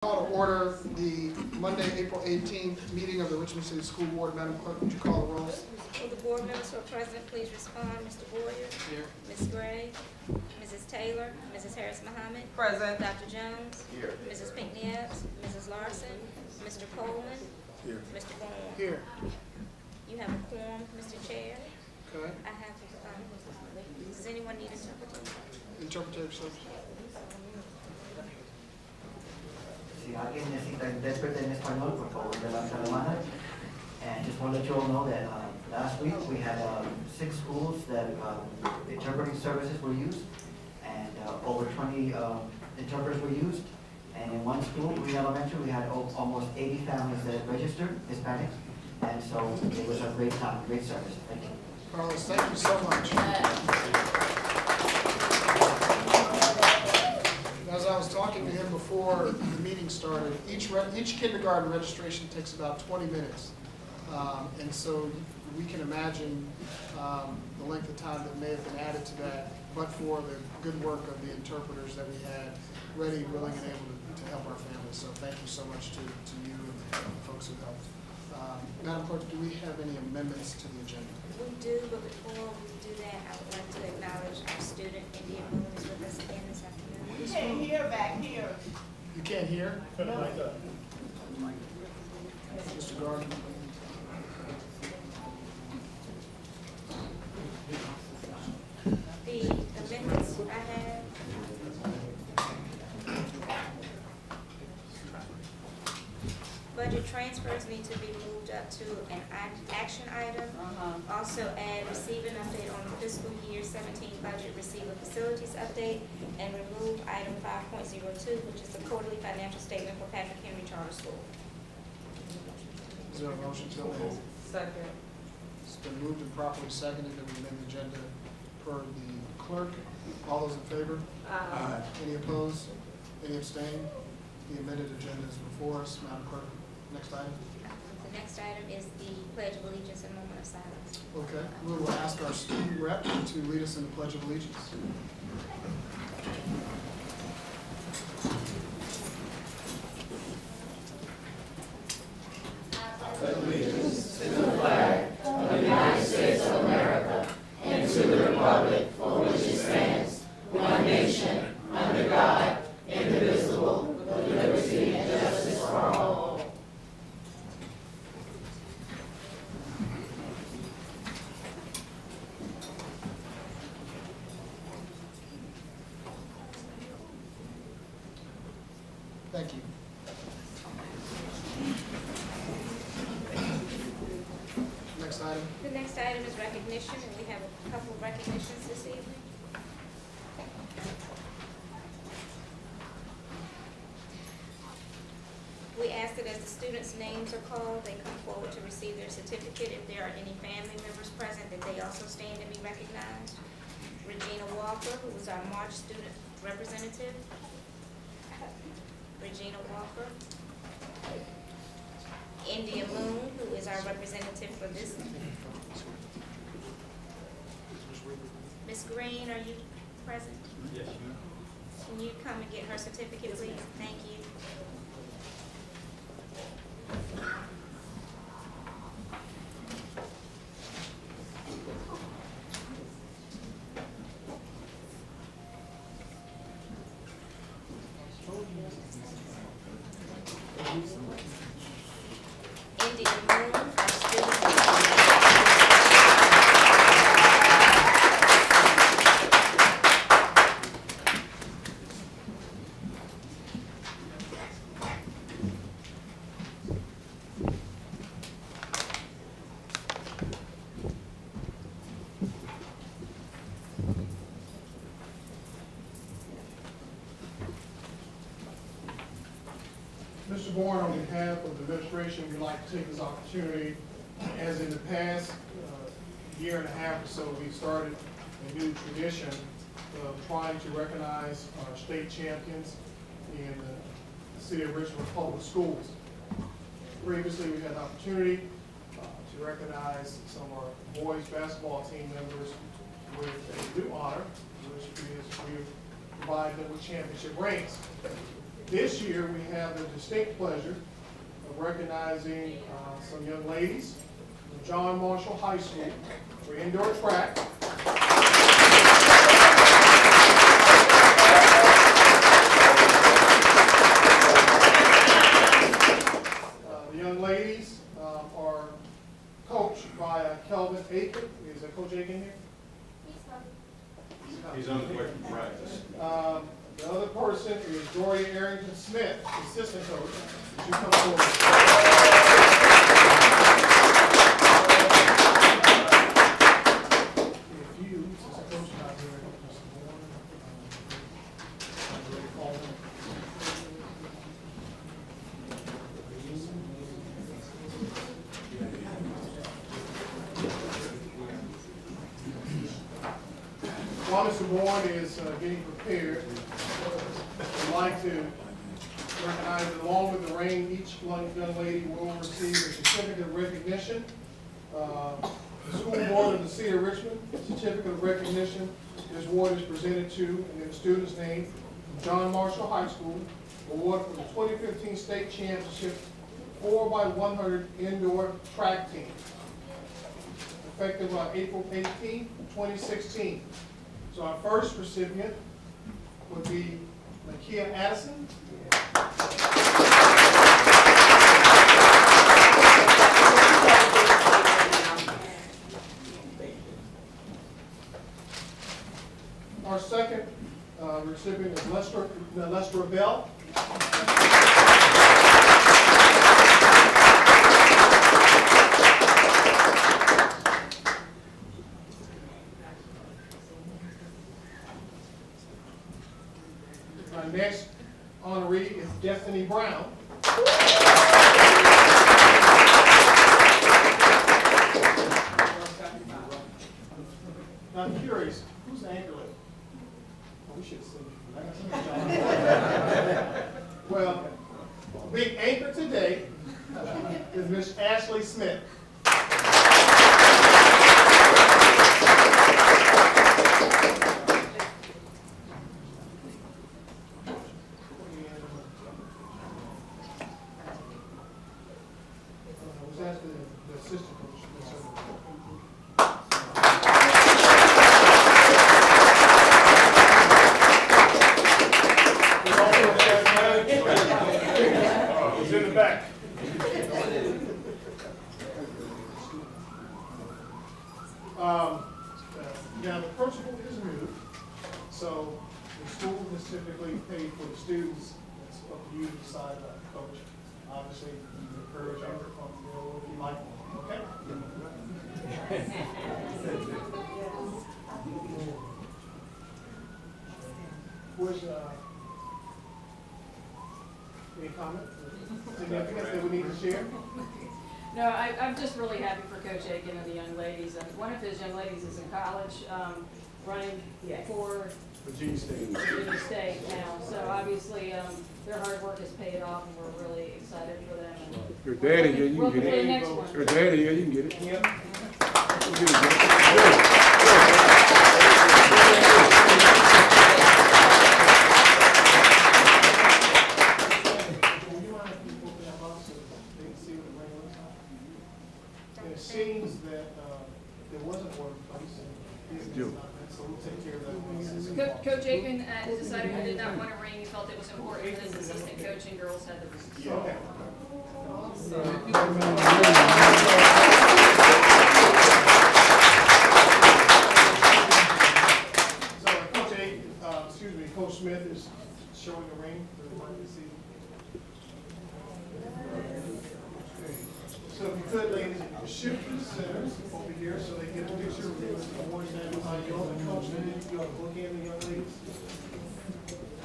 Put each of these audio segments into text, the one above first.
Call to order the Monday, April 18th meeting of the Richmond City School Board. Madam Clerk, would you call the roll? Will the board members who are present please respond? Mr. Boyer? Here. Ms. Gray? Mrs. Taylor? Mrs. Harris Muhammad? Present. Dr. Jones? Here. Mrs. Pinckney-Epps? Mrs. Larson? Mr. Coleman? Here. Mr. Bourne? Here. You have a quorum, Mr. Chair. Okay. I have, does anyone need interpretation? Interpretive service. Si alguien necesita intérprete en español, por favor, levante la mano. And just want to let you all know that last week we had 6 schools that interpreting services were used, and over 20 interpreters were used. And in one school, Green Elementary, we had almost 80 families that registered, Hispanics, and so it was a great time, great service. Thank you. Carlos, thank you so much. As I was talking to him before the meeting started, each kindergarten registration takes about 20 minutes. And so we can imagine the length of time that may have been added to that, but for the good work of the interpreters that we had ready, willing, and able to help our families. So thank you so much to you and the folks who helped. Madam Clerk, do we have any amendments to the agenda? We do, but before we do that, I would like to acknowledge our student, India Moon, is with us again this afternoon. We can't hear back here. You can't hear? No. Mr. Gardner? The amendments I have. Budget transfers need to be moved up to an action item. Also add receive an update on the fiscal year 17 budget, receive a facilities update, and remove item 5.02, which is the quarterly financial statement for Patrick Henry Charter School. Is there a motion to amend? Second. It's been moved and properly seconded that we amend the agenda per the clerk. All those in favor? Aye. Any opposed? Any abstain? The amended agenda is before us. Madam Clerk, next item. The next item is the Pledge of Allegiance and moment of silence. Okay, we will ask our student rep to lead us in the Pledge of Allegiance. Allegiance to the flag of the United States of America and to the republic for which it stands, one nation, under God, indivisible, with liberty and justice for all. Thank you. Next item. The next item is recognition, and we have a couple of recognitions this evening. We ask that as the students' names are called, they come forward to receive their certificate. If there are any family members present, that they also stand and be recognized. Regina Walker, who was our March student representative. Regina Walker. India Moon, who is our representative for this. Ms. Green, are you present? Yes, Can you come and get her certificate, please? Thank you. India Moon, our student. Mr. Bourne, on behalf of the administration, we'd like to take this opportunity, as in the past year and a half or so, we started a new tradition of trying to recognize our state champions in the city of Richmond Public Schools. Previously, we had the opportunity to recognize some of our boys basketball team members with a new honor, which is we provide them with championship rings. This year, we have the distinct pleasure of recognizing some young ladies from John Marshall High School for indoor track. The young ladies are coached by Kelvin Aiken. Is Coach Aiken here? He's on the way from practice. The other person is Doria Arrington Smith, assistant coach. Would you come forward? If you, since the coach is not here, Mr. Bourne, I'm ready to call him. While Mr. Bourne is getting prepared, I'd like to recognize that along with the ring, each young lady will receive a certificate of recognition. The School Board of the City of Richmond certificate of recognition. This award is presented to, and then the student's name, John Marshall High School, award for the 2015 State Championship 4x100 indoor track team, effective April 18, 2016. So our first recipient would be Lakia Addison. Our second recipient is Lester Bell. Our next honoree is Destiny Brown. Now I'm curious, who's the anchor lady? Oh, we should have seen you. Well, big anchor today is Miss Ashley Smith. Was that the assistant coach? It's in the back. Now the principal is new, so the school has typically paid for the students. It's up to you to decide, coach. Obviously, you encourage our responsibility if you like, okay? Any comment? Significance that we need to share? No, I'm just really happy for Coach Aiken and the young ladies. And one of his young ladies is in college, running for Virginia State. Virginia State now. So obviously, their hard work has paid off, and we're really excited for them. And Your daddy, yeah, you we're can looking get for the it. next one. Your daddy, yeah, you can get it. Yep. You can get it. Would you mind if you open that up so they can see what the ring looks like? And it seems that there wasn't one place, and it's not, so we'll take care of that. Coach Aiken decided he did not want a ring. He felt it was important that his assistant coach and girls had the ring. Okay. So Coach Aiken, Coach Smith is showing the ring for everybody to see. So if you could, ladies, shift to the center over here so they get a picture of you and the boys standing behind you. And Coach, then you go look in the young ladies.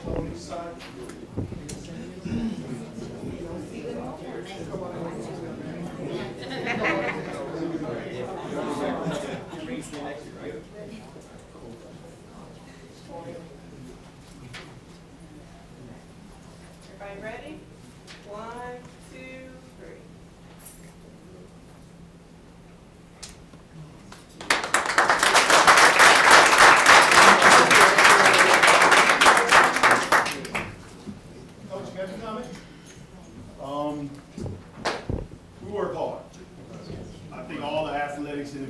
On each side. Everybody ready? 1, 2, 3.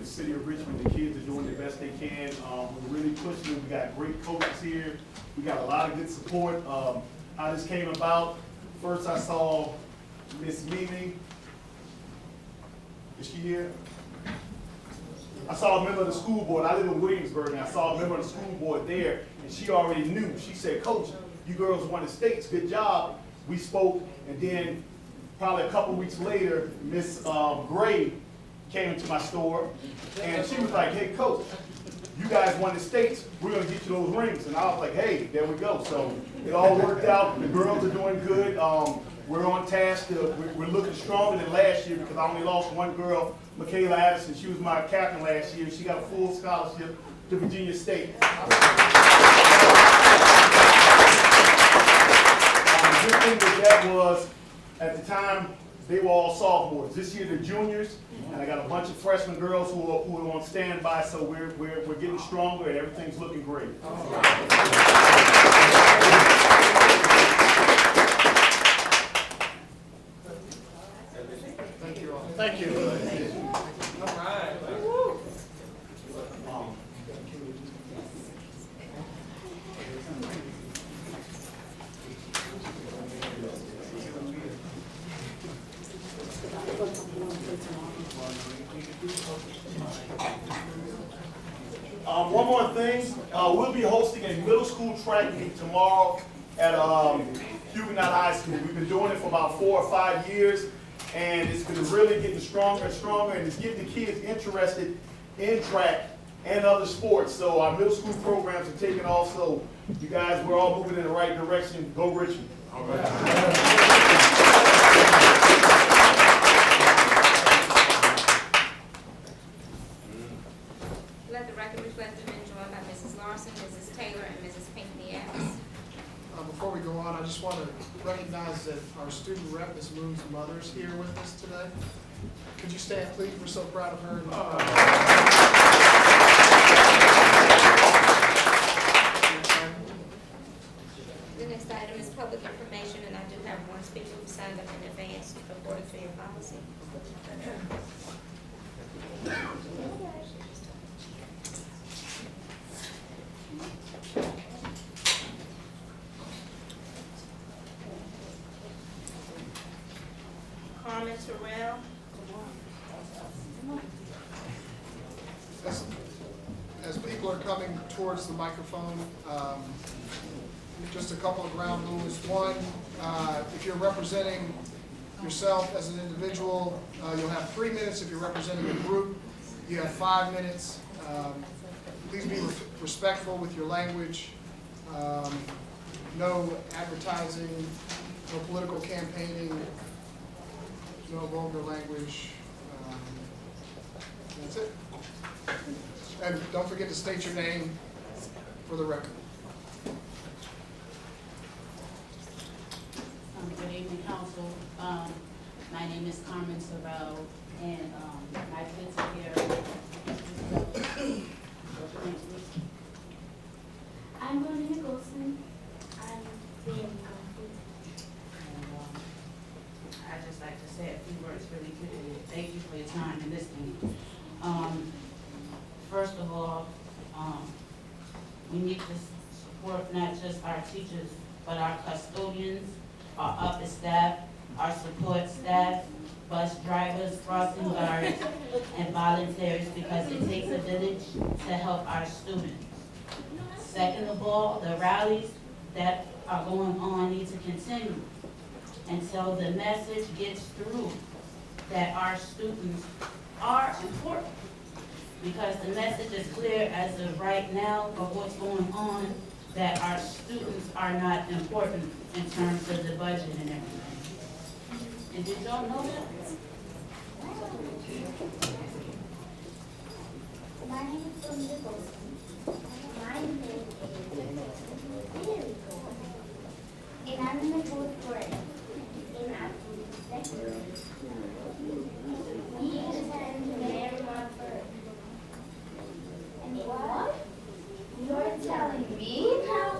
the city of Richmond. The kids are doing the best they can. We're really pushing it. We got great coaches here. We got a lot of good support. How this came about, first I saw Miss Mimi. Is she here? I saw a member of the school board. I live in Williamsburg, and I saw a member of the school board there, and she already knew. She said, "Coach, you girls won the states. Good job." We spoke, and then probably a couple weeks later, Miss Gray came into my store, and she was like, "Hey, Coach, you guys won the states. We're gonna get you those rings." And I was like, "Hey, there we go." So it all worked out. The girls are doing good. We're on task. We're looking stronger than last year because I only lost one girl, Michaela Addison. She was my captain last year. She got a full scholarship to Virginia State. The good thing with that was, at the time, they were all sophomores. This year they're juniors, and I got a bunch of freshman girls who are on standby. So we're getting stronger, and everything's looking great. Thank you all. Thank you. All right. One more thing, we'll be hosting a middle school track meet tomorrow at Huguenot High School. We've been doing it for about 4 or 5 years, and it's been really getting stronger and stronger, and it's getting the kids interested in track and other sports. So our middle school programs are taking off, so you guys, we're all moving in the right direction. Go Richmond. All right. Let the record reflect the men joined by Mrs. Larson, Mrs. Taylor, and Mrs. Pinckney Evans. Before we go on, I just want to recognize that our student rep, Ms. Moon's mother, is here with us today. Could you stand, please? We're so proud of her. The next item is public information, and I do have one speaker who signed up in advance according to your policy. Carmen Terrell. As people are coming towards the microphone, just a couple of ground rules. One, if you're representing yourself as an individual, you'll have 3 minutes. If you're representing a group, you have 5 minutes. Please be respectful with your language. No advertising, no political campaigning, no vulgar language. That's it. And don't forget to state your name for the record. Good evening, council. My name is Carmen Sorrell, and my kids are here. I'm Bonnie Nicholson. I'm being confused. I'd just like to say a few words really quickly. Thank you for your time and listening. First of all, we need to support not just our teachers, but our custodians, our upper staff, our support staff, bus drivers, crossing guards, and volunteers, because it takes a village to help our students. Second of all, the rallies that are going on need to continue until the message gets through that our students are important. Because the message is clear as of right now of what's going on, that our students are not important in terms of the budget and everything. And did y'all know that? My name is Bonnie Nicholson. My name is very cool. And I'm in the 4th grade. And I'm second grade. We attend Marymount first. And what? You're telling me now?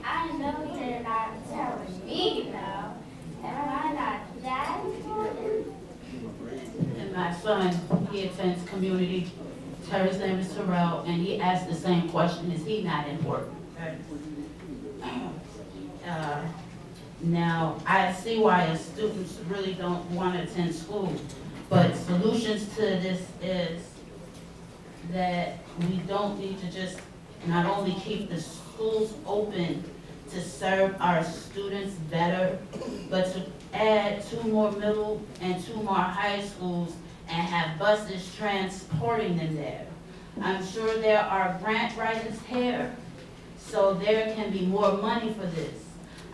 I know you're not telling me now. Am I not that important? And my son, he attends community. His name is Terrell, and he asked the same question, is he not important? Now, I see why students really don't want to attend school, but solutions to this is that we don't need to just not only keep the schools open to serve our students better, but to add 2 more middle and 2 more high schools and have buses transporting them there. I'm sure there are grant writers here, so there can be more money for this.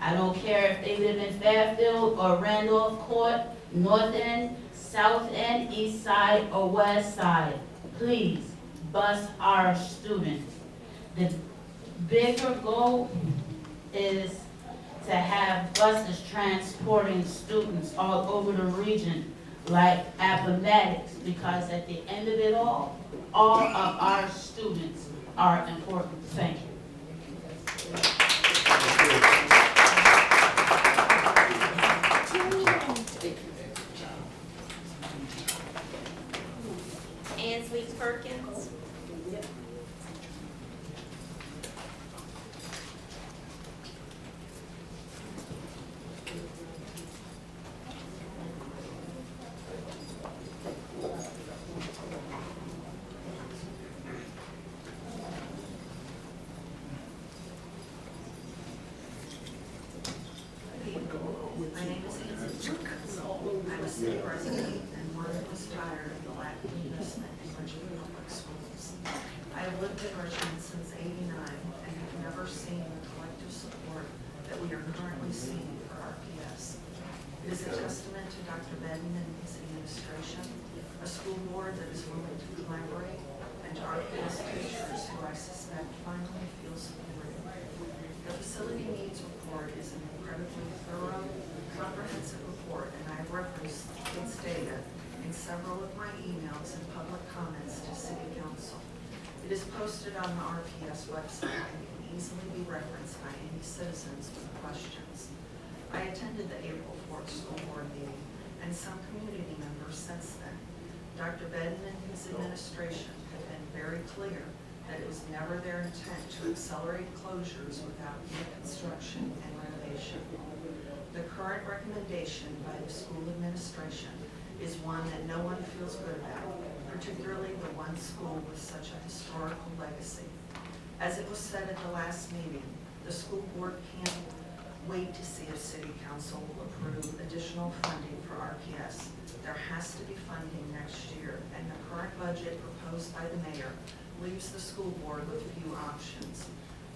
I don't care if they live in Fairfield or Randolph Court, North End, South End, East Side, or West Side. Please, bus our students. The bigger goal is to have buses transporting students all over the region like Appomattox, because at the end of it all of our students are important. Thank you. Ansley Perkins. My name is Nancy Perkins. I'm a state resident and one that was tired of the lack of investment in Richmond Public Schools. I have lived in Richmond since '89 and have never seen the collective support that we are currently seeing for RPS. It is a testament to Dr. Bedden and his administration, a school board that is willing to collaborate, and to RPS teachers who I suspect finally feel supported. The facility needs report is an incredibly thorough, comprehensive report, and I have referenced its data in several of my emails and public comments to City Council. It is posted on the RPS website and can easily be referenced by any citizens with questions. I attended the April 4th school board meeting and some community members since then. Dr. Bedden and his administration have been very clear that it was never their intent to accelerate closures without reconstruction and renovation. The current recommendation by the school administration is one that no one feels good about, particularly the one school with such a historical legacy. As it was said at the last meeting, the school board can't wait to see if City Council will approve additional funding for RPS. There has to be funding next year, and the current budget proposed by the mayor leaves the school board with few options.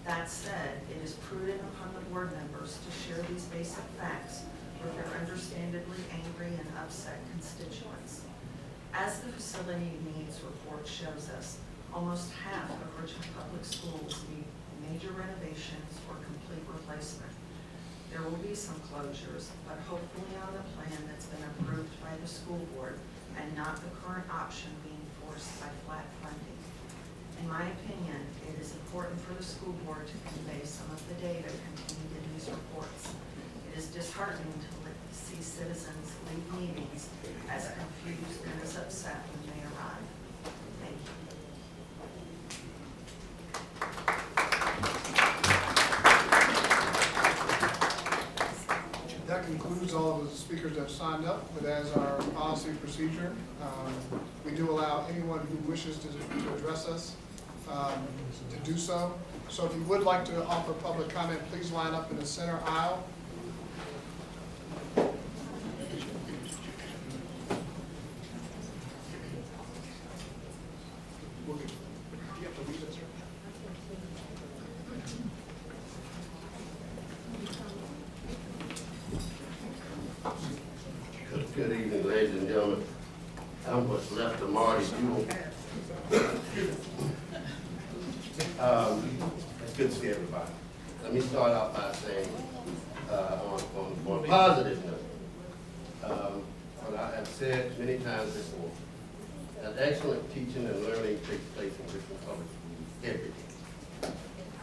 That said, it is prudent upon the board members to share these basic facts with their understandably angry and upset constituents. As the facility needs report shows us, almost half of Richmond Public Schools need major renovations or complete replacement. There will be some closures, but hopefully on the plan that's been approved by the school board and not the current option being forced by flat funding. In my opinion, it is important for the school board to convey some of the data contained in these reports. It is disheartening to see citizens leave meetings as confused and as upset when they arrive. Thank you. That concludes all of the speakers that have signed up, but as our policy procedure, we do allow anyone who wishes to address us to do so. So if you would like to offer public comment, please line up in the center aisle. Good evening, ladies and gentlemen. I'm what's left of Marty Jewell. It's good to see everybody. Let me start out by saying, on a positive note, what I have said many times before, that excellent teaching and learning takes place in Richmond Public Schools every day.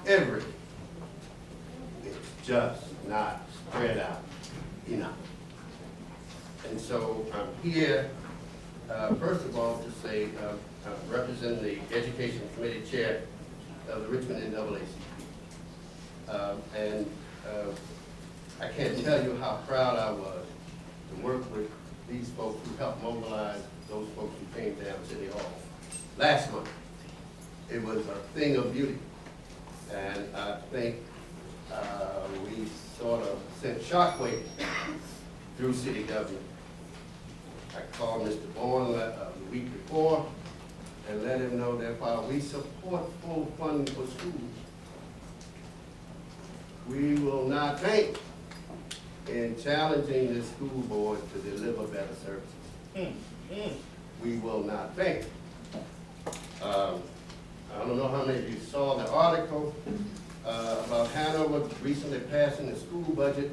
Every day. It's just not spread out enough. And so I'm here First of all, to say, representing the Education Committee Chair of the Richmond NAACP. I can't tell you how proud I was to work with these folks who helped mobilize those folks who came down to City Hall last month. It was a thing of beauty. And I think we sort of sent shockwave through city government. I called Mr. Bourne the week before and let him know that while we support full funding for schools, we will not faint in challenging the school board to deliver better services. We will not faint. I don't know how many of you saw the article about Hanover recently passing the school budget.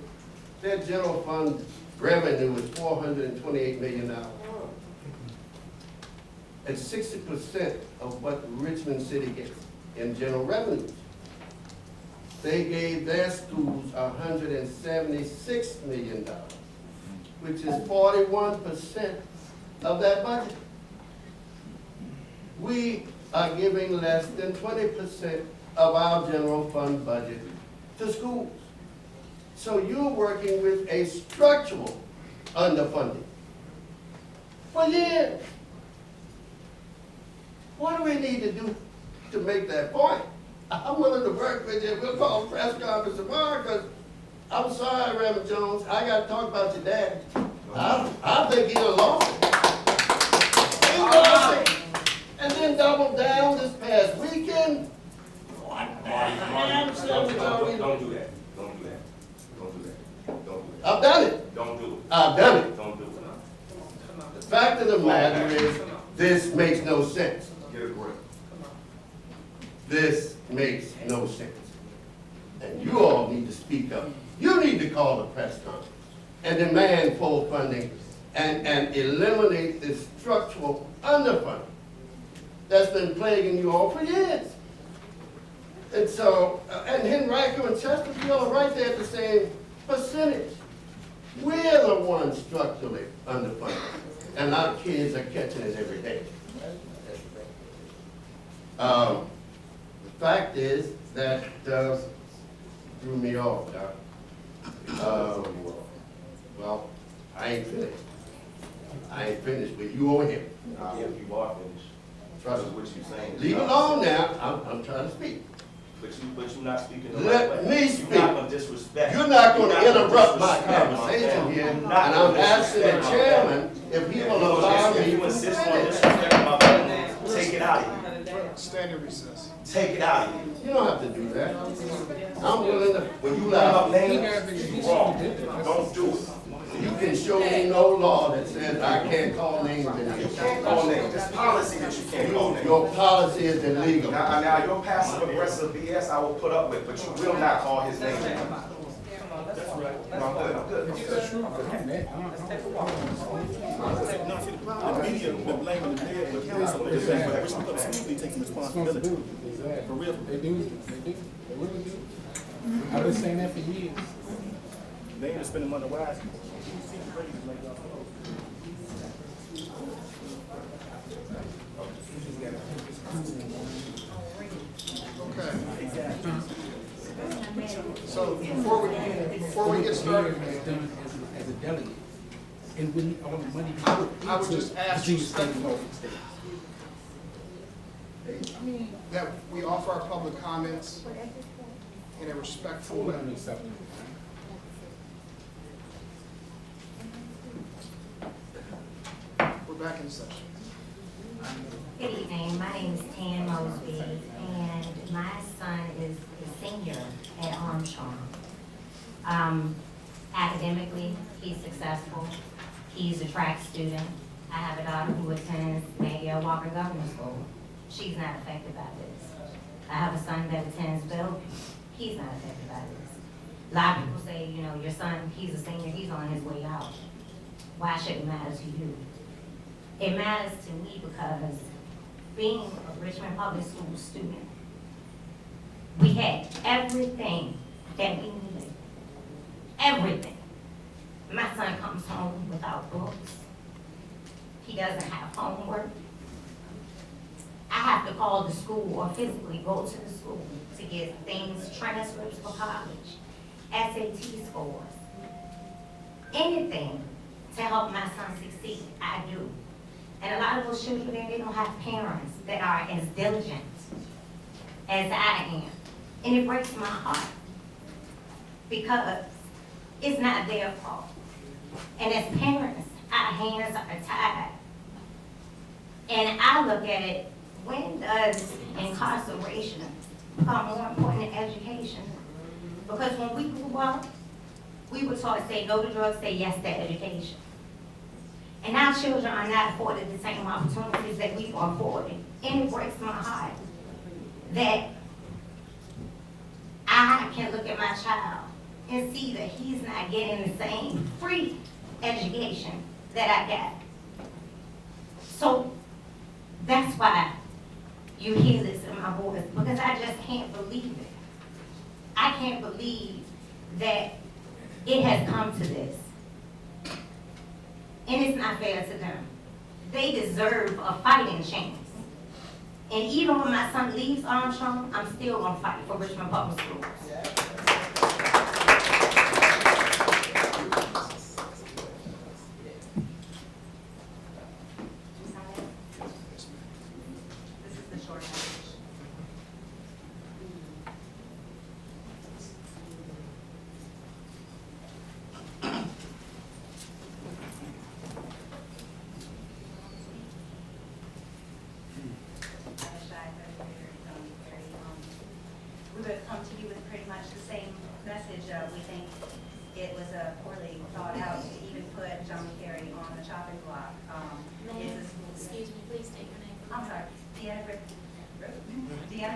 Their general fund revenue is $428 million. It's 60% of what Richmond City gets in general revenues. They gave their schools $176 million, which is 41% of that budget. We are giving less than 20% of our general fund budget to schools. So you're working with a structural underfunding for years. What do we need to do to make that point? I'm willing to work with you. We'll call a press conference tomorrow because I'm sorry, Reverend Jones, I got to talk about your dad. I think he's a lawyer. And then double down this past weekend. Don't do that. Don't do that. I've done it. Don't do it. I've done it. Don't do it. The fact of the matter is, this makes no sense. Get a grip. This makes no sense. And you all need to speak up. You need to call a press conference and demand full funding and eliminate this structural underfunding that's been plaguing you all for years. And so, and Henrico and Chesterfield are right there at the same percentage. We're the ones structurally underfunded, and our kids are catching it every day. The fact is that threw me off, Doc. Well, I ain't finished, but you over here. If you are finished. Trust me. What you saying? Leave it alone now. I'm trying to speak. But you're not speaking the right Let way. me speak. You're not gonna disrespect. You're not going to You're not gonna interrupt my disrespect conversation family. here, You're and not I'm gonna asking the disrespect my chairman family. if he will allow If me you to insist on finish. disrespecting my family, take it out of you. Stand in recess. Take it out of you. You don't have to do that. I'm willing to. When you bring up names, you're wrong. Don't do it. You can show me no law that says I can't call names in You here. can't call names. There's policy that you can't call names. Your policy is illegal. Now your passive aggressive BS I will put up with, but you will not call his name. I'm good. The media been blaming the mayor and the council, but Richmond Public Schools be taking responsibility. For real. They do, they really do. I've been saying that for years. They ain't spending money wisely. Okay. So before we get started, It's done as a delegate. And when all the money. I would just ask respectfully that we offer our public comments in a respectful way. We're back in session. Good evening, my name is Tan Mosby, and my son is a senior at Armstrong. Academically, he's successful. He's a track student. I have a daughter who attends Danielle Walker Government School. She's not affected by this. I have a son that attends Bellevue. He's not affected by this. A lot of people say, you know, your son, he's a senior, he's on his way out. Why should it matter to you? It matters to me because being a Richmond Public School student, we had everything that we needed. Everything. My son comes home without books. he doesn't have homework. I have to call the school or physically go to the school to get things, transcripts for college, SAT scores, anything to help my son succeed, I do. And a lot of those children, they don't have parents that are as diligent as I am. And it breaks my heart because it's not their fault. And as parents, our hands are tied. And I look at it, when does incarceration become more important than education? Because when we grew up, we were taught to say no to drugs, say yes to education. And our children are not afforded the same opportunities that we are afforded. And it breaks my heart that I can look at my child and see that he's not getting the same free education that I got. So that's why you hear this in my voice, because I just can't believe it. I can't believe that it has come to this. And it's not fair to them. They deserve a fighting chance. And even when my son leaves Armstrong, I'm still gonna fight for Richmond Public Schools. This is the short message. We would come to you with pretty much the same message. We think it was poorly thought out to even put John Kerry on the chopping block. Excuse me, please state your name. I'm sorry, Deanna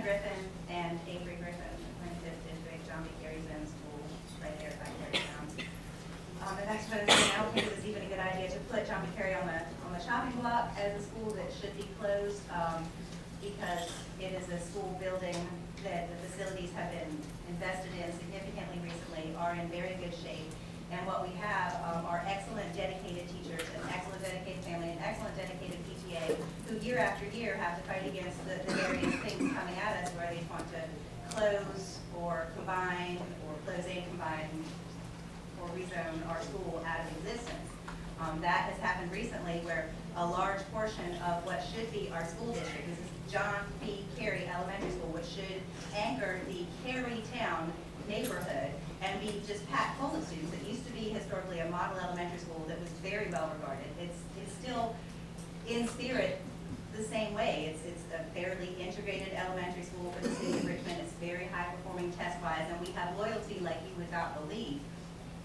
Griffin and Avery Griffin, Plaintiff District, John B. Kerry's in school, right there by Kerrytown. The next one is, I don't think it was even a good idea to put John B. Kerry on the chopping block as a school that should be closed, because it is a school building that the facilities have been invested in significantly recently, are in very good shape. And what we have are excellent dedicated teachers, an excellent dedicated family, an excellent dedicated PTA, who year after year have to fight against the various things coming at us where they want to close or combine or close and combine or rezone our school out of existence. That has happened recently where a large portion of what should be our school district, this is John B. Kerry Elementary School, which should anchor the Kerrytown neighborhood and be just packed full of students. It used to be historically a model elementary school that was very well regarded. It's still in spirit the same way. It's a fairly integrated elementary school for the city of Richmond. It's very high performing test wise, and we have loyalty like you would not believe.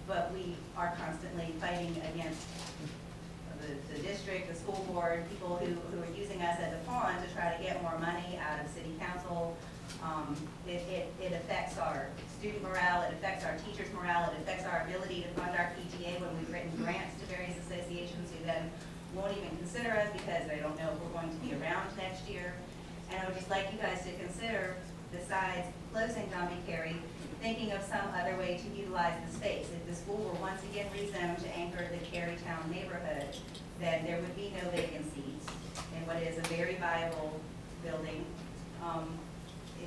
But we are constantly fighting against the district, the school board, people who are using us as a pawn to try to get more money out of city council. It affects our student morale, it affects our teachers' morale, it affects our ability to fund our PTA when we've written grants to various associations who then won't even consider us because they don't know if we're going to be around next year. And I would just like you guys to consider, besides closing John B. Kerry, thinking of some other way to utilize the space. If the school were once again rezoned to anchor the Kerrytown neighborhood, then there would be no vacancies in what is a very viable building.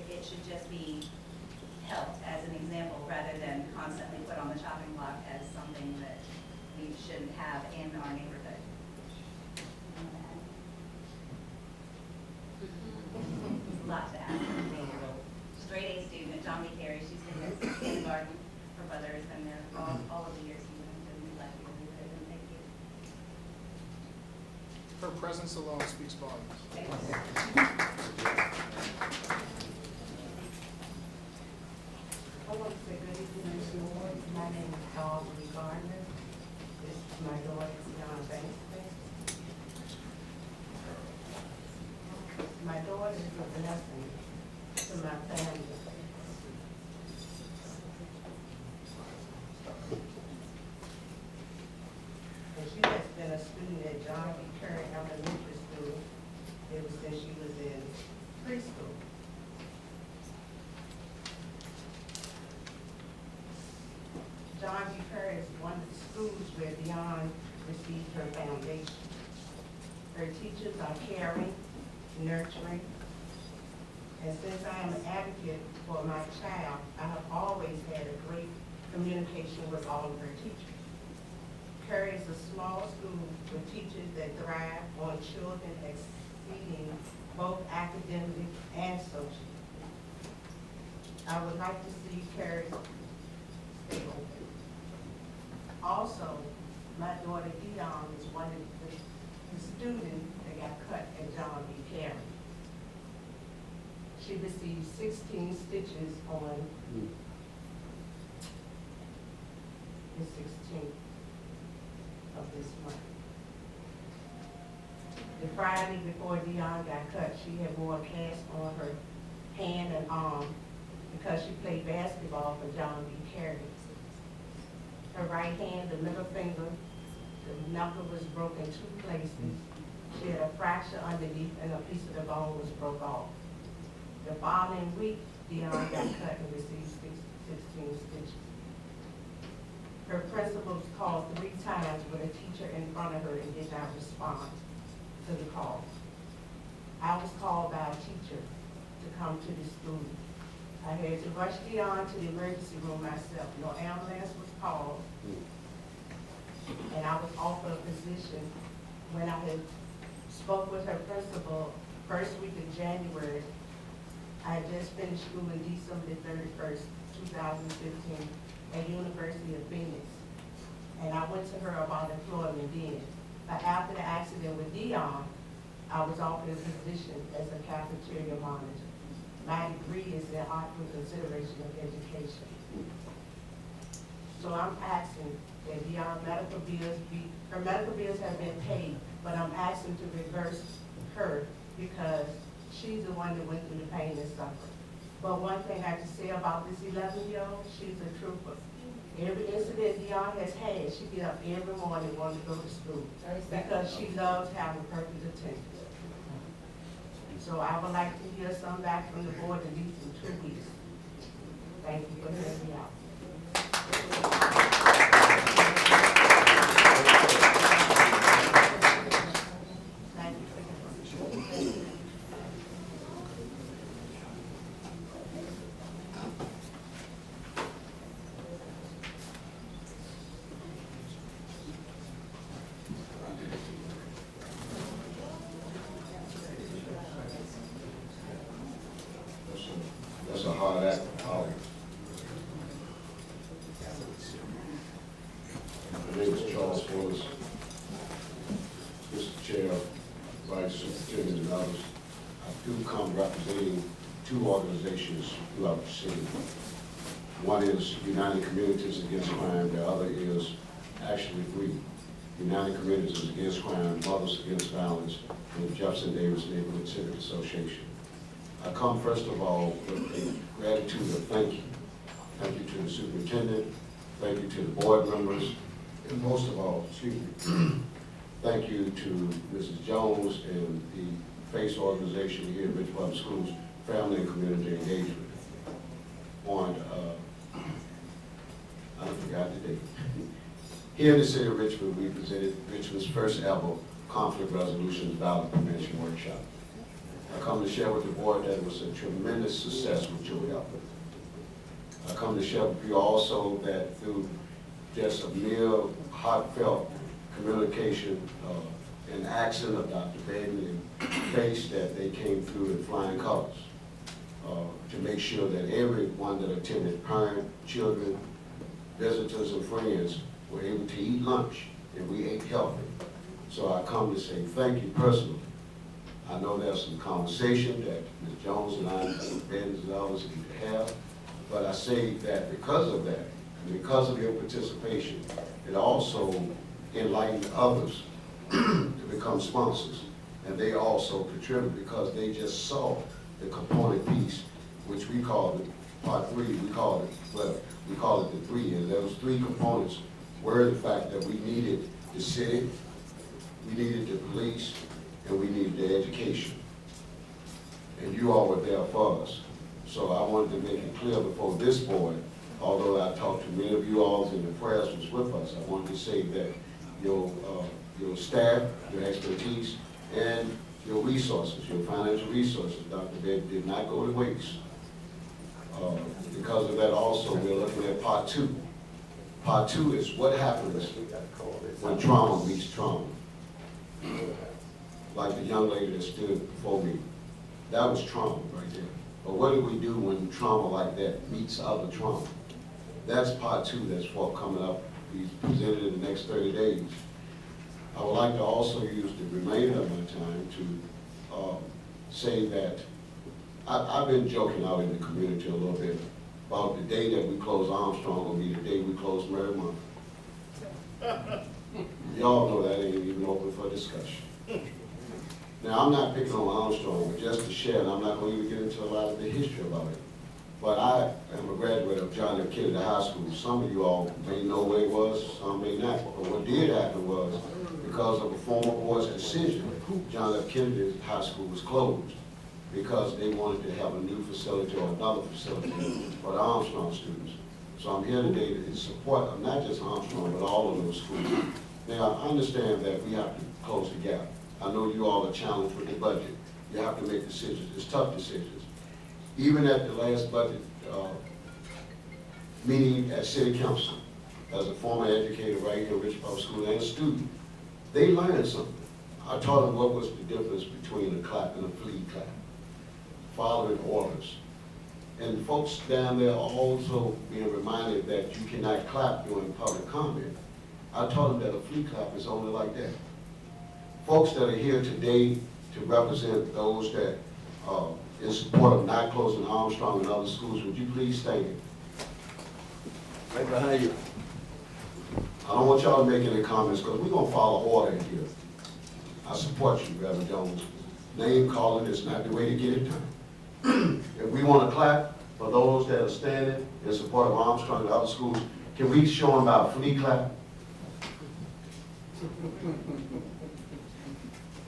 It should just be helped as an example rather than constantly put on the chopping block as something that we shouldn't have in our neighborhood. A lot to ask. Straight A student at John B. Kerry. She's been there since kindergarten. Her brother has been there all of the years he's been in the neighborhood, and thank you. Her presence alone speaks volumes. I want to say good evening, Mr. Ward. My name is Aubrey Gardner. This is my daughter, Tiana Banks. My daughter is a blessing to my family. And she has been a student at John B. Kerry Elementary School ever since she was in preschool. John B. Kerry is one of the schools where Dion received her foundation. Her teachers are caring, nurturing, and since I am an advocate for my child, I have always had a great communication with all of her teachers. Curry is a small school with teachers that thrive on children exceeding both academic and social. I would like to see Curry stay open. Also, my daughter Dion is one of the students that got cut at John B. Carey. She received 16 stitches on the 16th of this month. The Friday before Dion got cut, she had more cast on her hand and arm because she played basketball for John B. Carey. Her right hand, the middle finger, the knuckle was broken 2 places. She had a fracture underneath and a piece of the bone was broke off. The following week, Dion got cut and received 16 stitches. Her principal called 3 times with a teacher in front of her and did not respond to the call. I was called by a teacher to come to the school. I had to rush Dion to the emergency room myself. No ambulance was called. And I was offered a position when I had spoke with her principal first week of January. I had just finished school in December the 31st, 2015 at University of Phoenix. And I went to her about employment then. But after the accident with Dion, I was offered a position as a cafeteria monitor. My degree is in art with consideration of education. So I'm asking that Dion's medical bills her medical bills have been paid, but I'm asking to reverse her because she's the one that went through the pain and suffering. But one thing I can say about this 11-year-old, she's a trooper. Every incident Dion has had, she get up every morning wanting to go to school because she loves having perfect attendance. So I would like to hear some back from the board at least in 2 weeks. Thank you for hearing me out. Thank you for your time. That's a hard act. My name is Charles Forrest, Mr. Chair, Vice Superintendent, and others. I do come representing 2 organizations throughout the city. One is United Communities Against Crime, the other is actually 3. United Communities Against Crime, Mothers Against Violence, and the Jefferson Davis Neighborhood Civic Association. I come first of all with a gratitude of thank you. Thank you to the superintendent, thank you to the board members, and most of all, thank you to Mrs. Jones and the FACE organization here at Rich Public Schools, Family and Community Engagement. On, I forgot the date. Here in the city of Richmond, we presented Richmond's first ever conflict resolution and violence prevention workshop. I come to share with the board that it was a tremendous success with your help. I come to share with you also that through just a mere heartfelt communication and action of Dr. Baden and FACE that they came through in flying colors to make sure that everyone that attended, parents, children, visitors, and friends were able to eat lunch, and we ate healthy. So I come to say thank you personally. I know there's some conversation that Ms. Jones and I, Ben and others need to have, but I say that because of that, and because of your participation, it also enlightened others to become sponsors, and they also contribute because they just saw the component piece, which we call it part 3. We call it the 3, and those 3 components were the fact that we needed the city, we needed the police, and we needed the education. And you all were there for us. So I wanted to make it clear before this board, although I talked to many of you all and the press was with us, I wanted to say that your staff, your expertise, and your resources, your financial resources, Dr. Bed, did not go to waste. Because of that also, we're looking at part two. Part two is what happens when trauma meets trauma. Like the young lady that stood before me, that was trauma right there. But what do we do when trauma like that meets other trauma? That's part two that's forthcoming up, be presented in the next 30 days. I would like to also use the remainder of my time to say that I've been joking out in the community a little bit about the day that we close Armstrong will be the day we close Merrimont. Y'all know that ain't even open for discussion. Now, I'm not picking on Armstrong, but just to share, and I'm not going to even get into a lot of the history about it. But I am a graduate of John F. Kennedy High School. Some of you all may know where it was, some may not. But what did happen was, because of a former board's decision, John F. Kennedy High School was closed because they wanted to have a new facility or another facility for the Armstrong students. So I'm here today to support not just Armstrong, but all of those schools. Now, I understand that we have to close the gap. I know you all are challenged with the budget. You have to make decisions. It's tough decisions. Even at the last budget meeting at City Council, as a former educator right here at Rich Public School and a student, they learned something. I taught them what was the difference between a clap and a flea clap, following orders. And folks down there also being reminded that you cannot clap during public comment. I taught them that a flea clap is only like that. Folks that are here today to represent those that in support of not closing Armstrong and other schools, would you please stand? Right behind you. I don't want y'all to make any comments because we're going to follow order in here. I support you, Reverend Jones. Name calling is not the way to get it done. If we want to clap for those that are standing in support of Armstrong and other schools, can we show them our flea clap?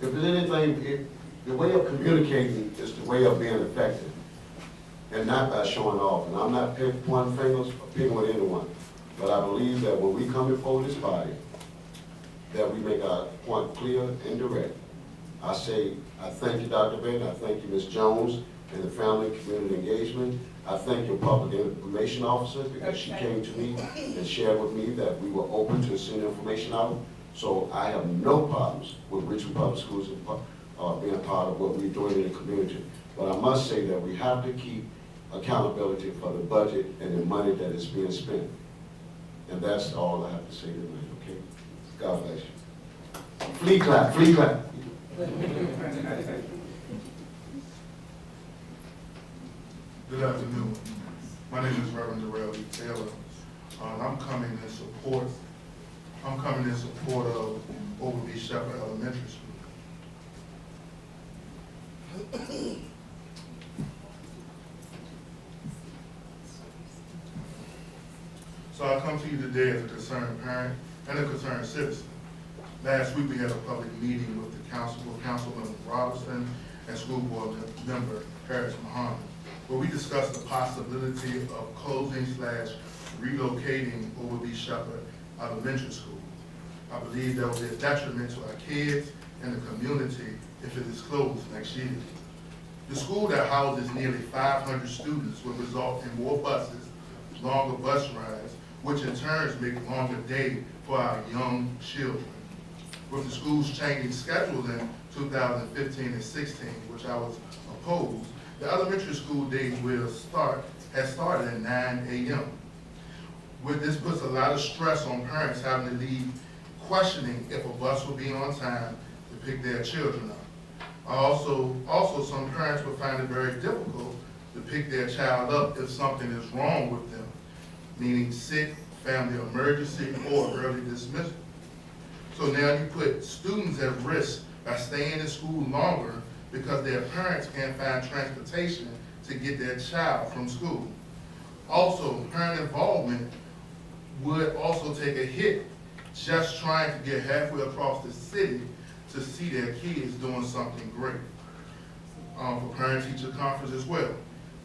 If there's anything, the way of communicating is the way of being effective, and not by showing off. And I'm not pointing fingers or picking with anyone, but I believe that when we come before this body, that we make our point clear and direct. I say, I thank you, Dr. Benton, I thank you, Ms. Jones, and the Family and Community Engagement. I thank your Public Information Officer because she came to me and shared with me that we were open to sending information out. So I have no problems with Richmond Public Schools being part of what we're doing in the community. But I must say that we have to keep accountability for the budget and the money that is being spent. And that's all I have to say tonight, okay? God bless you. Flea clap, flea clap. Good afternoon. My name is Reverend Darrell E. Taylor. I'm coming in support of Overby Shepherd Elementary School. So I come to you today as a concerned parent and a concerned citizen. Last week we had a public meeting with the Councilmember Robinson and School Board member Harris Muhammad, where we discussed the possibility of closing / relocating Overby Shepherd Elementary School. I believe that would be a detriment to our kids and the community if it is closed next year. The school that houses nearly 500 students will result in more buses, longer bus rides, which in turn make longer days for our young children. With the schools changing schedules in 2015 and 16, which I was opposed, the elementary school day has started at 9 a.m. This puts a lot of stress on parents having to leave questioning if a bus will be on time to pick their children up. Also, some parents will find it very difficult to pick their child up if something is wrong with them, meaning sick, family emergency, or early dismissal. So now you put students at risk by staying in school longer because their parents can't find transportation to get their child from school. Also, parent involvement would also take a hit just trying to get halfway across the city to see their kids doing something great. For parent-teacher conference as well.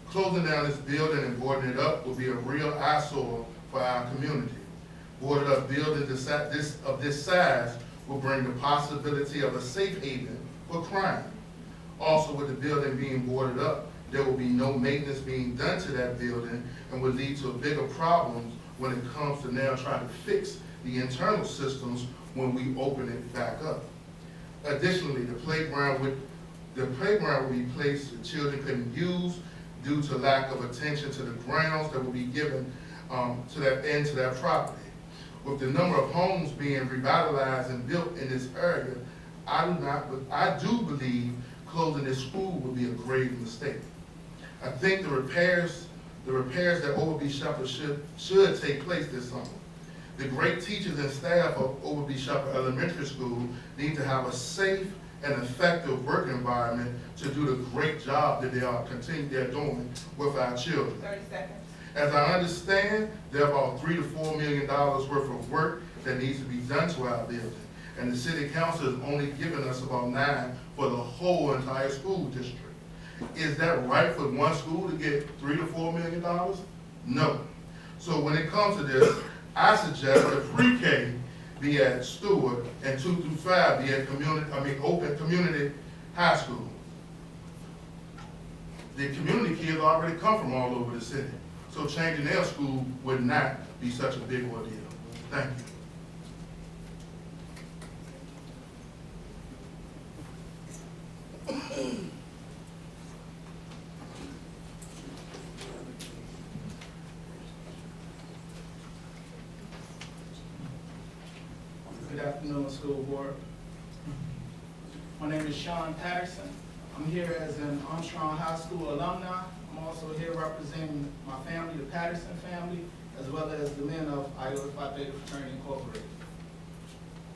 Closing down this building and boarding it up will be a real eyesore for our community. Boarded up building of this size will bring the possibility of a safe haven for crime. Also, with the building being boarded up, there will be no maintenance being done to that building and would lead to bigger problems when it comes to now trying to fix the internal systems when we open it back up. Additionally, the playground would be placed that children couldn't use due to lack of attention to the grounds that will be given to that property. With the number of homes being revitalized and built in this area, I do believe closing this school would be a grave mistake. I think the repairs that Overby Shepherd should take place this summer. The great teachers and staff of Overby Shepherd Elementary School need to have a safe and effective work environment to do the great job that they're doing with our children. 30 seconds. As I understand, there are about $3 to $4 million worth of work that needs to be done to our building. And the city council has only given us about 9 for the whole entire school district. Is that right for one school to get $3 to $4 million? No. So when it comes to this, I suggest that pre-K be at Stewart and 2 through 5 be at open community high school. The community kids already come from all over the city. So changing their school would not be such a big ordeal. Thank you. Good afternoon, School Board. My name is Sean Patterson. I'm here as an Armstrong High School alumni. I'm also here representing my family, the Patterson family, as well as the men of Iota Phi Theta Fraternity Incorporated.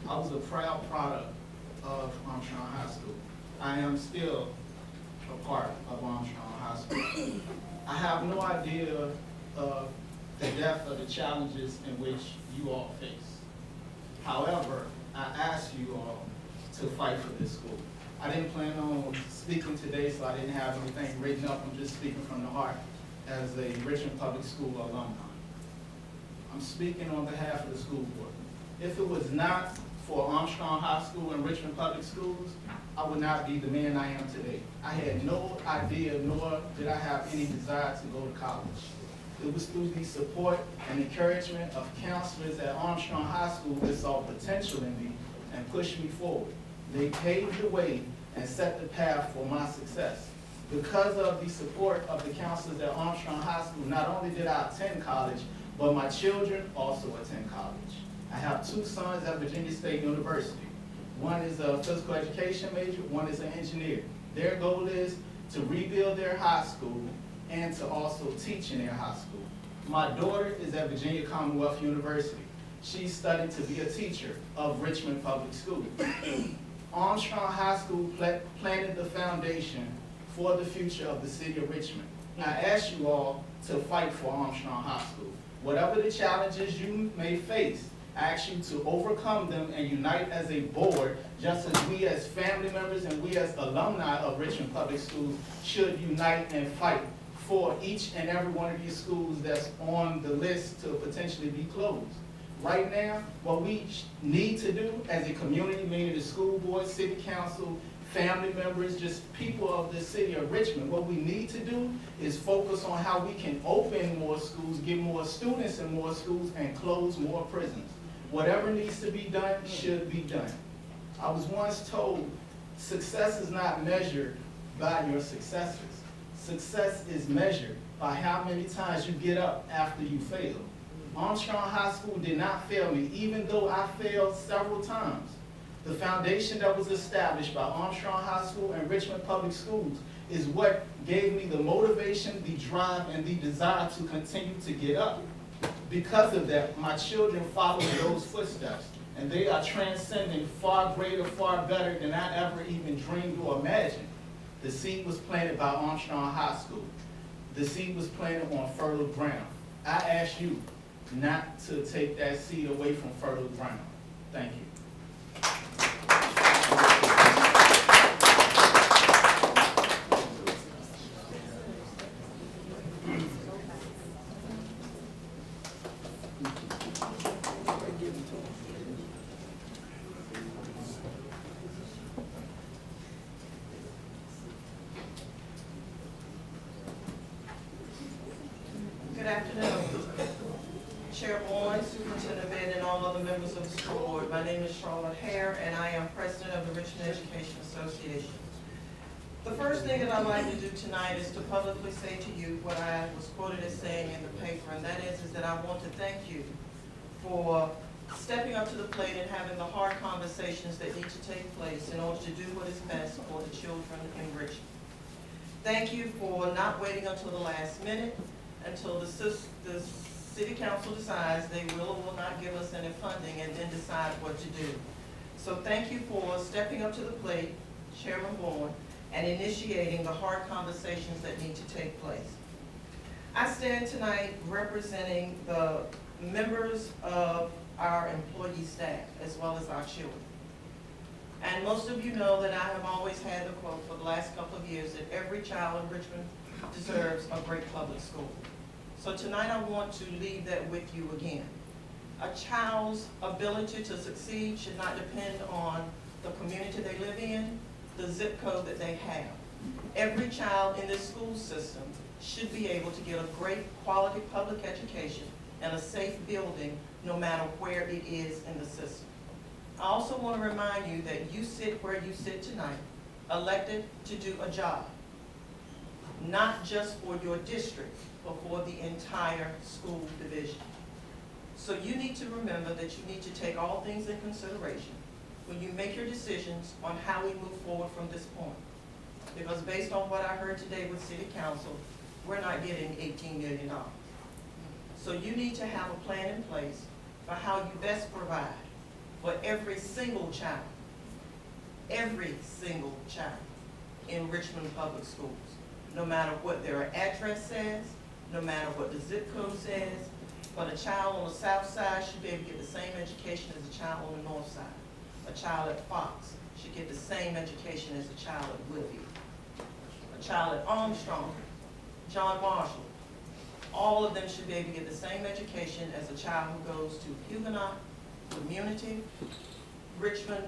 I was a proud product of Armstrong High School. I am still a part of Armstrong High School. I have no idea of the depth of the challenges in which you all face. However, I ask you all to fight for this school. I didn't plan on speaking today, so I didn't have anything written up. I'm just speaking from the heart as a Richmond Public School alumni. I'm speaking on behalf of the school board. If it was not for Armstrong High School and Richmond Public Schools, I would not be the man I am today. I had no idea, nor did I have any desire to go to college. It was through the support and encouragement of counselors at Armstrong High School that saw potential in me and pushed me forward. They paved the way and set the path for my success. Because of the support of the counselors at Armstrong High School, not only did I attend college, but my children also attend college. I have 2 sons at Virginia State University. One is a physical education major, one is an engineer. Their goal is to rebuild their high school and to also teach in their high school. My daughter is at Virginia Commonwealth University. She studied to be a teacher of Richmond Public School. Armstrong High School planted the foundation for the future of the city of Richmond. I ask you all to fight for Armstrong High School. Whatever the challenges you may face, I ask you to overcome them and unite as a board, just as we as family members and we as alumni of Richmond Public Schools should unite and fight for each and every one of these schools that's on the list to potentially be closed. Right now, what we need to do as a community, meaning the school board, city council, family members, just people of the city of Richmond, what we need to do is focus on how we can open more schools, get more students in more schools, and close more prisons. Whatever needs to be done should be done. I was once told success is not measured by your successors. Success is measured by how many times you get up after you fail. Armstrong High School did not fail me, even though I failed several times. The foundation that was established by Armstrong High School and Richmond Public Schools is what gave me the motivation, the drive, and the desire to continue to get up. Because of that, my children follow those footsteps, and they are transcending far greater, far better than I ever even dreamed or imagined. The seed was planted by Armstrong High School. The seed was planted on fertile ground. I ask you not to take that seed away from fertile ground. Thank you. afternoon, Chair Bourne, Superintendent Bed, and all other members of the school board. My name is Charlotte Hare, and I am president of the Richmond Education Association. The first thing that I'd like to do tonight is to publicly say to you what I was quoted as saying in the paper, and that is that I want to thank you for stepping up to the plate and having the hard conversations that need to take place in order to do what is best for the children in Richmond. Thank you for not waiting until the last minute, until the city council decides they will or will not give us any funding and then decide what to do. So thank you for stepping up to the plate, Chairman Bourne, and initiating the hard conversations that need to take place. I stand tonight representing the members of our employee staff as well as our children. And most of you know that I have always had the quote for the last couple of years that every child in Richmond deserves a great public school. So tonight I want to leave that with you again. A child's ability to succeed should not depend on the community they live in, the zip code that they have. Every child in this school system should be able to get a great quality public education and a safe building no matter where it is in the system. I also want to remind you that you sit where you sit tonight, elected to do a job, not just for your district, but for the entire school division. So you need to remember that you need to take all things in consideration when you make your decisions on how we move forward from this point. Because based on what I heard today with City Council, we're not getting $18 million. So you need to have a plan in place for how you best provide for every single child in Richmond Public Schools, no matter what their address says, no matter what the zip code says. But a child on the south side should be able to get the same education as a child on the north side. A child at Fox should get the same education as a child at Woodview. A child at Armstrong, John Marshall, all of them should be able to get the same education as a child who goes to Huguenot, Community, Richmond,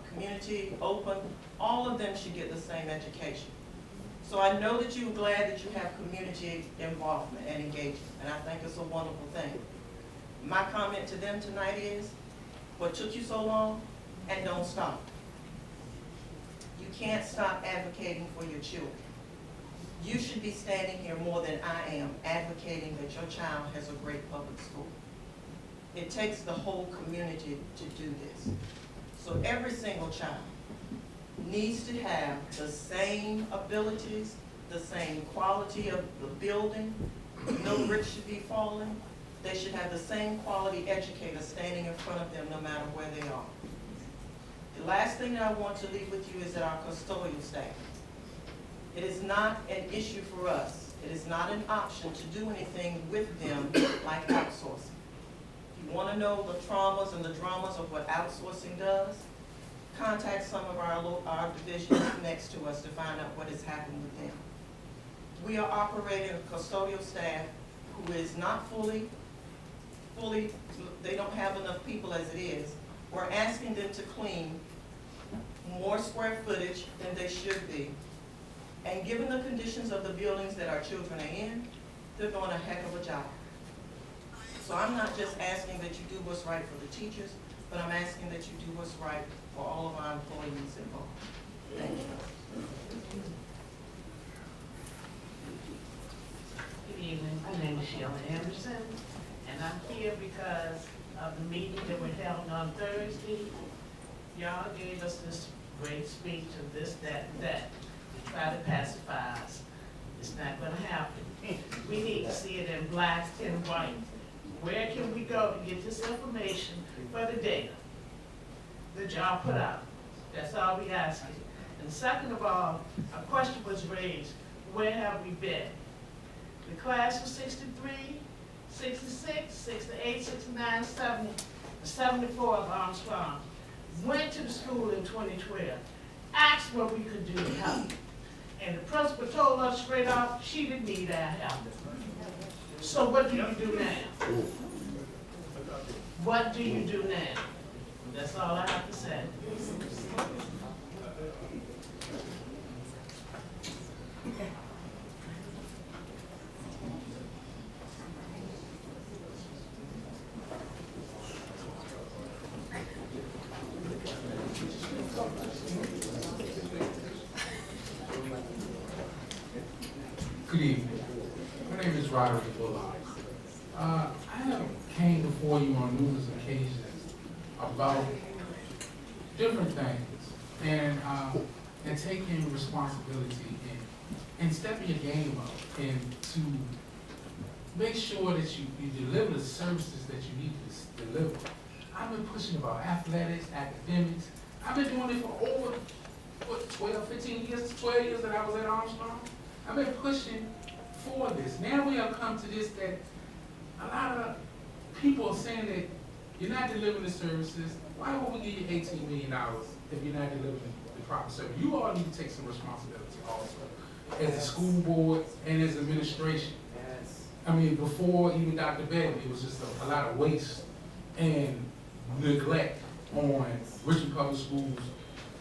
Community, Open. All of them should get the same education. So I know that you're glad that you have community involvement and engagement, and I think it's a wonderful thing. My comment to them tonight is, what took you so long? And don't stop. You can't stop advocating for your children. You should be standing here more than I am advocating that your child has a great public school. It takes the whole community to do this. So every single child needs to have the same abilities, the same quality of the building. No bricks should be falling. They should have the same quality educator standing in front of them no matter where they are. The last thing that I want to leave with you is that our custodial staff. It is not an issue for us. It is not an option to do anything with them like outsourcing. If you want to know the traumas and the dramas of what outsourcing does, contact some of our divisions next to us to find out what has happened with them. We are operating a custodial staff who is not fully, they don't have enough people as it is. We're asking them to clean more square footage than they should be. And given the conditions of the buildings that our children are in, they're doing a heck of a job. So I'm not just asking that you do what's right for the teachers, but I'm asking that you do what's right for all of our employees involved. Thank you. Good evening, my name is Sheila Anderson, and I'm here because of the meeting that we held on Thursday. Y'all gave us this great speech of this, that, and that, to try to pacify us. It's not gonna happen. We need to see it in black and white. Where can we go to get this information for the data that y'all put out? That's all we asking. And second of all, a question was raised, where have we been? The class of 63, 66, 68, 69, 70, 74 of Armstrong went to the school in 2012, asked what we could do to help. And the principal told us straight off she didn't need our help. So what do you do now? What do you do now? That's all I have to say. Good evening. My name is Roderick Bullard. I have came before you on numerous occasions about different things and taking responsibility and stepping your game up and to make sure that you deliver the services that you need to deliver. I've been pushing about athletics, academics. I've been doing it for over, 12 years that I was at Armstrong. I've been pushing for this. Now we have come to this that a lot of people are saying that you're not delivering the services. Why would we give you $18 million if you're not delivering the proper service? You all need to take some responsibility also as a school board and as administration. I mean, before even Dr. Begley, it was just a lot of waste and neglect on Richmond Public Schools'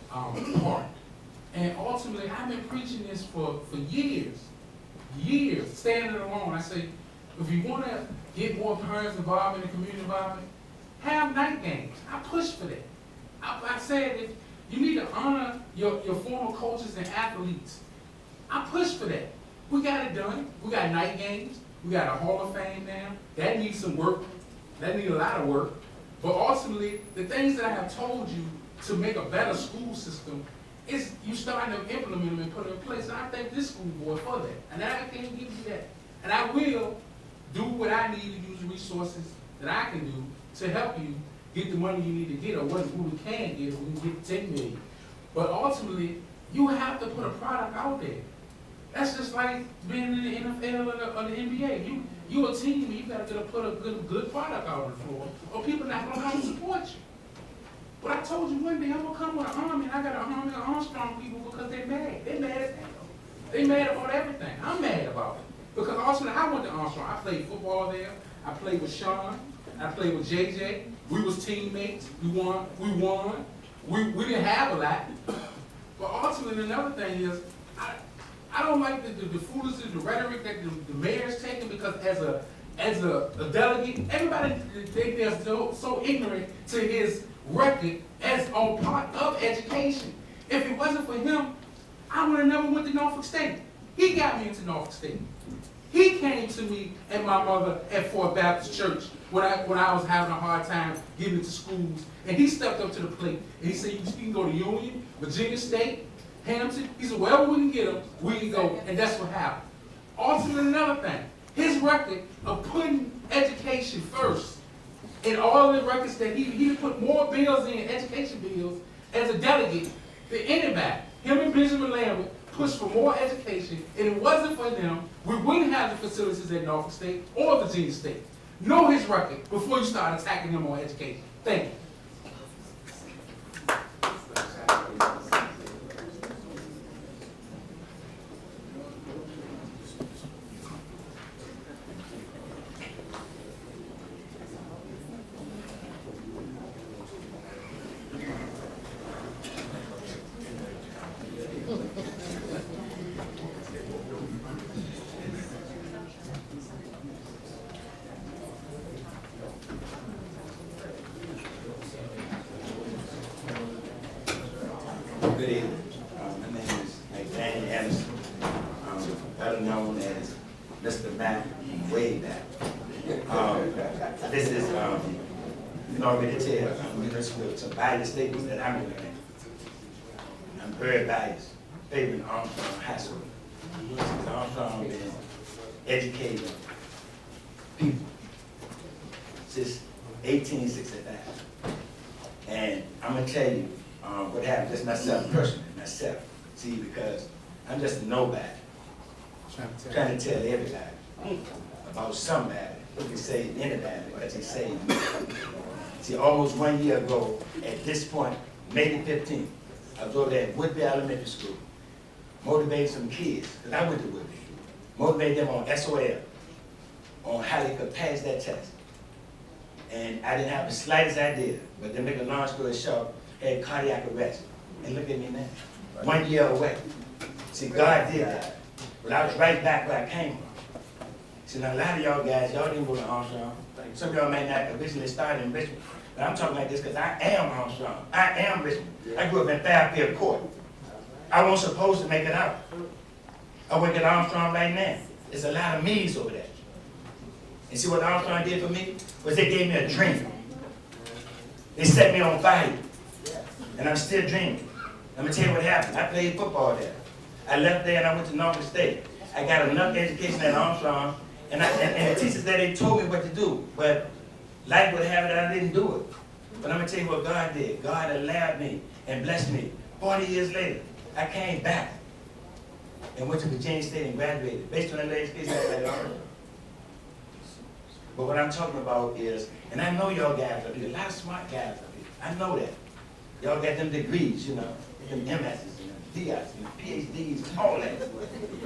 part. And ultimately, I've been preaching this for years, standing alone. I say, if you want to get more parents involved in the community involvement, have night games. I push for that. I said if you need to honor your former coaches and athletes. I push for that. We got it done. We got night games. We got a Hall of Fame now. That needs some work. That needs a lot of work. But ultimately, the things that I have told you to make a better school system, is you starting to implement them and put them in place. And I thank this school board for that. And I can give you that. And I will do what I need to use the resources that I can do to help you get the money you need to get, or what we can get, if we can get 10 million. But ultimately, you have to put a product out there. That's just like being in the NFL or the NBA. You a team, and you got to put a good product out on the floor, or people not going to come support you. But I told you one day I'm gonna come with an army, and I got an army of Armstrong people because they're mad. They're mad as hell. They mad about everything. I'm mad about it. Because also I went to Armstrong. I played football there. I played with Sean. I played with JJ. We was teammates. We won. We didn't have a lot. But ultimately another thing is, I don't like the foolishness, the rhetoric that the mayor's taking, because as a delegate, everybody they're so ignorant to his record as on part of education. If it wasn't for him, I would have never went to Norfolk State. He got me into Norfolk State. He came to me and my mother at Fort Baptist Church when I was having a hard time getting into schools, and he stepped up to the plate and he said, you can go to Union, Virginia State, Hampton. He said, wherever we can get them, we can go, and that's what happened. Also, another thing, his record of putting education first, in all the records that he put more bills in, education bills, as a delegate than anybody. Him and Benjamin Lambert pushed for more education, and it wasn't for them, we wouldn't have the facilities at Norfolk State or Virginia State. Know his record before you start attacking him on education. Thank you. Good evening. My name is Danny Anderson, better known as Mr. Mac way back. This is, you know, already tell, I'm going to some valued statements that I'm going to make. I'm very biased, favoring Armstrong High School. Armstrong been educating people since 1865. And I'm going to tell you, what happened, just myself personally, see, because I'm just a nobody, trying to tell everybody about somebody, who can save anybody, but he saved me. See, almost 1 year ago, at this point, May the 15th, I was over there at Woodbury Elementary School, motivated some kids, because I went to Woodbury, motivated them on SOL, on how they could pass that test. And I didn't have the slightest idea, but to make a long story short, had cardiac arrest. And look at me now, 1 year away. See, God did that. But I was right back where I came from. See, now a lot of y'all guys, y'all didn't go to Armstrong. Some of y'all may not originally start in Richmond. But I'm talking like this because I am Armstrong. I am Richmond. I grew up in Fairfield Court. I wasn't supposed to make it out. I work at Armstrong right now. There's a lot of me's over there. And see what Armstrong did for me? Was they gave me a dream. They set me on fire. And I'm still dreaming. I'm gonna tell you what happened. I played football there. I left there and I went to Norfolk State. I got enough education at Armstrong, and the teachers there, they told me what to do. But life would have it, I didn't do it. But I'm gonna tell you what God did. God allowed me and blessed me. 40 years later, I came back and went to Virginia State and graduated based on that education I had already. But what I'm talking about is, and I know y'all guys up here, a lot of smart guys up here. I know that. Y'all got them degrees, you know, them MS's and them DIs and PhDs and all that.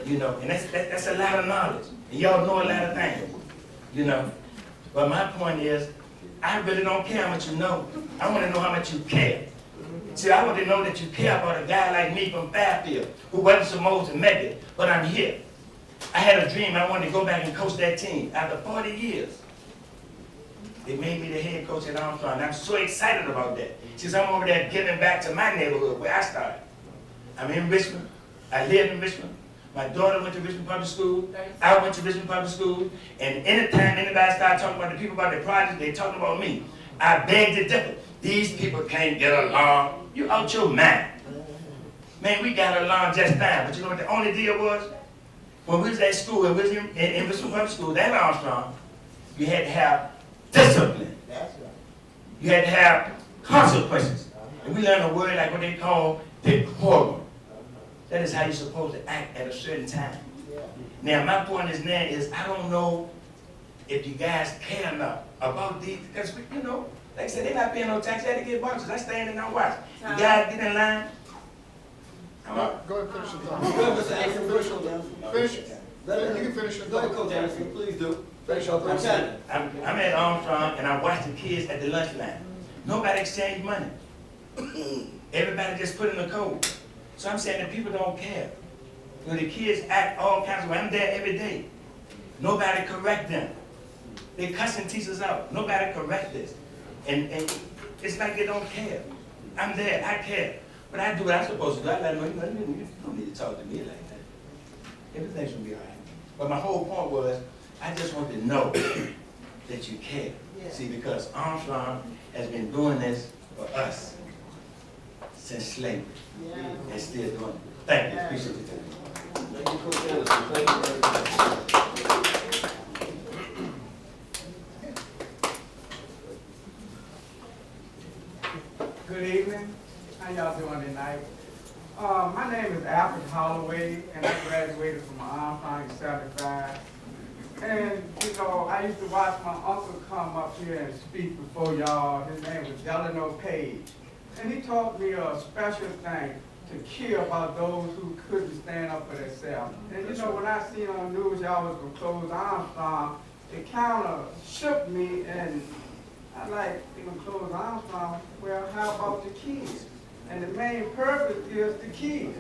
You know, and that's a lot of knowledge. And y'all know a lot of things, you know. But my point is, I really don't care how much you know. I want to know how much you care. See, I want to know that you care about a guy like me from Fairfield who wasn't supposed to make it, but I'm here. I had a dream. I wanted to go back and coach that team. After 40 years, they made me the head coach at Armstrong. And I'm so excited about that. Since I'm over there giving back to my neighborhood where I started. I'm in Richmond. I live in Richmond. My daughter went to Richmond Public School. I went to Richmond Public School. And anytime anybody starts talking about the people about the project, they talking about me. I beg to differ. These people can't get along. You out your mind. Man, we got along just fine. But you know what the only deal was? When we was at school, in Richmond Public School, at Armstrong, you had to have discipline. You had to have consequences. And we learned a word like what they call decorum. That is how you're supposed to act at a certain time. Now, my point is now is I don't know if you guys care enough about these, because, you know, like I said, they're not paying no tax. They had to get boxes. I stand and I watch. You guys get in line. Go ahead and finish your thought. Finish. You can finish your thought. Go ahead, Coach Anderson, please do. Finish your thought. I'm at Armstrong and I watch the kids at the lunch line. Nobody exchange money. Everybody just put in the code. So I'm saying that people don't care. You know, the kids act all kinds of ways. I'm there every day. Nobody correct them. They cussing teachers out. Nobody correct this. And it's like they don't care. I'm there, I care. But I do what I'm supposed to do. I let them know, you don't need to talk to me like that. Everything's gonna be all right. But my whole point was, I just want to know that you care. See, because Armstrong has been doing this for us since slavery. And still doing it. Thank you. Appreciate your time. Thank you, Coach Anderson. Thank you very much. Good evening. How y'all doing tonight? My name is Alfred Holloway, and I graduated from Armstrong in '75. And, you know, I used to watch my uncle come up here and speak before y'all. His name was Delano Page. And he taught me a special thing, to care about those who couldn't stand up for themselves. And, you know, when I seen on the news y'all was going to close Armstrong, it kind of shook me, and I like, they're going to close Armstrong. Well, how about the kids? And the main purpose is the kids.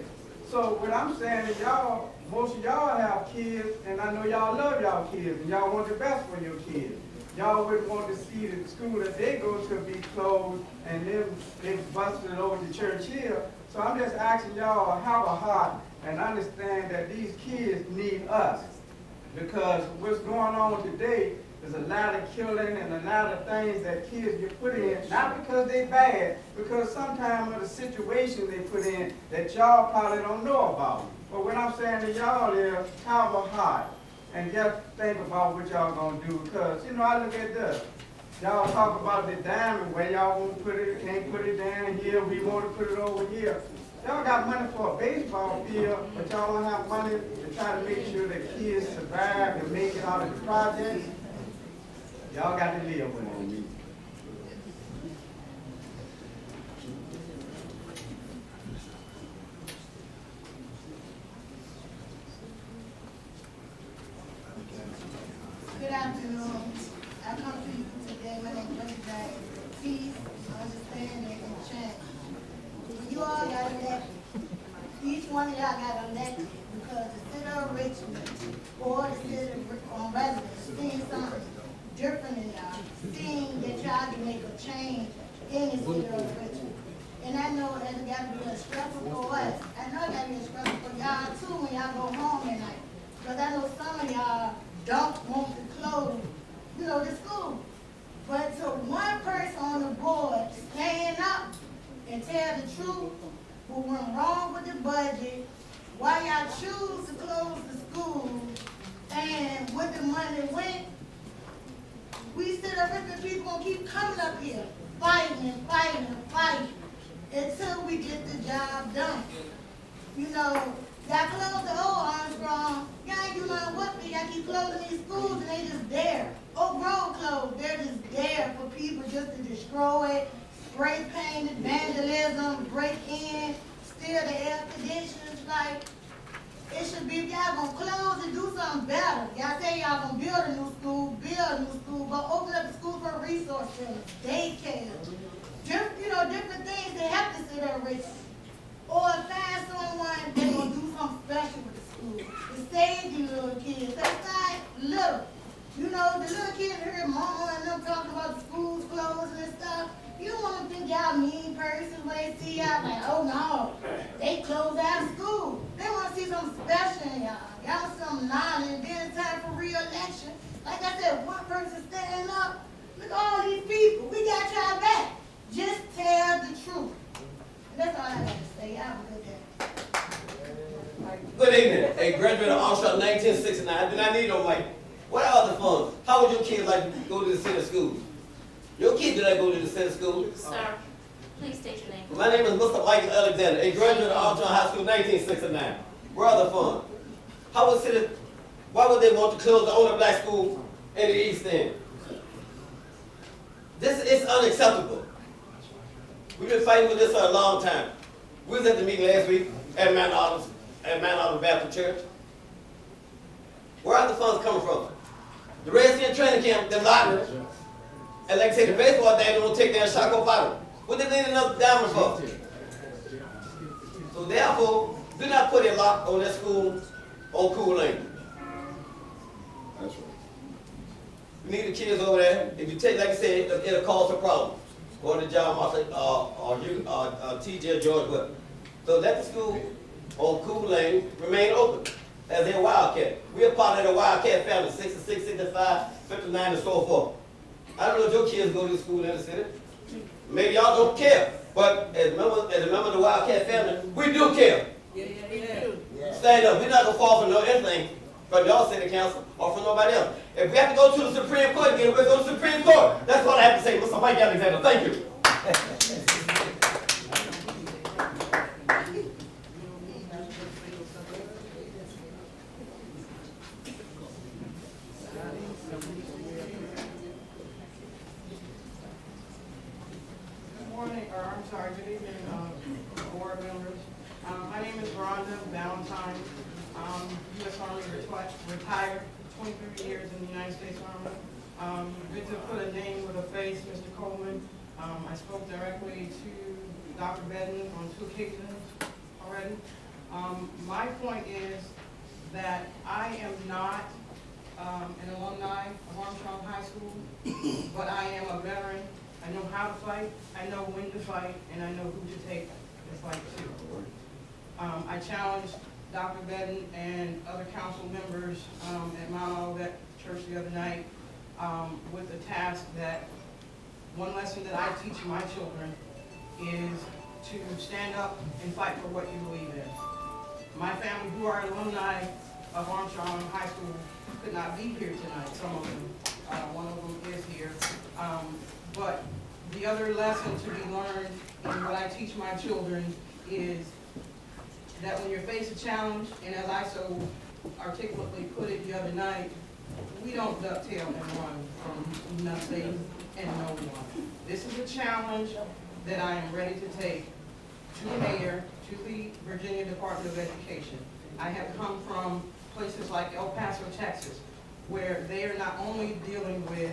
So what I'm saying is y'all, most of y'all have kids, and I know y'all love y'all kids, and y'all want the best for your kids. Y'all wouldn't want to see the school that they go to be closed, and then they busted over to church here. So I'm just asking y'all, have a heart and understand that these kids need us. Because what's going on today is a lot of killing and a lot of things that kids get put in, not because they bad, because sometimes of the situation they put in that y'all probably don't know about. But what I'm saying to y'all is, have a heart and just think about what y'all gonna do. Because, you know, I look at this. Y'all talk about the diamond, where y'all won't put it, can't put it down here, we want to put it over here. Y'all got money for a baseball field, but y'all don't have money to try to make sure that kids survive and make it out of the projects. Y'all got to live with it. Good afternoon. I come to you today when I bring back peace, understanding, and change. When you all got elected, each one of y'all got elected because the city of Richmond or the city residents seen something different in y'all, seeing that y'all can make a change in the city of Richmond. And I know that it gotta be a stressful for us. I know it gotta be a stressful for y'all too when y'all go home at night. Because I know some of y'all don't want to close, the school. But to one person on the board stand up and tell the truth, what went wrong with the budget, why y'all choose to close the school, and what the money went, we sit up and people gonna keep coming up here, fighting and fighting and fighting, until we get the job done. Y'all close the old Armstrong, y'all ain't do nothing with it, y'all keep closing these schools and they just there. Oak Grove closed, they're just there for people just to destroy it, spray paint it, vandalism, break in, steal the air conditioners, like, it should be, if y'all gonna close and do something better. Y'all say y'all gonna build a new school, but open up the school for resource centers, daycare, different things they have to sit there rich. Or find someone that's gonna do something special with the school to save you little kids. That's not little. The little kids hear mama and them talking about the schools closing and stuff. You don't want to think y'all mean person when they see y'all like, oh no, they closed out of school. They want to see something special in y'all. Y'all want something knowledge, and then it's time for re-election. Like I said, one person standing up. Look at all these people. We got y'all back. Just tell the truth. That's all I got to say. Have a good day. Good evening. A graduate of Armstrong 1969. Do not need no money. What are the funds? How would your kids like to go to the city schools? Your kids do not go to the city school. Sir, please state your name. My name is Mr. Michael Alexander, a graduate of Armstrong High School 1969. Where are the funds? Why would they want to close the only black school in the East End? This is unacceptable. We've been fighting with this for a long time. We was at the meeting last week at Mount Olive Baptist Church. Where are the funds coming from? The Redskins training camp, the lottery, and like I say, the baseball day, they won't take their shot go fight them. What they need another diamond for? So therefore, do not put a lock on that school on Cool Lane. That's right. We need the kids over there. If you take, like I said, it'll cause a problem. Go to John Marshall or TJ George Webb. So let the school on Cool Lane remain open as a Wildcat. We are part of the Wildcat family, 66, 65, 59, and so forth. I don't know if your kids go to school in the city. Maybe y'all don't care. But as a member of the Wildcat family, we do care. Yeah. Stand up. We're not going to fall for anything from y'all city council or from nobody else. If we have to go to the Supreme Court again, we'll go to the Supreme Court. That's what I have to say. Mr. Mike Alexander, thank you. Good evening, board members. My name is Rhonda Valentine. U.S. Army retired, 23 years in the United States Army. Good to put a name with a face, Mr. Coleman. I spoke directly to Dr. Bedden on 2 occasions already. My point is that I am not an alumni of Armstrong High School, but I am a veteran. I know how to fight, I know when to fight, and I know who to take the fight to. I challenged Dr. Bedden and other council members at Mount Olivet Church the other night with the task that one lesson that I teach my children is to stand up and fight for what you believe in. My family, who are alumni of Armstrong High School, could not be here tonight, some of them. One of them is here. But the other lesson to be learned in what I teach my children is that when you're faced a challenge, and as I so articulately put it the other night, we don't ducktail and run from nothing and no one. This is a challenge that I am ready to take to the mayor, to the Virginia Department of Education. I have come from places like El Paso, Texas, where they are not only dealing with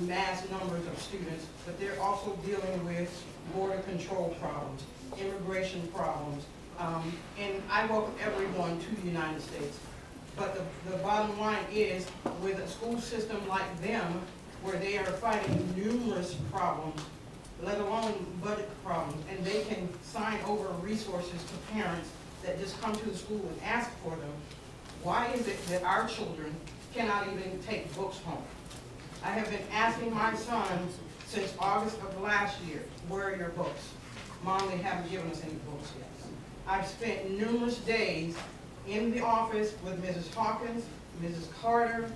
mass numbers of students, but they're also dealing with border control problems, immigration problems, and I welcome everyone to the United States. But the bottom line is, with a school system like them, where they are fighting numerous problems, let alone budget problems, and they can sign over resources to parents that just come to the school and ask for them, why is it that our children cannot even take books home? I have been asking my son since August of last year, where are your books? Mom, they haven't given us any books yet. I've spent numerous days in the office with Mrs. Hawkins, Mrs. Carter,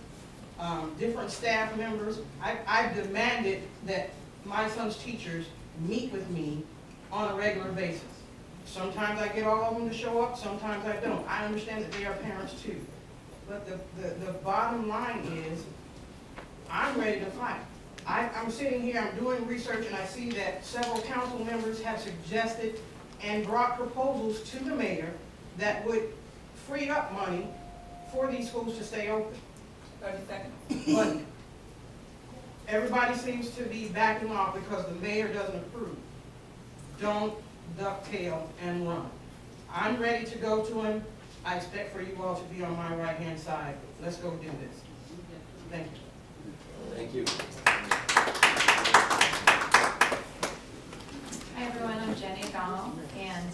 different staff members. I've demanded that my son's teachers meet with me on a regular basis. Sometimes I get all of them to show up, sometimes I don't. I understand that they are parents too. But the bottom line is, I'm ready to fight. I'm sitting here, I'm doing research, and I see that several council members have suggested and brought proposals to the mayor that would free up money for these schools to stay open. 30 seconds. But everybody seems to be backing off because the mayor doesn't approve. Don't ducktail and run. I'm ready to go to him. I expect for you all to be on my right-hand side. Let's go do this. Thank you. Thank you. Hi everyone, I'm Jenny O'Donnell, and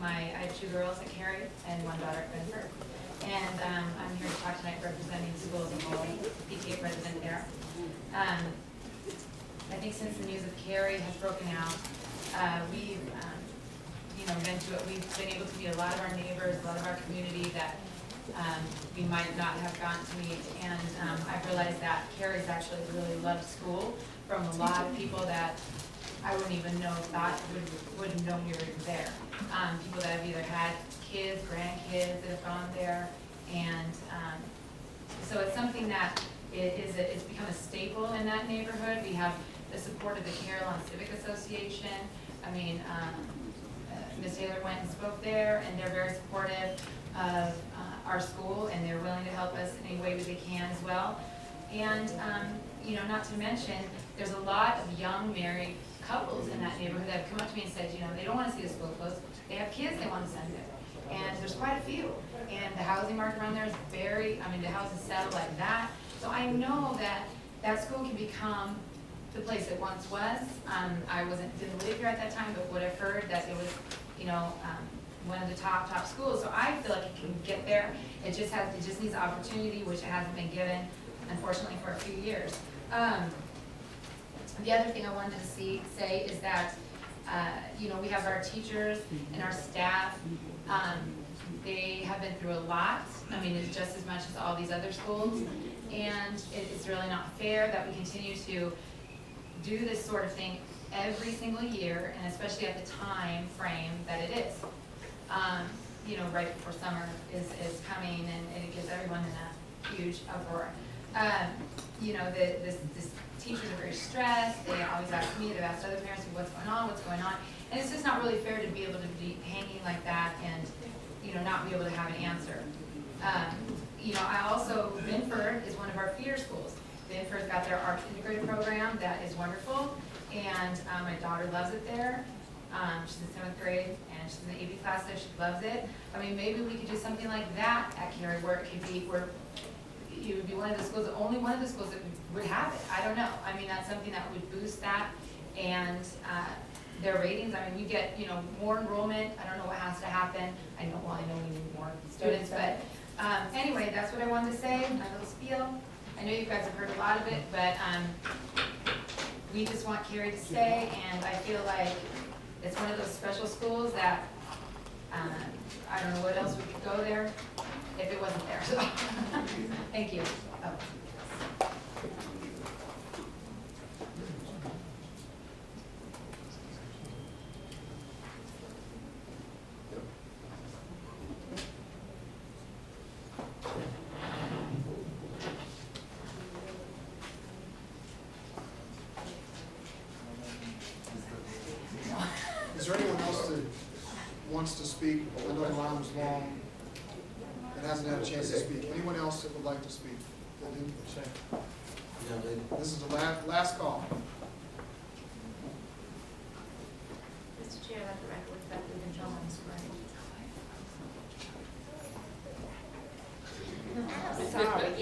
I have 2 girls at Cary and 1 daughter at Bedford. And I'm here to talk tonight representing schools of Hawley, PTA president there. I think since the news of Cary has broken out, we've been able to meet a lot of our neighbors, a lot of our community that we might not have gotten to meet. And I've realized that Cary is actually a really loved school from a lot of people that I wouldn't even know wouldn't know we were even there. People that have either had kids, grandkids that have gone there, and so it's something that it's become a staple in that neighborhood. We have the support of the Carolina Civic Association. I mean, Ms. Taylor went and spoke there, and they're very supportive of our school, and they're willing to help us in any way that they can as well. And not to mention, there's a lot of young married couples in that neighborhood that have come up to me and said, they don't want to see the school closed. They have kids they want to send there. And there's quite a few. And the housing market around there is the houses settle like that. So I know that that school can become the place it once was. I didn't live here at that time, but what I've heard that it was, one of the top schools. So I feel like it can get there. It just needs opportunity, which it hasn't been given, unfortunately, for a few years. The other thing I wanted to say is that, we have our teachers and our staff. They have been through a lot. It's just as much as all these other schools. And it's really not fair that we continue to do this sort of thing every single year, and especially at the time frame that it is. Right before summer is coming, and it gets everyone in a huge uproar. The teachers are very stressed. They always ask me, they've asked other parents, what's going on? And it's just not really fair to be able to be hanging like that and, not be able to have an answer. I also, Binford is one of our feeder schools. Binford's got their arts integrated program that is wonderful, and my daughter loves it there. She's in 7th grade, and she's in the AP class there, she loves it. Maybe we could do something like that at Cary, where it could be, where you would be one of the schools, only one of the schools that would have it. I don't know. That's something that would boost that, and their ratings. You get, more enrollment. I don't know what has to happen. I know we need more students, but anyway, that's what I wanted to say, my little spiel. I know you guys have heard a lot of it, but we just want Cary to stay, and I feel like it's one of those special schools that I don't know what else we could go there if it wasn't there. So thank you. Oh. Is there anyone else that wants to speak? I know the line was long and hasn't had a chance to speak. Anyone else that would like to speak? That didn't say? This is the last call. Mr. Chair, let the record reflect we've been told on the screen. Sorry.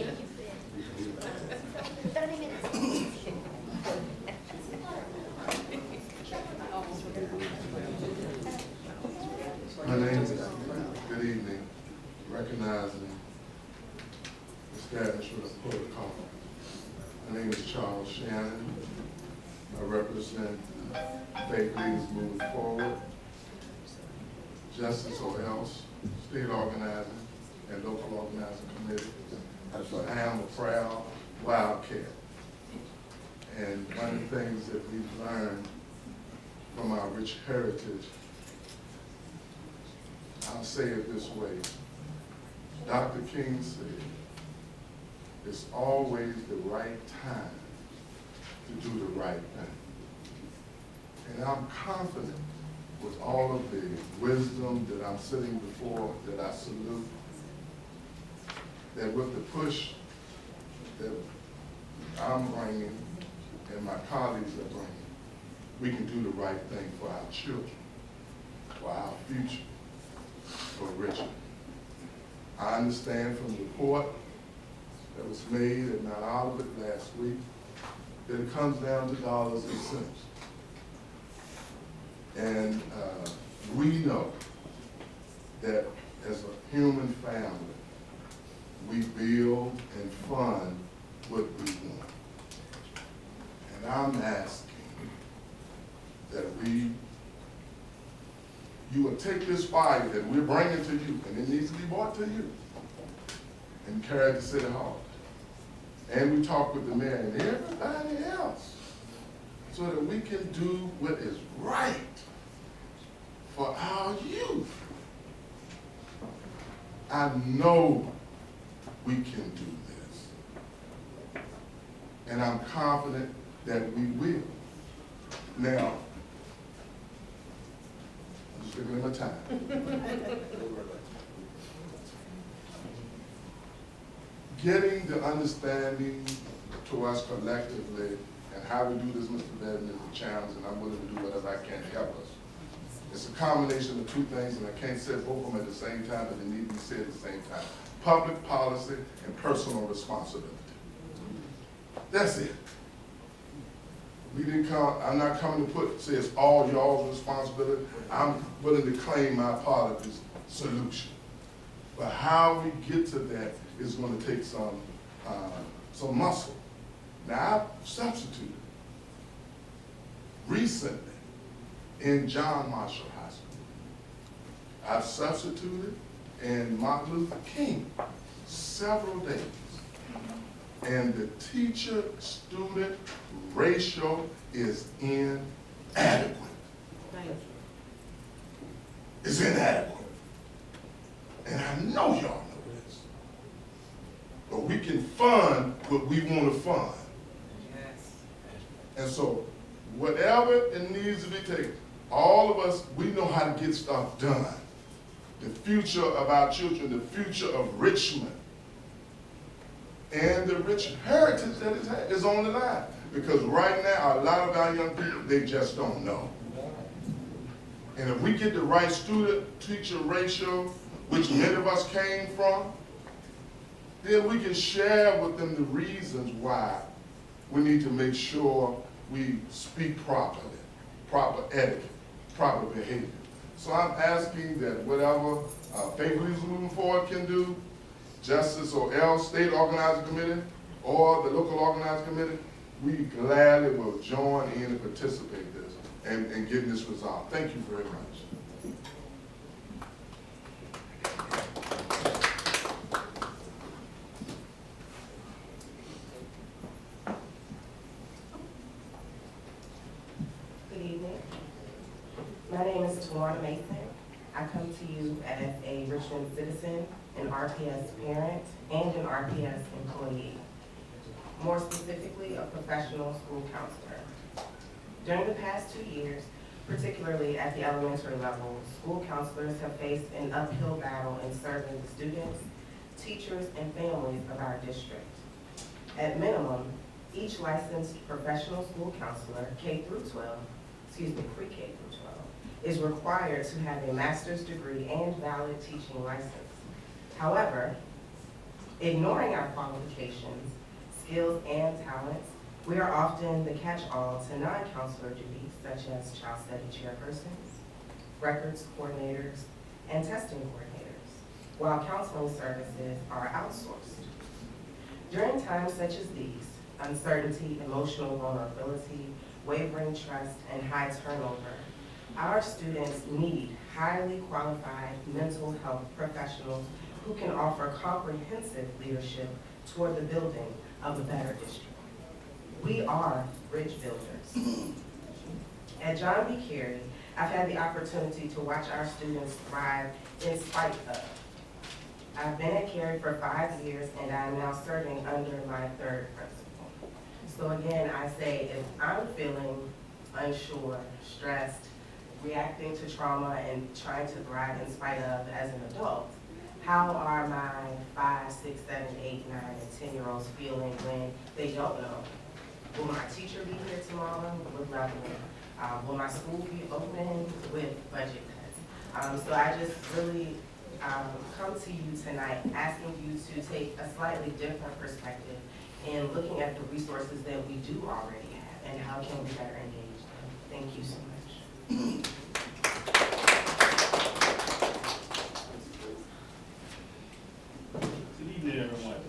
30 minutes. name is, good evening, recognizing establishment of protocol. My name is Charles Shannon. I represent Faith Leaders Moving Forward, Justice or Else, State Organizing, and Local Organizing Committee. I am a proud Wildcat. And one of the things that we've learned from our rich heritage, I'll say it this way. Dr. King said, it's always the right time to do the right thing. And I'm confident with all of the wisdom that I'm sitting before, that I salute, that with the push that I'm bringing and my colleagues are bringing, we can do the right thing for our children, for our future, for Richmond. I understand from the report that was made at Mount Olivet last week that it comes down to dollars and cents. And we know that as a human family, we build and fund what we want. And I'm asking that you will take this fire that we're bringing to you, and it needs to be brought to you, and carry it to City Hall. And we talk with the mayor and everybody else so that we can do what is right for our youth. I know we can do this. And I'm confident that we will. Now, I'm just giving them a time. Getting the understanding to us collectively and how we do this, Mr. Bedden, is a challenge, and I'm willing to do whatever I can to help us. It's a combination of two things, and I can't say both of them at the same time, but they need to be said at the same time. Public policy and personal responsibility. That's it. We didn't come, I'm not coming to say it's all y'all's responsibility. I'm willing to claim my part of this solution. But how we get to that is going to take some muscle. Now, I've substituted recently in John Marshall High School. I've substituted in Martin Luther King several days. And the teacher-student ratio is inadequate. It's inadequate. And I know y'all know this. But we can fund what we want to fund. Yes. And so, whatever it needs to be taken, all of us, we know how to get stuff done. The future of our children, the future of Richmond, and the rich heritage that is on the line. Because right now, a lot of our young people, they just don't know. And if we get the right student-teacher ratio, which many of us came from, then we can share with them the reasons why we need to make sure we speak properly, proper etiquette, proper behavior. So I'm asking that whatever Faith Leaders Moving Forward can do, Justice or Else State Organizing Committee, or the Local Organizing Committee, we gladly will join in and participate in this and getting this resolved. Thank you very much. Good evening. My name is Tawana Mason. I come to you as a Richmond citizen, an RPS parent, and an RPS employee. More specifically, a professional school counselor. During the past 2 years, particularly at the elementary level, school counselors have faced an uphill battle in serving the students, teachers, and families of our district. At minimum, each licensed professional school counselor, pre-K through 12, is required to have a master's degree and valid teaching license. However, ignoring our qualifications, skills, and talents, we are often the catch-all to non-counselor duties such as child study chairpersons, records coordinators, and testing coordinators, while counseling services are outsourced. During times such as these, uncertainty, emotional vulnerability, wavering trust, and high turnover, our students need highly qualified mental health professionals who can offer comprehensive leadership toward the building of a better district. We are bridge builders. At John B. Carey, I've had the opportunity to watch our students thrive in spite of. I've been at Carey for 5 years, and I'm now serving under my 3rd principal. So again, I say, if I'm feeling unsure, stressed, reacting to trauma, and trying to thrive in spite of as an adult, how are my 5, 6, 7, 8, 9, and 10-year-olds feeling when they don't know? Will my teacher be here tomorrow? With nothing. Will my school be open? With budget cuts. So I just really come to you tonight asking you to take a slightly different perspective in looking at the resources that we do already have and how can we better engage them. Thank you so much. Good evening, everyone.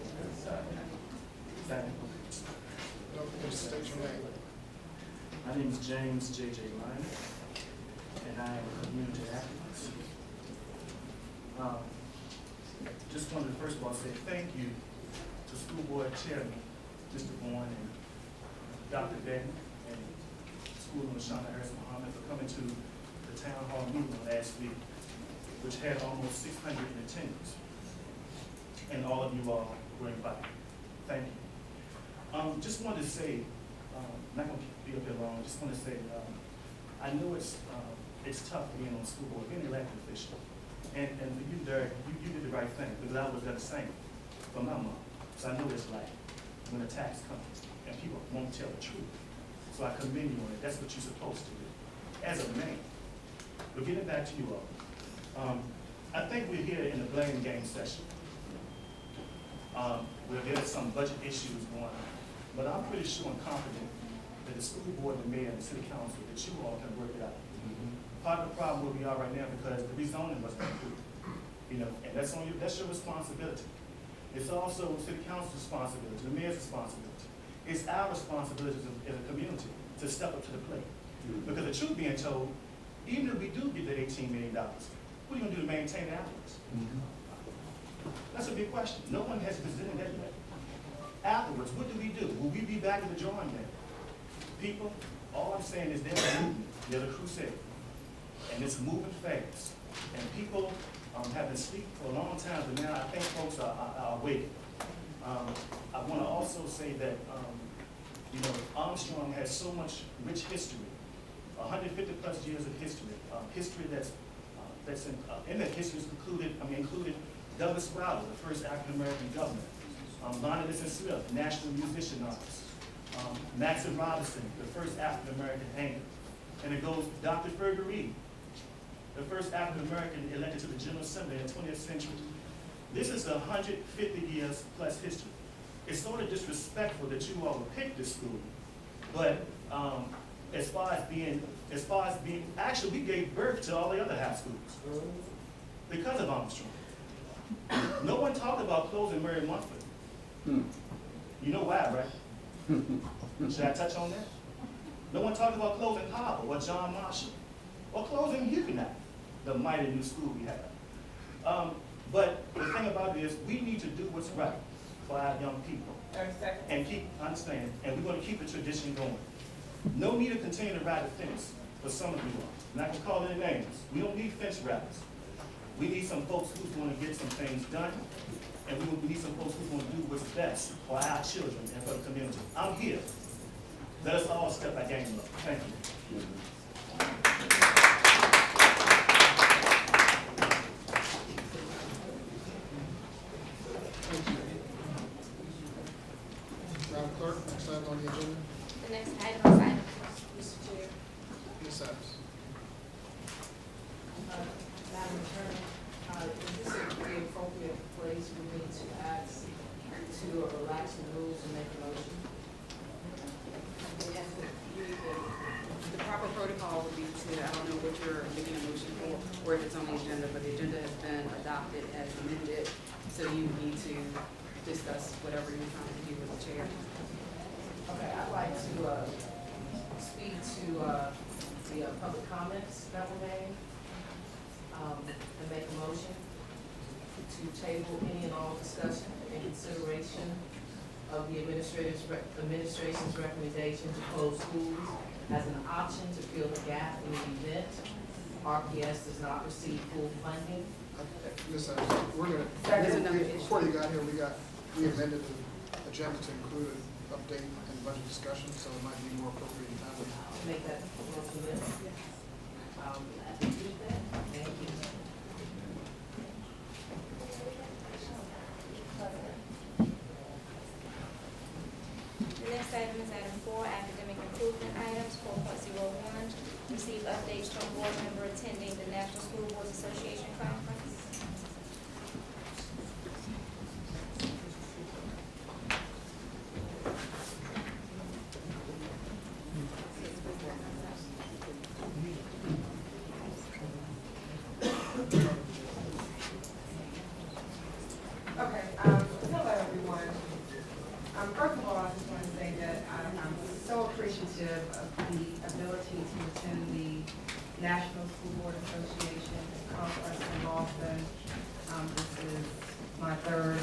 State your name. My name is James J.J. Lyon, and I am a community activist. Just wanted to first of all say thank you to School Board Chairman, Mr. Bourne, and Dr. Benton, and School Lashana Harris Muhammad for coming to the Town Hall meeting last week, which had almost 600 in attendance. And all of you all were invited. Thank you. Just wanted to say, not going to be up here long, just want to say, I know it's tough being on school board, being an elected official. And for you, Derek, you did the right thing, because I was the same for my mom. So I know it's like when attacks come and people won't tell the truth. So I commend you on it. That's what you're supposed to do as a man. But getting back to you all, I think we're here in the blame game session. Where there's some budget issues going on. But I'm pretty sure and confident that the school board, the mayor, and the city council, that you all can work it out. Part of the problem where we are right now because the rezoning wasn't approved. And that's on you, that's your responsibility. It's also city council's responsibility, the mayor's responsibility. It's our responsibility as a community to step up to the plate. Because the truth being told, even if we do get the $18 million, what are you gonna do to maintain it afterwards? That's a big question. No one has presented that yet. Afterwards, what do? Will we be back at the drawing board? People, all I'm saying is there's a movement, there's a crusade, and it's moving fast. And people have been asleep for a long time, but now I think folks are awake. I want to also say that Armstrong has so much rich history, 150 plus years of history, history that's in that history is included Douglas Wilder, the first African-American governor, Lonnie Liston Smith, national musician artist, Maxon Robinson, the first African-American anchor, and it goes Dr. Fergus Reed, the first African-American elected to the General Assembly in the 20th century. This is 150 years plus history. It's sort of disrespectful that you all would pick this school, but as far as being, actually we gave birth to all the other high schools because of Armstrong. No one talked about closing Mary Montfort. You know why, right? Should I touch on that? No one talked about closing Harbor or John Marshall or closing Huguenot, the mighty new school we have. But the thing about it is we need to do what's right for our young people. And understand, and we're going to keep the tradition going. No need to continue to ride the fence for some of you all. I'm not going to call any names. We don't need fence riders. We need some folks who's going to get some things done, and we need some folks who's going to do what's best for our children and for the community. I'm here. Let us all step our game up. Thank you. Madam Clerk, next item on the agenda. The next item is item 4, Mr. Chair. Ms. Adams. Madam Attorney, is this the appropriate place for me to ask to relax the rules and make a motion? The proper protocol would be to, I don't know what you're making a motion for, or report that's on the agenda, but the agenda has been adopted as amended, so you need to discuss whatever you're trying to do with the chair. Okay, I'd like to speak to the public comments that were made, and make a motion to table any and all discussion and consideration of the administration's recommendation to close schools as an option to fill the gap in the event RPS does not receive full funding. Ms. Before you got here, we amended the agenda to include an update and budget discussion, so it might be more appropriate in time. To make that motion, yes. Thank you. The next item is item 4, academic improvement items, 4.01. Receive updates from board member attending the National School Boards Association Conference. Okay, hello everyone. First of all, I just want to say that I'm so appreciative of the ability to attend the National School Board Association Conference in Boston. This is my third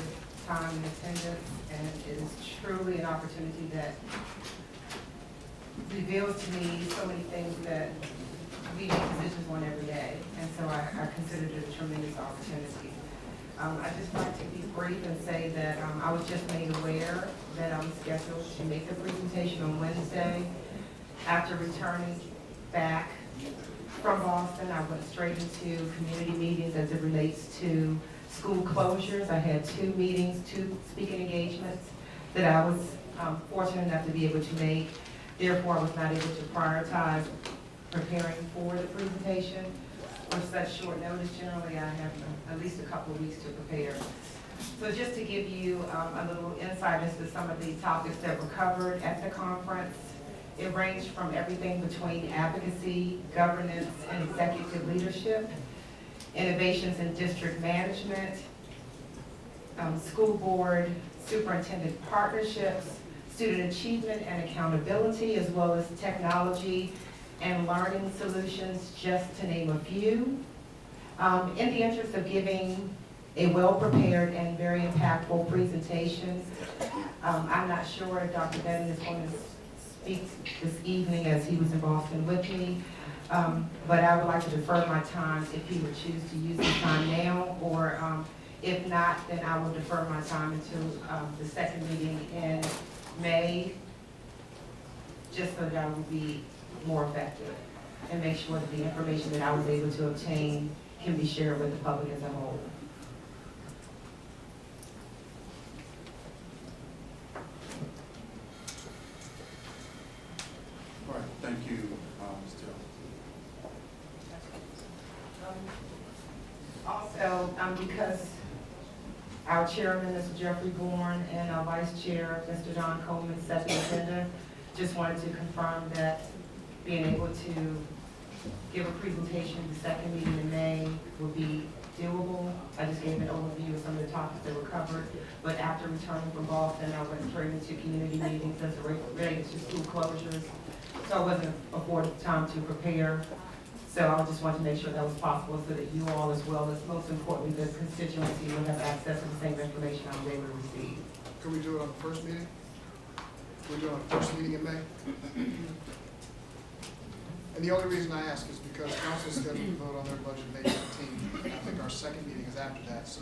time in attendance, and it is truly an opportunity that reveals to me so many things that we make decisions on every day, and so I consider it a tremendous opportunity. I'd just like to be brief and say that I was just made aware that I'm scheduled to make the presentation on Wednesday. After returning back from Boston, I went straight into community meetings as it relates to school closures. I had 2 meetings, 2 speaking engagements that I was fortunate enough to be able to make. Therefore, I was not able to prioritize preparing for the presentation. With such short notice, generally I have at least a couple of weeks to prepare. So just to give you a little insight as to some of the topics that were covered at the conference, it ranged from everything between advocacy, governance, and executive leadership, innovations in district management, school board, superintendent partnerships, student achievement and accountability, as well as technology and learning solutions, just to name a few. In the interest of giving a well-prepared and very impactful presentation, I'm not sure if Dr. Benton is going to speak this evening as he was in Boston with me, but I would like to defer my time if he would choose to use his time now, or if not, then I will defer my time until the second meeting in May, just so that I will be more effective and make sure that the information that I was able to obtain can be shared with the public as a whole. All right, thank you, Ms. Taylor. Also, because our chairman, Mr. Jeffrey Bourne, and our vice chair, Mr. Don Coleman, set the agenda, just wanted to confirm that being able to give a presentation the second meeting in May will be doable. I just gave an overview of some of the topics that were covered, but after returning from Boston, I went straight into community meetings as it relates to school closures, so I wasn't afforded time to prepare. So I just wanted to make sure that was possible so that you all, as well as most importantly the constituency, will have access to the same information I was able to receive. Can we do it on the first meeting? Can we do it on the first meeting in May? And the only reason I ask is because council is scheduled to vote on their budget May 15th. I think our second meeting is after that, so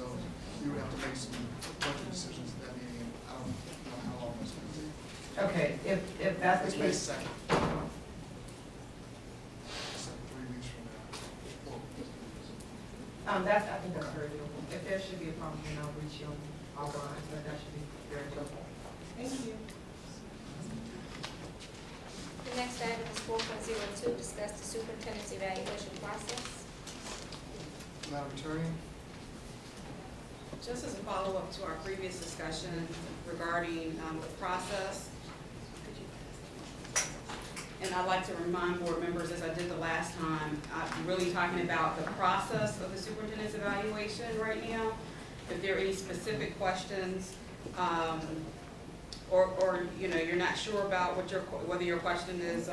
you would have to make some budget decisions at that meeting, and I don't know how long that's going to take. Okay, if that's the It's May case. 2nd. So 3 weeks from now. I think that's very doable. If there should be a problem, then I'll reach you offline, but that should be very doable. Thank you. The next item is 4.02, discuss the superintendent's evaluation process. Madam Attorney? Just as a follow-up to our previous discussion regarding the process, and I'd like to remind board members, as I did the last time, I'm really talking about the process of the superintendent's evaluation right now. If there are any specific questions, or you know, you're not sure about whether your question is,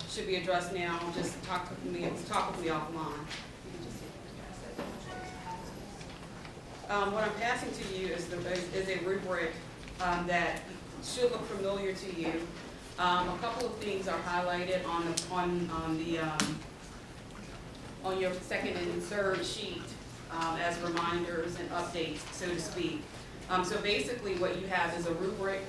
should be addressed now, just talk with me offline. What I'm passing to you is a rubric that should look familiar to you. A couple of things are highlighted on your second and third sheet as reminders and updates, so to speak. So basically, what you have is a rubric.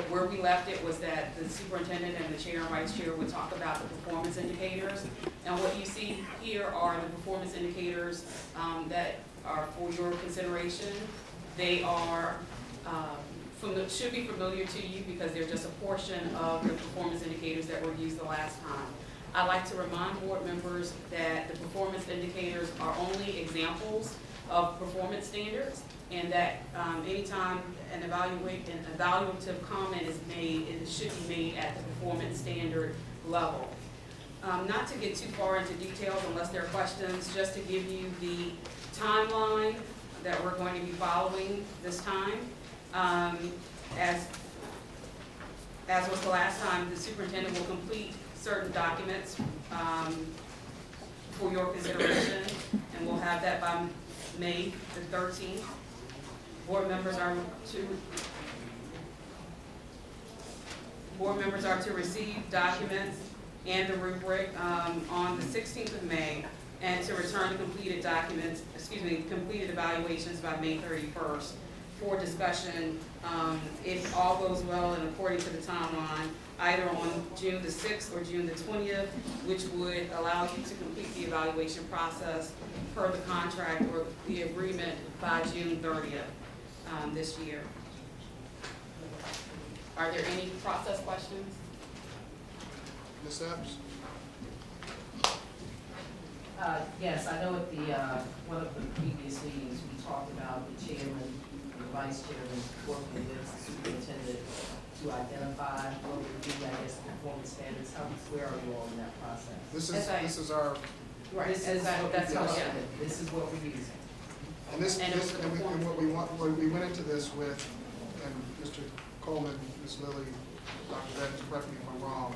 Where we left it was that the superintendent and the chair and vice chair would talk about the performance indicators. And what you see here are the performance indicators that are for your consideration. They are should be familiar to you because they're just a portion of the performance indicators that were used the last time. I'd like to remind board members that the performance indicators are only examples of performance standards, and that anytime an evaluative comment is made, it should be made at the performance standard level. Not to get too far into details unless there are questions, just to give you the timeline that we're going to be following this time. As was the last time, the superintendent will complete certain documents for your consideration, and we'll have that by May the 13th. Board members are to receive documents and the rubric on the 16th of May, and to return the completed documents, completed evaluations by May 31st for discussion, if all goes well and according to the timeline, either on June the 6th or June the 20th, which would allow you to complete the evaluation process per the contract or the agreement by June 30th this year. Are there any process questions? Ms. Epps? Yes, I know at the one of the previous meetings, we talked about the chairman and the vice chairman working with the superintendent to identify what would be, I guess, performance standards. Where are you all in that process? This is our. Right. This is what we're using. And what we want, when we went into this with, and Mr. Coleman, Ms. Lilly, Dr. Evans, correct me if I'm wrong,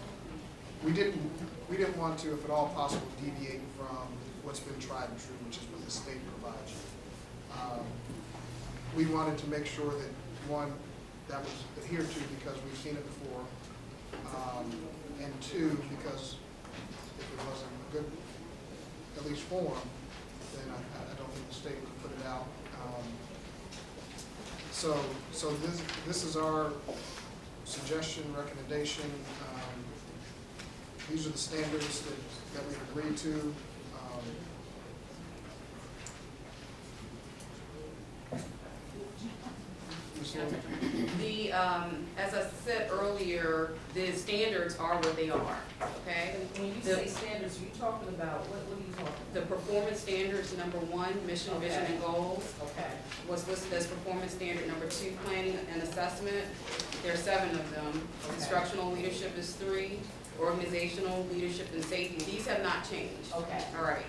we didn't want to, if at all possible, deviate from what's been tried and true, which is what the state provides you. We wanted to make sure that, one, that was adhered to because we've seen it before, and two, because if it wasn't a good, at least form, then I don't think the state would put it out. So this is our suggestion, recommendation. These are the standards that we've agreed to. As I said earlier, the standards are what they are, okay? When you say standards, are you talking about, what are you talking about? The performance standards, number 1, mission, vision, and goals. Okay. Was listed as performance standard. Number 2, planning and assessment. There are 7 of them. Okay. Instructional leadership is 3. Organizational leadership and safety. These have not changed. Okay. All right.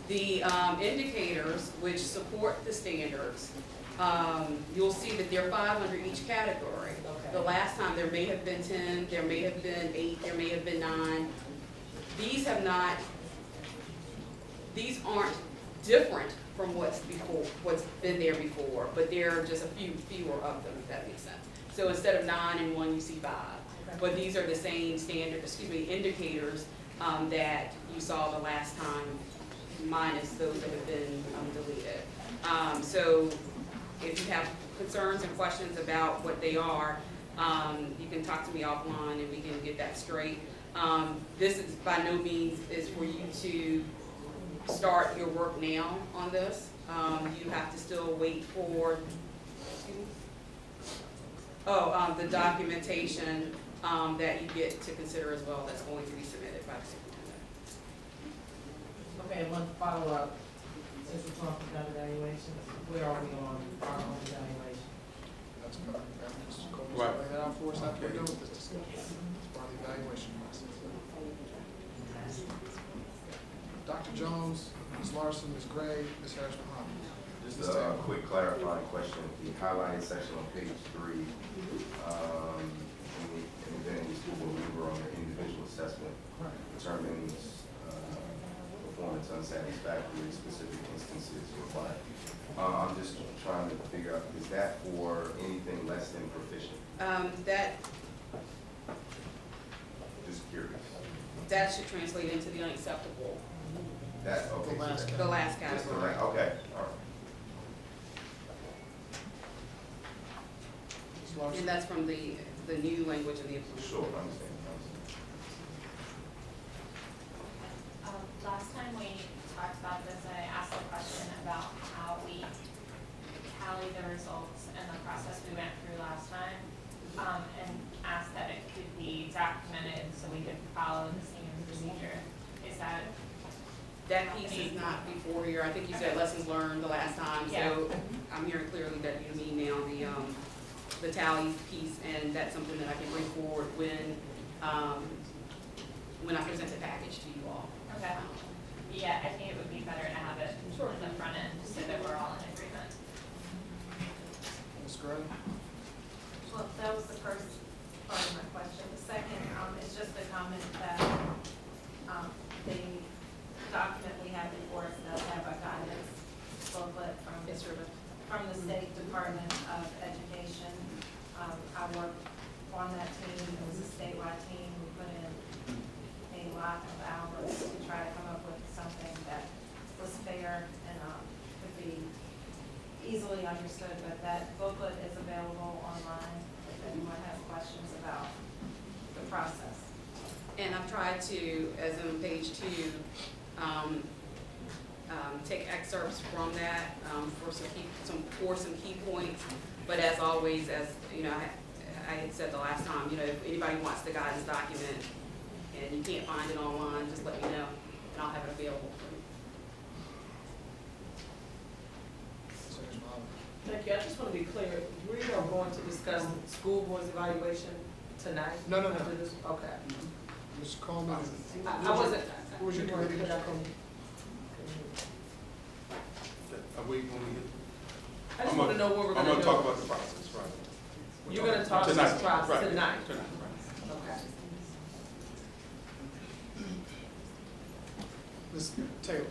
The indicators which support the standards, you'll see that there are 5 under each category. Okay. The last time there may have been 10, there may have been 8, there may have been 9. These aren't different from what's been there before, but there are just a fewer of them, if that makes sense. So instead of 9 and 1, you see 5. Okay. But these are the same indicators that you saw the last time, minus those that have been deleted. So if you have concerns and questions about what they are, you can talk to me offline and we can get that straight. This is by no means is for you to start your work now on this. You have to still wait for the documentation that you get to consider as well that's going to be submitted by the superintendent. Okay, one follow-up. Since we're talking about evaluations, where are we on our own evaluation? that's covered. Mr. Coleman, Right. lay that out for us after we're Okay. done with this discussion. It's part of the evaluation process. Dr. Jones, Ms. Larson, Ms. Gray, Ms. Harris Muhammad. Just a quick clarifying question. The highlighted section on page 3, in the school board, we were on the individual assessment, determines performance unsatisfactory, specific instances required. I'm just trying to figure out, is that for anything less than proficient? Just curious. That should translate into the unacceptable, That, okay. the last Just the category. okay, all right. Ms. Larson. And that's from the new language of the implementation. Sure, I understand. Last time we talked about this, I asked a question about how we tally the results and the process we went through last time, and asked that it could be documented so we could follow the same procedure. Is that? That piece is not before here. I think you said lessons learned the last time, so I'm hearing clearly that you mean now the tally piece, and that's something that I can bring forward when I present the package to you all. Okay. Yeah, I think it would be better to have it in the front end so that we're all in agreement. Ms. Gray. Well, that was the first part of my question. The second, is just a comment that, the document we have before us does have a guidance booklet from the State Department of Education. I worked on that team. It was a statewide team. We put in a lot of hours to try to come up with something that was fair and could be easily understood. But that booklet is available online if anyone has questions about the process. And I've tried to, as in page 2, take excerpts from that for some key points. But as always, as you know, I had said the last time, you know, if anybody wants the guidance document and you can't find it online, just let me know and I'll have it available for you. Ms. Harris Muhammad. Thank you. I just want to be clear, we are going to discuss school board's evaluation tonight? No. After this? Okay. Mr. Coleman. I wasn't. What was your committee, Mr. Coleman? I just want to know what we're going to do. I'm going to talk about the process, right? You're going to talk about the process tonight? Tonight. Okay. Ms. Taylor.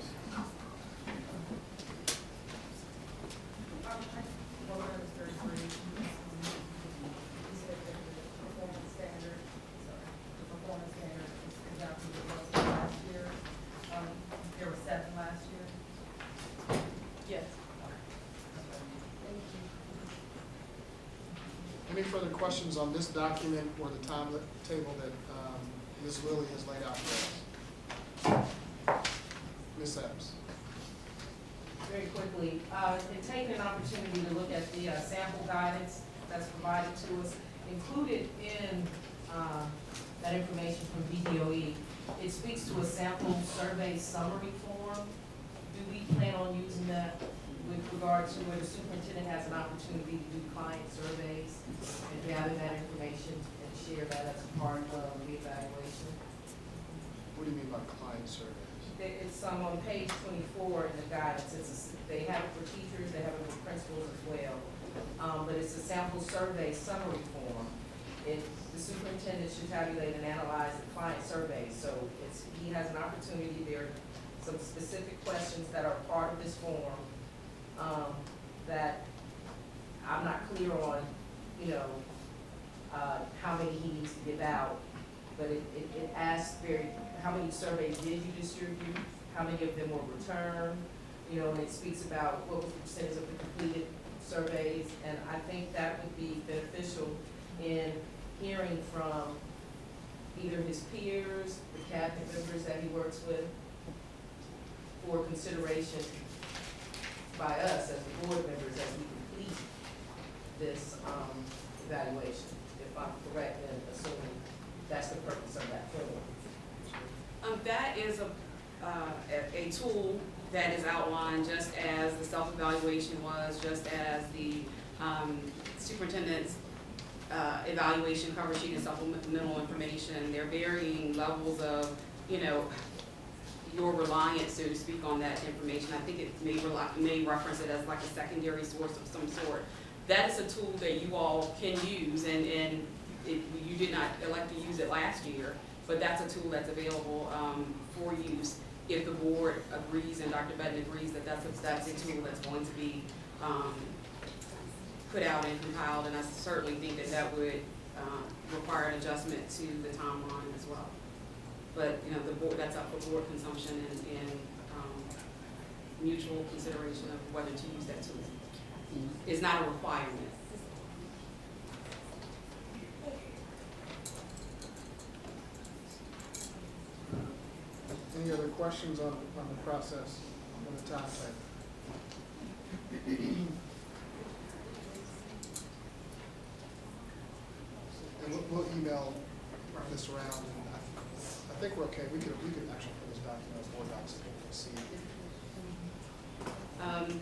There were 7 last year. Yes. Any further questions on this document or the timetable that Ms. Lilly has laid out for us? Ms. Adams. Very quickly, in taking an opportunity to look at the sample guidance that's provided to us, included in that information from VDOE, it speaks to a sample survey summary form. Do we plan on using that with regard to where the superintendent has an opportunity to do client surveys and gather that information and share that as part of the evaluation? What do you mean by client surveys? It's on page 24 in the guidance. They have it for teachers, they have it for principals as well. But it's a sample survey summary form. The superintendent should tabulate and analyze the client surveys. So he has an opportunity. There are some specific questions that are part of this form that I'm not clear on, how many he needs to give out. But it asks how many surveys did you distribute? How many of them were returned? And it speaks about what was the percentage of the completed surveys. And I think that would be beneficial in hearing from either his peers, the cabinet members that he works with, for consideration by us as the board members as we complete this evaluation, if I'm correct in assuming that's the purpose of that form. That is a tool that is outlined just as the self-evaluation was, just as the Superintendent's evaluation cover sheet and supplemental information. There are varying levels of, your reliance, so to speak, on that information. I think it may reference it as like a secondary source of some sort. That is a tool that you all can use, and you did not elect to use it last year, but that's a tool that's available for use if the board agrees and Dr. Bedden agrees that that's a tool that's going to be put out and compiled, and I certainly think that would require an adjustment to the timeline as well. But, the board, that's up for board consumption and mutual consideration of whether to use that tool. It's not a requirement. Any other questions on the process, on the topic? And we'll email this around, and I think we're okay. We could actually put this document as board docs so people can see it.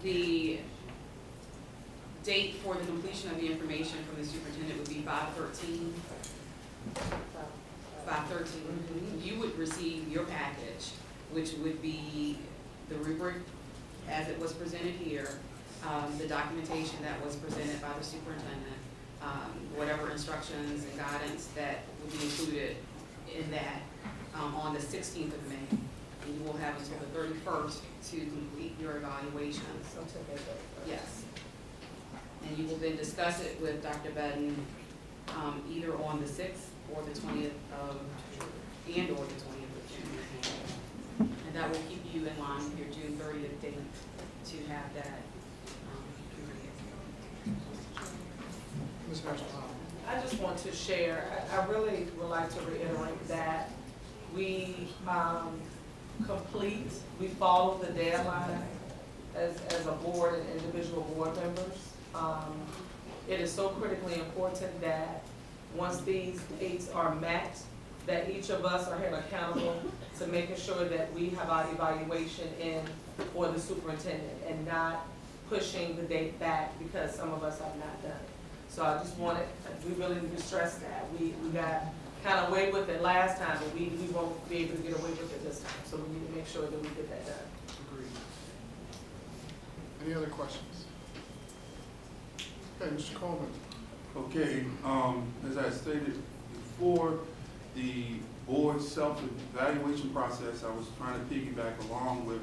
The date for the completion of the information from the superintendent would be 5/13. 5/13. You would receive your package, which would be the rubric as it was presented here, the documentation that was presented by the superintendent, whatever instructions and guidance that will be included in that on the 16th of May. And you will have until the 31st to complete your evaluations. Yes. And you will then discuss it with Dr. Bedden either on the 6th or the 20th of June. And that will keep you in line with your June 30th date to have that. Ms. Marshall. I just want to share, I really would like to reiterate that we we follow the deadline as a board and individual board members. It is so critically important that once these dates are met, that each of us are held accountable to making sure that we have our evaluation in for the superintendent and not pushing the date back because some of us have not done it. So I just wanted, we really need to stress that. We got kind of away with it last time, but we won't be able to get away with it this time. So we need to make sure that we get that done. Agreed. Any other questions? Okay, Mr. Coleman. Okay, as I stated before, the board self-evaluation process, I was trying to piggyback along with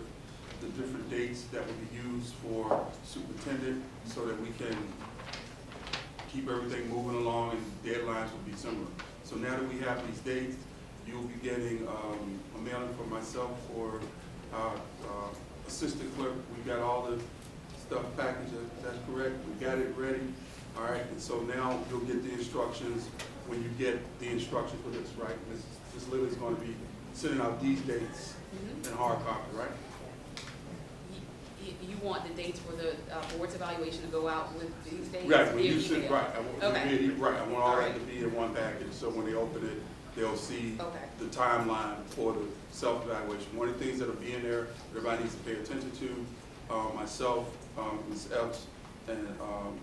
the different dates that would be used for superintendent so that we can keep everything moving along and deadlines will be similar. So now that we have these dates, you'll be getting a mailing from myself for our assistant clerk. We got all the stuff packaged, that's correct. We got it ready. All right, and so now you'll get the instructions when you get the instructions for this, right? Ms. Lily's going to be sending out these dates in hard copy, right? You want the dates for the board's evaluation to go out with these dates? Right, when you send, right. I want all Right. that to be in one package, so when they open it, they'll see Okay. the timeline for the self-evaluation. One of the things that'll be in there, everybody needs to pay attention to, myself, Ms. Epps, and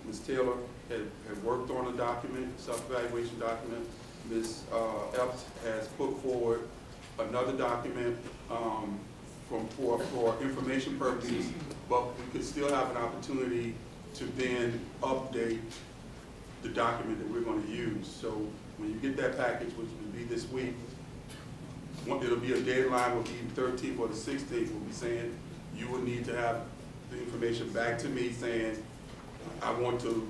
Ms. Taylor had worked on a document, self-evaluation document. Ms. Epps has put forward another document for information purposes, but we could still have an opportunity to then update the document that we're going to use. So when you get that package, which will be this week, it'll be a deadline, will be the 13th or the 16th. We'll be saying you will need to have the information back to me saying, I want to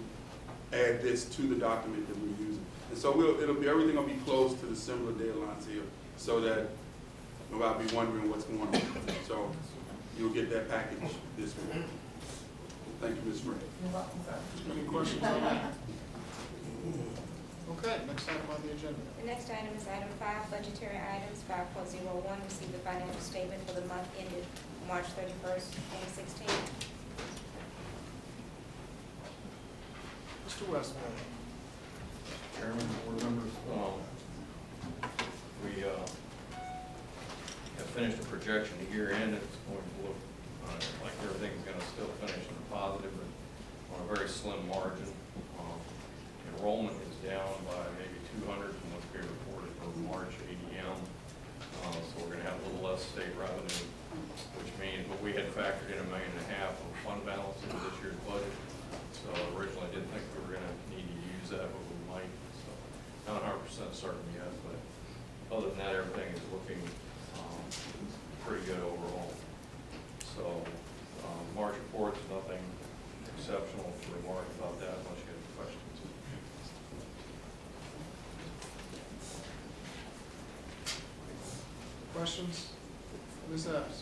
add this to the document that we're using. And so everything will be close to the similar deadlines here so that nobody be wondering what's going on. So you'll get that package this week. Thank you, Ms. Ray. Any questions on that? Okay, next item on the agenda. The next item is item 5, budgetary items. 5.01, receive the financial statement for the month ended March 31st, 2016. Mr. Westman. Chairman, board members, we have finished a projection year end. It's going to look like everything's going to still finish in the positive, but on a very slim margin. Enrollment is down by maybe 200 from what's being reported for March ADM. So we're going to have a little less state revenue, which means, but we had factored in $1.5 million of fund balance into this year's budget. So originally I didn't think we were going to need to use that, but we might. So not 100% certain yet, but other than that, everything is looking pretty good overall. So March report's nothing exceptional to remark about that unless you have questions. Questions? Ms. Epps?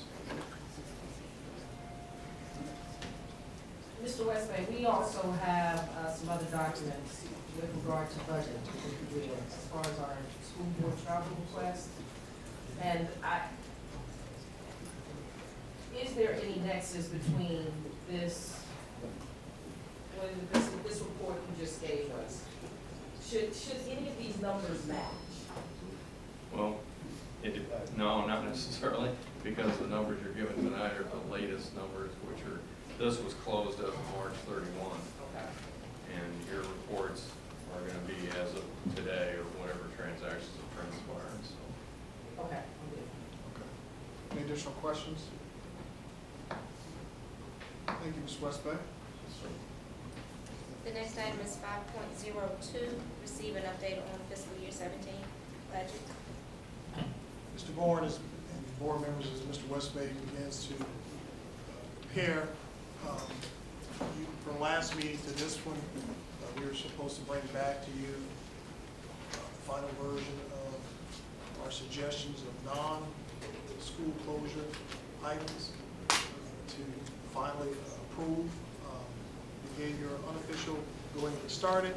Mr. Westby, we also have some other documents with regard to budget, if you will, as far as our school board travel request. And is there any nexus between this, this report you just gave us? Should any of these numbers match? Well, no, not necessarily, because the numbers you're given tonight are the latest numbers, which are, this was closed as of March 31. Okay. And your reports are going to be as of today or whatever transactions have transpired, so. Okay, I'm good. Okay. Any additional questions? Thank you, Ms. Westbeck. The next item is 5.02, receive an update on fiscal year 17 budget. Mr. Bourne and board members, as Mr. Westbeck begins to prepare from last meeting to this one, we were supposed to bring back to you the final version of our suggestions of non-school closure items to finally approve. We gave your unofficial going to get started,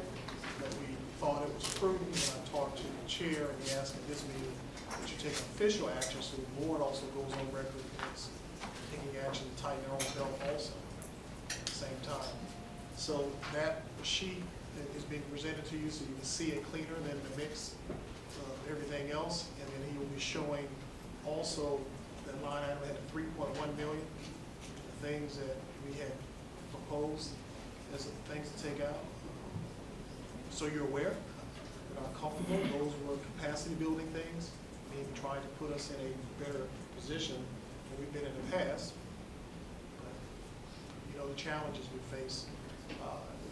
that we thought it was prudent, and I talked to the chair, and he asked at this meeting that you take official action, so the board also goes on record as taking action to tighten their own belt also at the same time. So that sheet is being presented to you, so you can see it cleaner than the mix of everything else, and then he will be showing also that line item had the 3.1 million, the things that we had proposed as things to take out. So you're aware, we're not comfortable, those were capacity building things, meaning trying to put us in a better position than we've been in the past. But, you know, the challenges we face.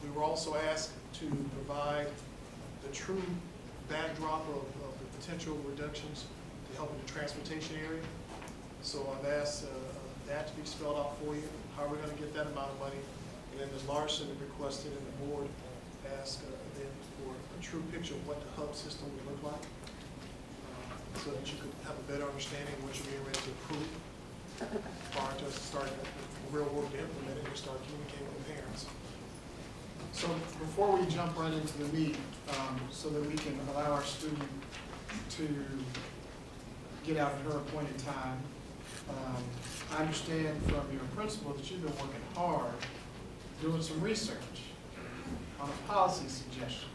We were also asked to provide the true backdrop of the potential reductions to help in the transportation area. So I've asked that to be spelled out for you, how we're going to get that amount of money. And then Ms. Larson requested, and the board asked then for a true picture of what the hub system would look like, so that you could have a better understanding of what you're getting ready to approve prior to us starting the real work to implement it and start communicating with parents. So before we jump right into the meat, so that we can allow our student to get out at her appointed time, I understand from your principal that you've been working hard doing some research on a policy suggestion.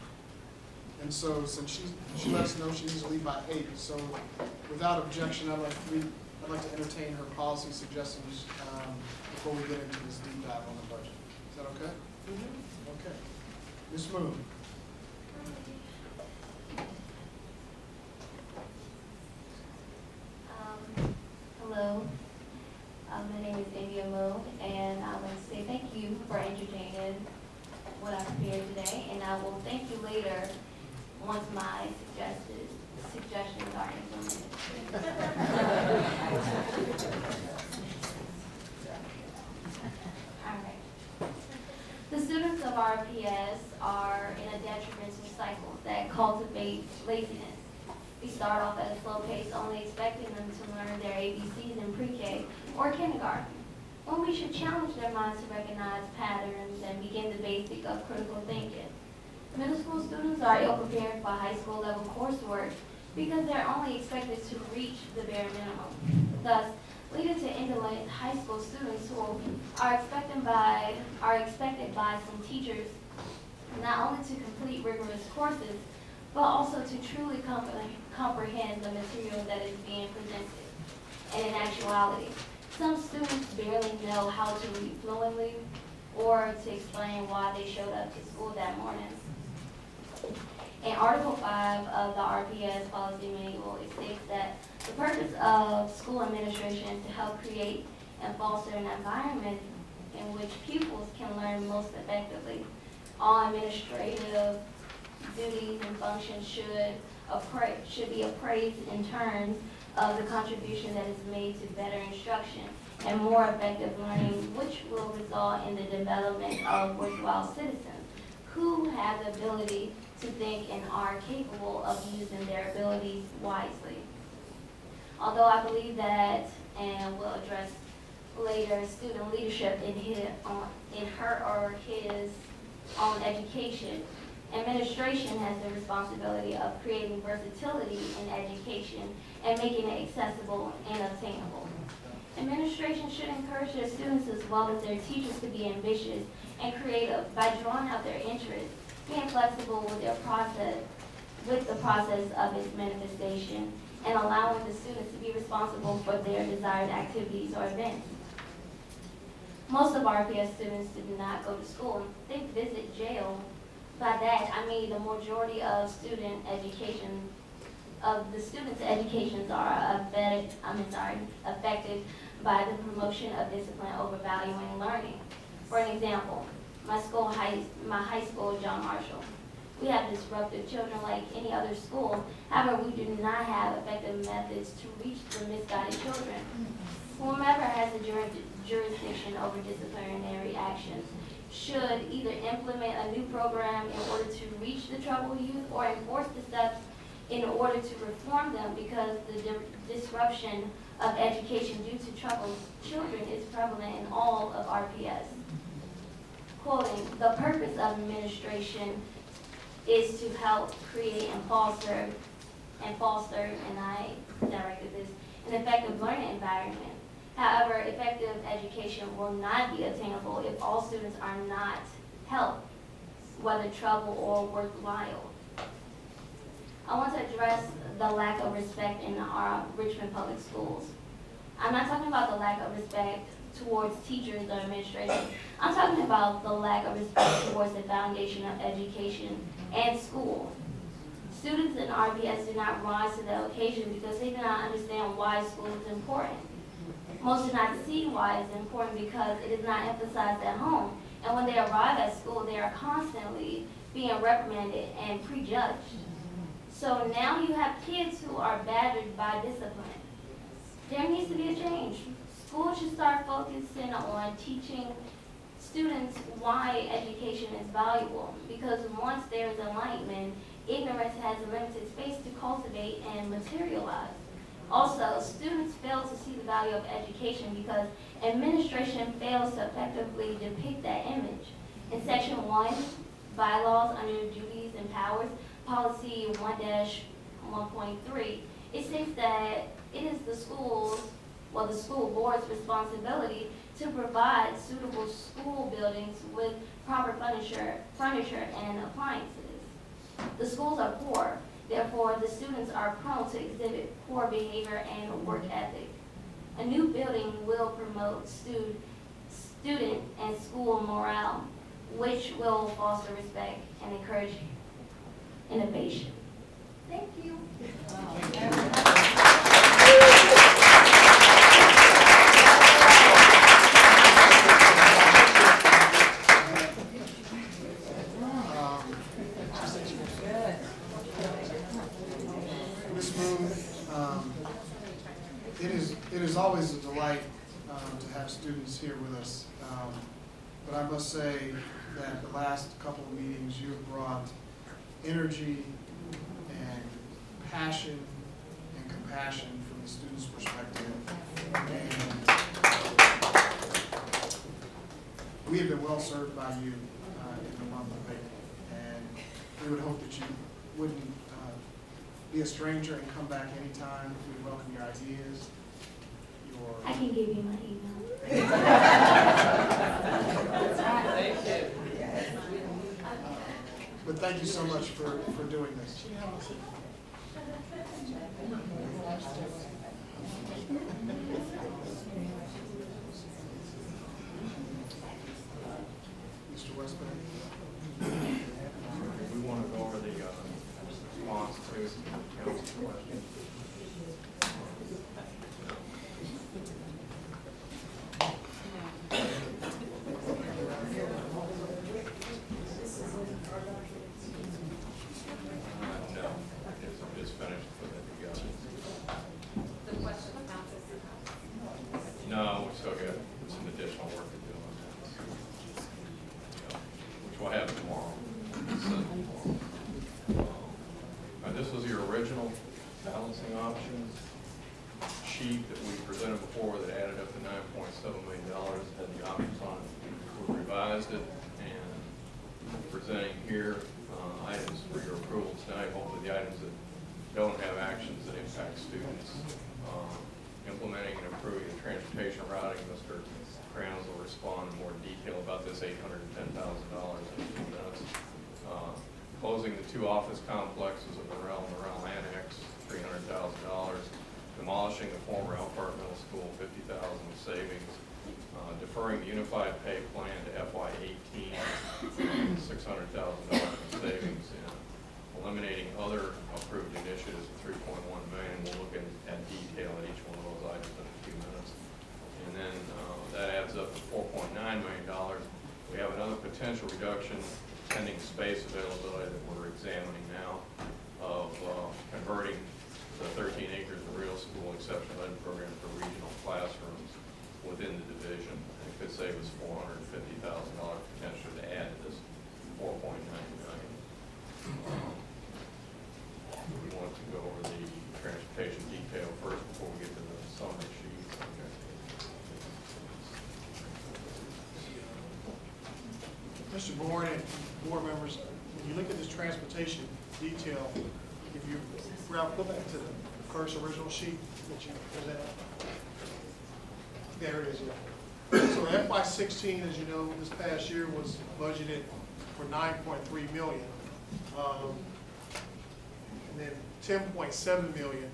And so since she let us know she needs to leave by 8, so without objection, I'd like to entertain her policy suggestions before we get into this deep dive on the budget. Is that okay? Mm-hmm. Okay. Ms. Moon. Hello. My name is India Moon, and I want to say thank you for entertaining what I prepared today, and I will thank you later once my suggestions are implemented. All right. The students of RPS are in a detrimental cycle that cultivates laziness. We start off at a slow pace, only expecting them to learn their ABCs in pre-K or kindergarten, when we should challenge their minds to recognize patterns and begin the basic of critical thinking. Middle school students are ill-prepared for high school level coursework because they're only expected to reach the bare minimum, thus leading to indolent high school students who are expected by some teachers not only to complete rigorous courses, but also to truly comprehend the material that is being presented. And in actuality, some students barely know how to read fluently, or to explain why they showed up to school that morning. In Article 5 of the RPS Policy Manual, it states that the purpose of school administration is to help create and foster an environment in which pupils can learn most effectively. All administrative duties and functions should be appraised in terms of the contribution that is made to better instruction and more effective learning, which will result in the development of worthwhile citizens who have the ability to think and are capable of using their abilities wisely. Although I believe that, and we'll address later, student leadership in her or his own education, administration has the responsibility of creating versatility in education and making it accessible and obtainable. Administration should encourage their students as well as their teachers to be ambitious and creative by drawing out their interests, being flexible with the process of its manifestation, and allowing the students to be responsible for their desired activities or events. Most of RPS students do not go to school. They visit jail. By that, I mean the majority of the students' educations are affected by the promotion of discipline over valuing learning. For an example, my high school, John Marshall. We have disruptive children like any other school. However, we do not have effective methods to reach the misguided children. Whomever has the jurisdiction over disciplinary actions should either implement a new program in order to reach the troubled youth or enforce the steps in order to reform them, because the disruption of education due to troubled children is prevalent in all of RPS. Quoting, the purpose of administration is to help create and foster, and I directed this, an effective learning environment. However, effective education will not be attainable if all students are not helped, whether trouble or worthwhile. I want to address the lack of respect in our Richmond Public Schools. I'm not talking about the lack of respect towards teachers or administration. I'm talking about the lack of respect towards the foundation of education and school. Students in RPS do not rise to the occasion because they do not understand why school is important. Most do not see why it's important because it is not emphasized at home. And when they arrive at school, they are constantly being reprimanded and prejudged. So now you have kids who are battered by discipline. There needs to be a change. Schools should start focusing on teaching students why education is valuable, because once there is enlightenment, ignorance has a limited space to cultivate and materialize. Also, students fail to see the value of education because administration fails to effectively depict that image. In Section 1, bylaws under duties and powers, policy 1-1.3, it states that it is the school board's responsibility to provide suitable school buildings with proper furniture and appliances. The schools are poor. Therefore, the students are prone to exhibit poor behavior and work ethic. A new building will promote student and school morale, which will foster respect and encourage innovation. Thank you. It is always a delight to have students here with us, but I must say that the last couple of meetings you have brought energy and passion and compassion from the students' perspective, and we have been well served by you in the month of April, and we would hope that you wouldn't be a stranger and come back anytime. We welcome your ideas. I can give you my email. Thank you. But thank you so much for doing this. we have some additional work to do on that. Which we'll have tomorrow. This was your original balancing options sheet that we presented before that added up to $9.7 million, had the options on it. We revised it and presenting here items for your approval tonight, hopefully the items that don't have actions that impact students. Implementing and improving the transportation routing. Mr. Crowns will respond in more detail about this $810,000 in a few minutes. Closing the 2 office complexes of Morrell and Morrell Annex, $300,000. Demolishing the former Elkhart Middle School, $50,000 of savings. Deferring the unified pay plan to FY18, $600,000 in savings. And eliminating other approved initiatives of $3.1 million. We'll look at detail at each one of those items in a few minutes. And then that adds up to $4.9 million. We have another potential reduction pending space availability that we're examining now of converting the 13 acres of real school exceptional ed program for regional classrooms within the division. And it could save us $450,000 potential to add to this $4.9 million. We want to go over the transportation detail first before we get to the summary sheet. Okay. Mr. Bourne and board members, when you look at this transportation detail, if you, Ralph, go back to the first original sheet that you presented. There it is, yeah. So FY16, as you know, this past year was budgeted for $9.3 million. And then $10.7 million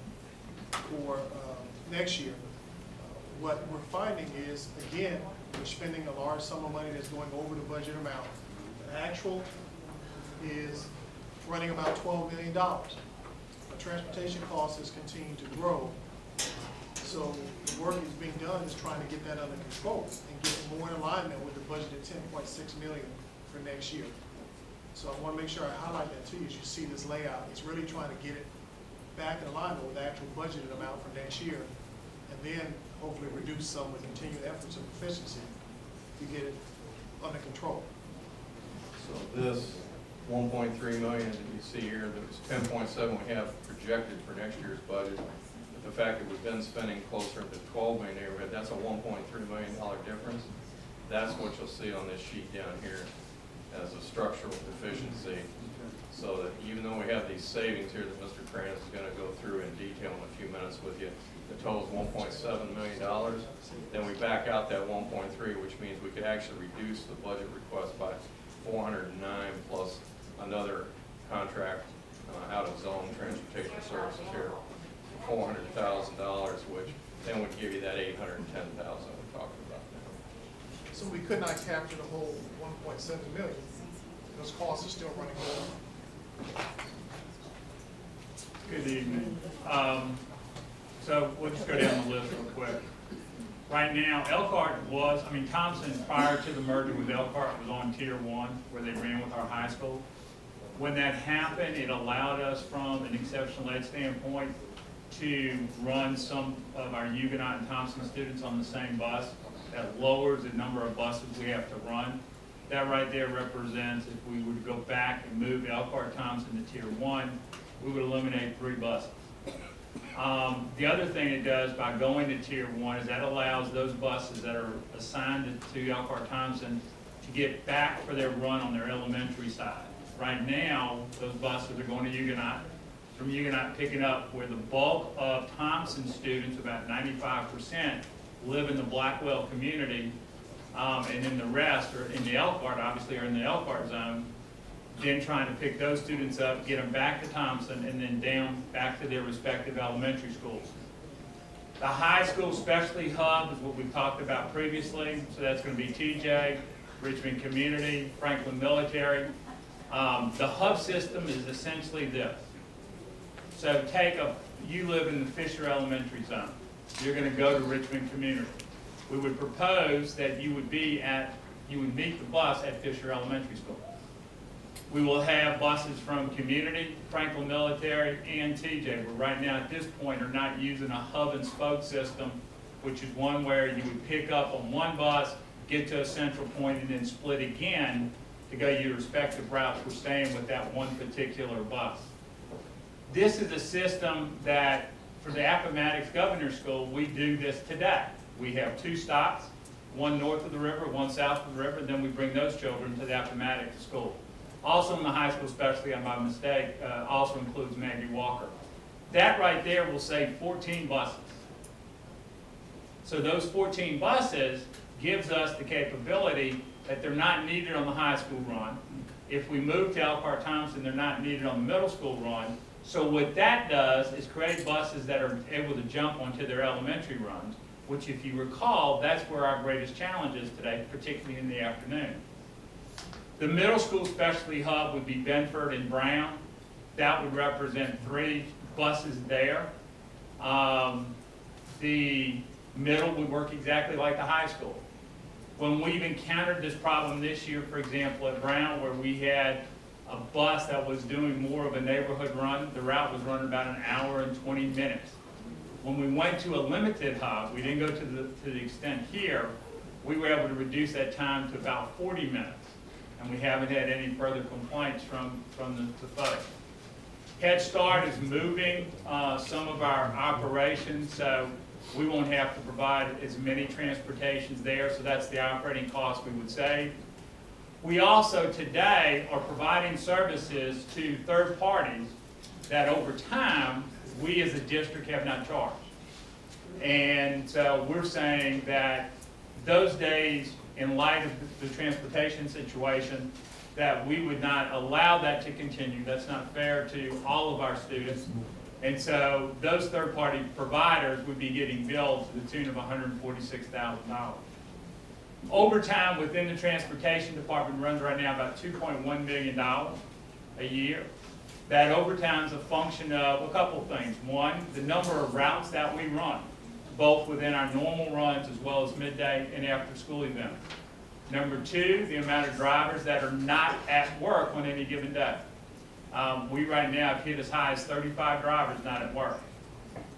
for next year. What we're finding is, again, we're spending a large sum of money that's going over the budget amount. The actual is running about $12 million. The transportation costs has continued to grow. So the work is being done is trying to get that under control and get more in alignment with the budgeted $10.6 million for next year. So I want to make sure I highlight that to you as you see this layout. It's really trying to get it back in alignment with the actual budgeted amount for next year, and then hopefully reduce some with continued efforts of efficiency to get it under control. So this $1.3 million that you see here, that was $10.7 we have projected for next year's budget. But the fact that we've been spending closer to $12 million neighborhood, that's a $1.3 million difference. That's what you'll see on this sheet down here as a structural deficiency. So that even though we have these savings here that Mr. Kranz is going to go through in detail in a few minutes with you, the total is $1.7 million. Then we back out that 1.3, which means we could actually reduce the budget request by 409 plus another contract out of zone transportation services here, $400,000, which then would give you that $810,000 we're talking about now. So we could not capture the whole $1.7 million. Those costs are still running over. Good evening. So we'll just go down the list real quick. Right now, Thompson, prior to the merger with Elkhart, was on Tier 1, where they ran with our high school. When that happened, it allowed us, from an exceptional ed standpoint, to run some of our Huguenot and Thompson students on the same bus. That lowers the number of buses we have to run. That right there represents, if we were to go back and move Elkhart Thompson to Tier 1, we would eliminate 3 buses. The other thing it does by going to Tier 1 is that allows those buses that are assigned to Elkhart Thompson to get back for their run on their elementary side. Right now, those buses are going to Huguenot, from Huguenot picking up where the bulk of Thompson students, about 95%, live in the Blackwell community, and then the rest are in the Elkhart, obviously, are in the Elkhart zone. Then trying to pick those students up, get them back to Thompson, and then down back to their respective elementary schools. The high school specialty hub is what we've talked about previously. So that's going to be TJ, Richmond Community, Franklin Military. The hub system is essentially this. So you live in the Fisher Elementary zone. You're going to go to Richmond Community. We would propose that you would meet the bus at Fisher Elementary School. We will have buses from Community, Franklin Military, and TJ, but right now at this point are not using a hub and spoke system which is one where you would pick up on one bus, get to a central point, and then split again to go your respective routes. We're staying with that one particular bus. This is a system that, for the Appomattox Governor's School, we do this today. We have 2 stops, one north of the river, one south of the river, and then we bring those children to the Appomattox School. Also in the high school, especially on my mistake, also includes Maggie Walker. That right there will save 14 buses. So those 14 buses gives us the capability that they're not needed on the high school run. If we move to Elkhart Thompson, they're not needed on the middle school run. So what that does is create buses that are able to jump onto their elementary runs, which, if you recall, that's where our greatest challenge is today, particularly in the afternoon. The middle school specialty hub would be Benford and Brown. That would represent 3 buses there. The middle would work exactly like the high school. When we've encountered this problem this year, for example, at Brown, where we had a bus that was doing more of a neighborhood run, the route was running about 1 hour and 20 minutes. When we went to a limited hub, we didn't go to the extent here, we were able to reduce that time to about 40 minutes. And we haven't had any further complaints from the folks. Head Start is moving some of our operations, so we won't have to provide as many transportations there, so that's the operating cost we would save. We also today are providing services to third parties that over time, we as a district have not charged. And so we're saying that those days, in light of the transportation situation, that we would not allow that to continue. That's not fair to all of our students. And so those third-party providers would be getting billed to the tune of $146,000. Overtime within the transportation department runs right now about $2.1 million a year. That overtime is a function of a couple things. One, the number of routes that we run, both within our normal runs as well as midday and after-school events. Number 2, the amount of drivers that are not at work on any given day. We right now have hit as high as 35 drivers not at work.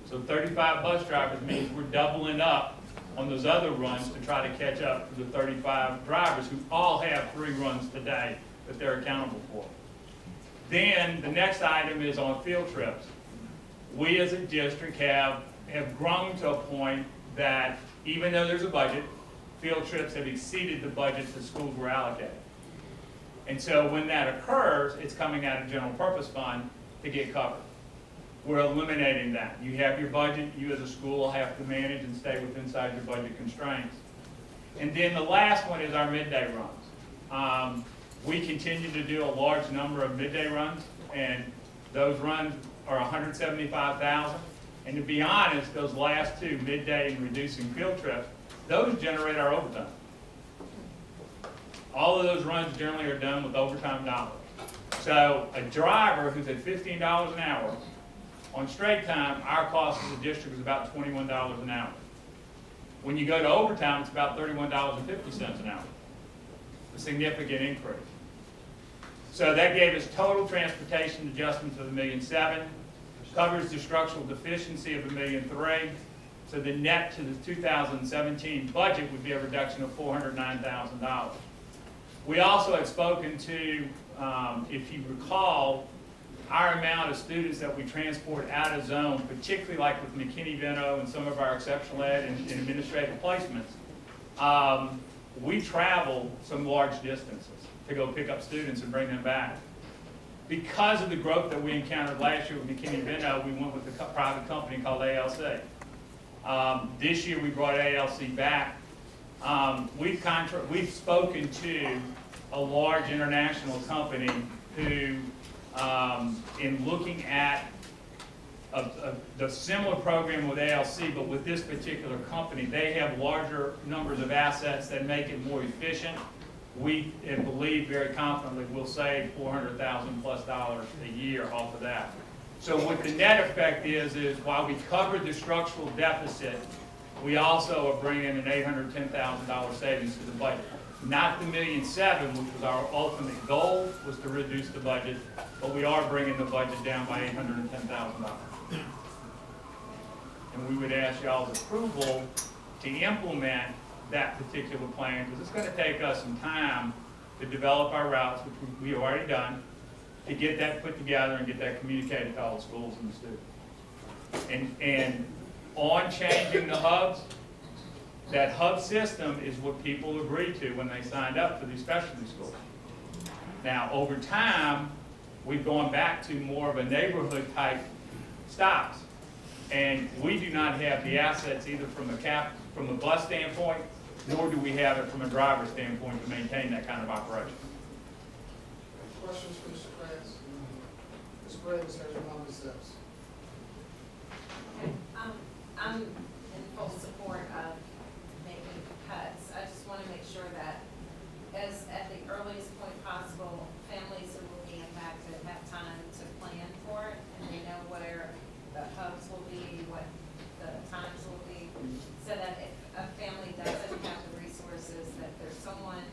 So 35 bus drivers means we're doubling up on those other runs to try to catch up to the 35 drivers who all have 3 runs today that they're accountable for. Then the next item is on field trips. We as a district have grown to a point that even though there's a budget, field trips have exceeded the budget the schools were allocated. And so when that occurs, it's coming out of general purpose fund to get covered. We're eliminating that. You have your budget, you as a school have to manage and stay inside your budget constraints. And then the last one is our midday runs. We continue to do a large number of midday runs, and those runs are 175,000. And to be honest, those last 2, midday and reducing field trips, those generate our overtime. All of those runs generally are done with overtime dollars. So a driver who's at $15 an hour, on straight time, our cost as a district is about $21 an hour. When you go to overtime, it's about $31.50 an hour. A significant increase. So that gave us total transportation adjustments of $1.7 million, covers the structural deficiency of $1.3 million. So the net to the 2017 budget would be a reduction of $409,000. We also had spoken to, if you recall, our amount of students that we transport out of zone, particularly like with McKinney-Vento and some of our exceptional ed and administrative placements. We travel some large distances to go pick up students and bring them back. Because of the growth that we encountered last year with McKinney-Vento, we went with a private company called ALC. This year we brought ALC back. We've spoken to a large international company who, in looking at the similar program with ALC, but with this particular company, they have larger numbers of assets that make it more efficient. We believe very confidently we'll save $400,000 plus a year off of that. So what the net effect is while we covered the structural deficit, we also are bringing an $810,000 savings to the budget. Not the $1.7 million, which was our ultimate goal, was to reduce the budget, but we are bringing the budget down by $810,000. And we would ask y'all's approval to implement that particular plan, because it's gonna take us some time to develop our routes, which we have already done, to get that put together and get that communicated to all the schools and the students. And on changing the hubs, that hub system is what people agreed to when they signed up for these specialty schools. Now, over time, we've gone back to more of a neighborhood type stops. And we do not have the assets either from a bus standpoint, nor do we have it from a driver standpoint to maintain that kind of operation. Questions for Mr. Krantz? Ms. Graves has your mom steps. I'm in full support of making cuts. I just want to make sure that as at the earliest point possible, families who will be impacted have time to plan for it, and they know where the hubs will be, what the times will be, so that if a family doesn't have the resources, that there's someone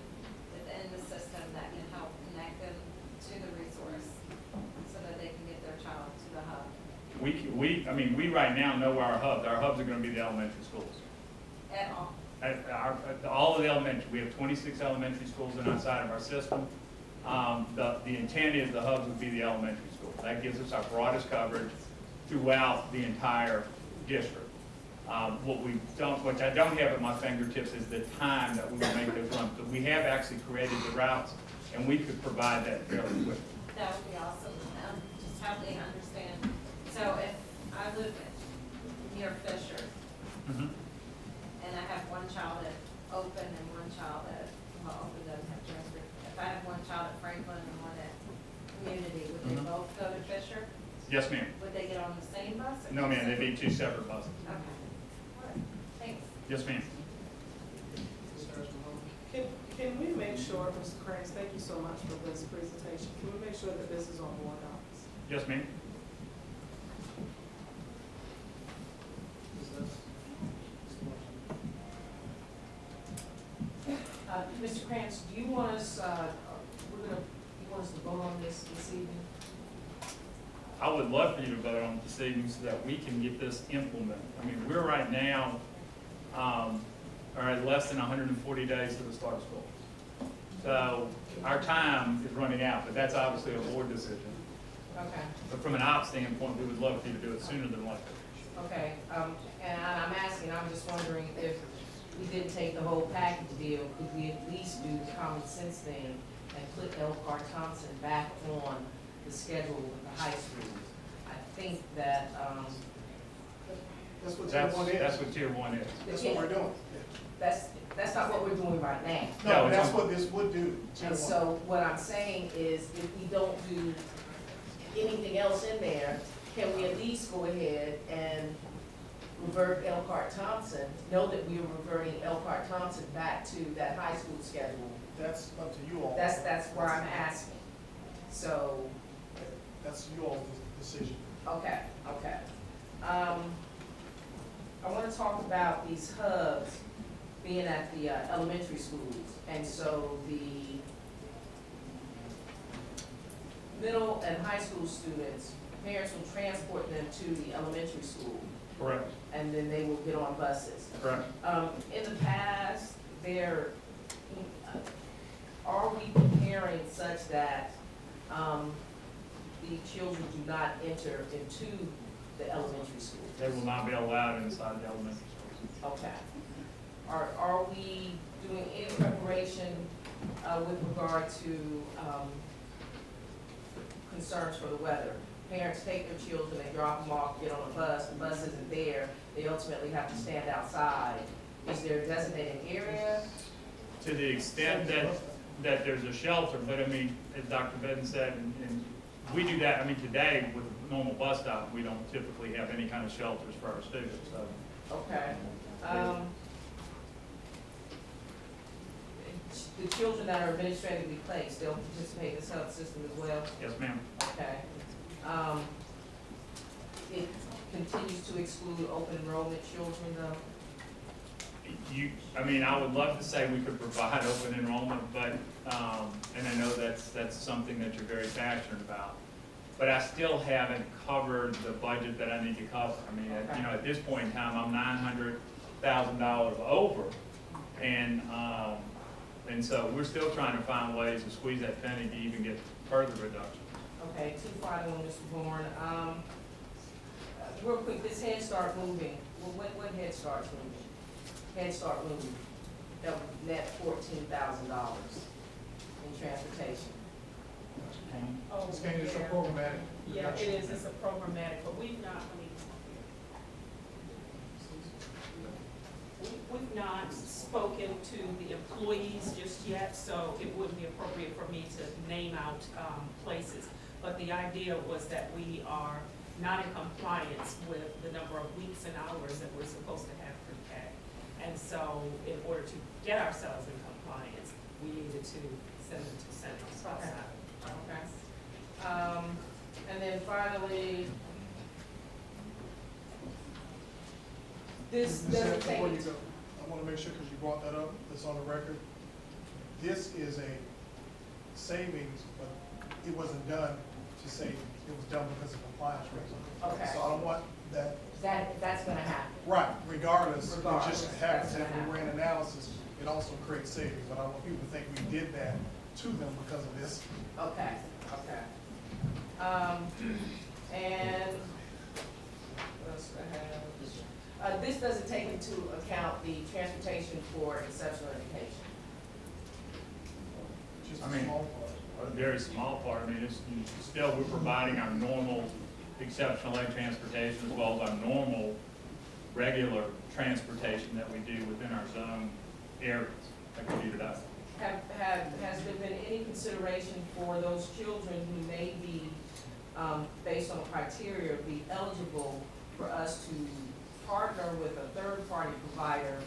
within the system that can help connect them to the resource so that they can get their child to the hub. We right now know where our hubs are gonna be the elementary schools. At all. All of the elementary, we have 26 elementary schools on our side of our system. The intent is the hubs would be the elementary schools. That gives us our broadest coverage throughout the entire district. Which I don't have at my fingertips, is the time that we will make those runs. But we have actually created the routes, and we could provide that fairly quickly. That would be awesome. Just help me understand. So if I live near Fisher, and I have one child at Open and one child at, well, Open doesn't have transfer. If I have one child at Franklin and one at Community, would they both go to Fisher? Yes, ma'am. Would they get on the same bus? or No, ma'am, two they'd be two separate buses. Okay. All right. Thanks. Yes, ma'am. Can we make sure, Mr. Krantz, thank you so much for this presentation. Can we make sure that this is on board docs? Yes, ma'am. Mr. Krantz, do you want us, you want us to vote on this evening? I would love for you to vote on it this evening so that we can get this implemented. I mean, we're right now, are at less than 140 days to the start of school. So our time is running out, but that's obviously a board decision. Okay. But from an ops standpoint, we would love for you to do it sooner than later. Okay, and I'm asking, I'm just wondering if we didn't take the whole package deal, could we at least do the common sense thing and put Elkhart Thompson back on the schedule with the high school? I think that, That's what tier one is. That's what tier one is. That's what we're doing. that's not what we're doing right now. No, but that's what this would do. tier And one. so what I'm saying is, if we don't do anything else in there, can we at least go ahead and revert Elkhart Thompson, know that we are reverting Elkhart Thompson back to that high school schedule? That's up to you all. That's where I'm asking. So, That's you all's decision. okay. I want to talk about these hubs being at the elementary schools. And so the middle and high school students, parents will transport them to the elementary school. Correct. And then they will get on buses. Correct. In the past, are we preparing such that the children do not enter into the elementary school? They will not be allowed inside the elementary schools. Okay. Are we doing any preparation with regard to concerns for the weather? Parents take their children, they drop them off, get on a bus, the bus isn't there, they ultimately have to stand outside. Is there a designated area? To the extent that there's a shelter, but I mean, as Dr. Bedden said, and we do that, I mean, today with a normal bus stop, we don't typically have any kind of shelters for our students, so. Okay. The children that are administratively placed, they'll participate in this health system as well? Yes, ma'am. Okay. It continues to exclude open enrollment children though? I would love to say we could provide open enrollment, but, and I know that's something that you're very passionate about. but I still haven't covered the budget that I need to cover. I mean, you know, at this point in time, I'm $900,000 over, and so we're still trying to find ways to squeeze that penny to even get further reductions. Okay, two final one, Mr. Bourne. Real quick, this Head Start moving, well, what Head Start's moving? Head Start moving, that would net $14,000 in transportation. Oh, It's kind of just a yeah. programmatic. Yeah, it is, it's a programmatic, but we've not spoken to the employees just yet, so it wouldn't be appropriate for me to name out places. But the idea was that we are not in compliance with the number of weeks and hours that we're supposed to have pre-K. And so in order to get ourselves in compliance, we needed to send them to centers outside. Okay. And then finally, this doesn't take. Before you go, I want to make sure, because you brought that up, it's on the record. This is a savings, but it wasn't done to save, it was done because of compliance reasons. Okay. So I don't want that. That's gonna happen. Right, regardless, it Regardless, just happens, that's if we ran analysis, it also creates savings, but I want people to think we did that to them because of this. Okay, okay. And what else do I have? This doesn't take into account the transportation for exceptional education. Just I a mean, small part. A very small part. I mean, it's still, we're providing our normal exceptional ed transportation as well as our normal regular transportation that we do within our zone areas. I can leave it out. Has there been any consideration for those children who may be, based on the criteria, be eligible for us to partner with a third-party provider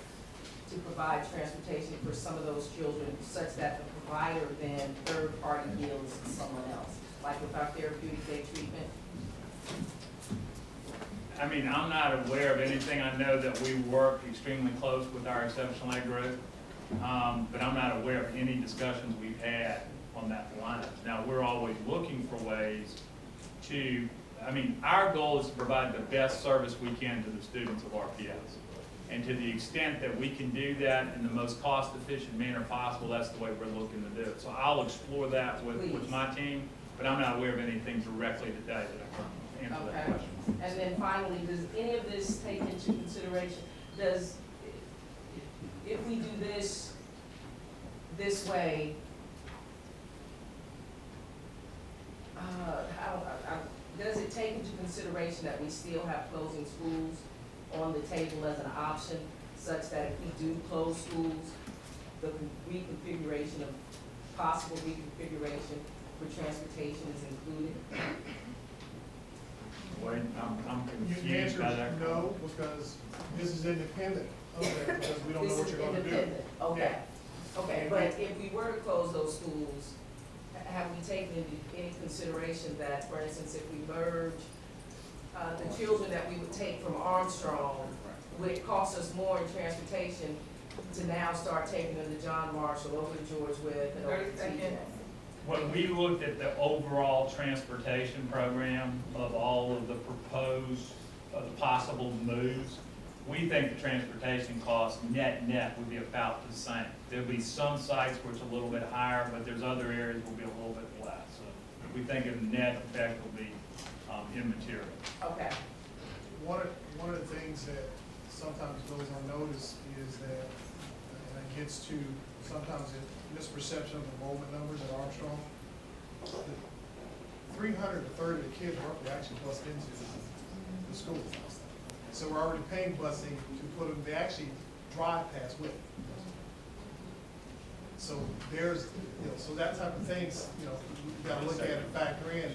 to provide transportation for some of those children, such that the provider then third-party deals with someone else, like with our therapeutic day treatment? I mean, I'm not aware of anything. I know that we work extremely close with our exceptional ed group, but I'm not aware of any discussions we've had on that line. Now, we're always looking for ways to, I mean, our goal is to provide the best service we can to the students of RPS. And to the extent that we can do that in the most cost-efficient manner possible, that's the way we're looking to do it. So I'll explore that with my team, but I'm not aware of anything directly today that I can answer that question. And then finally, does any of this take into consideration, if we do this way, does it take into consideration that we still have closing schools on the table as an option, such that if we do close schools, the reconfiguration of, possible reconfiguration for transportation is included? Wait, I'm The confused answer by is that. no, because this is independent of that, because we don't know what you're gonna do. This is independent, okay. Yeah. Okay, but if we were to close those schools, have we taken into any consideration that, for instance, if we merge the children that we would take from Armstrong, would it cost us more in transportation to now start taking them to John Marshall, over to George Webb, and over to TJ? When we looked at the overall transportation program of all of the proposed, the possible moves, we think the transportation cost net would be about the same. There'll be some sites where it's a little bit higher, but there's other areas will be a little bit less. So we think the net effect will be immaterial. Okay. One of the things that sometimes goes unnoticed is that, and it gets to sometimes a misperception of enrollment numbers at Armstrong. 300 to 30 of the kids roughly actually bused into the school. So we're already paying busing to put them, they actually drive past with. So there's, so that type of things, you gotta look at and factor in,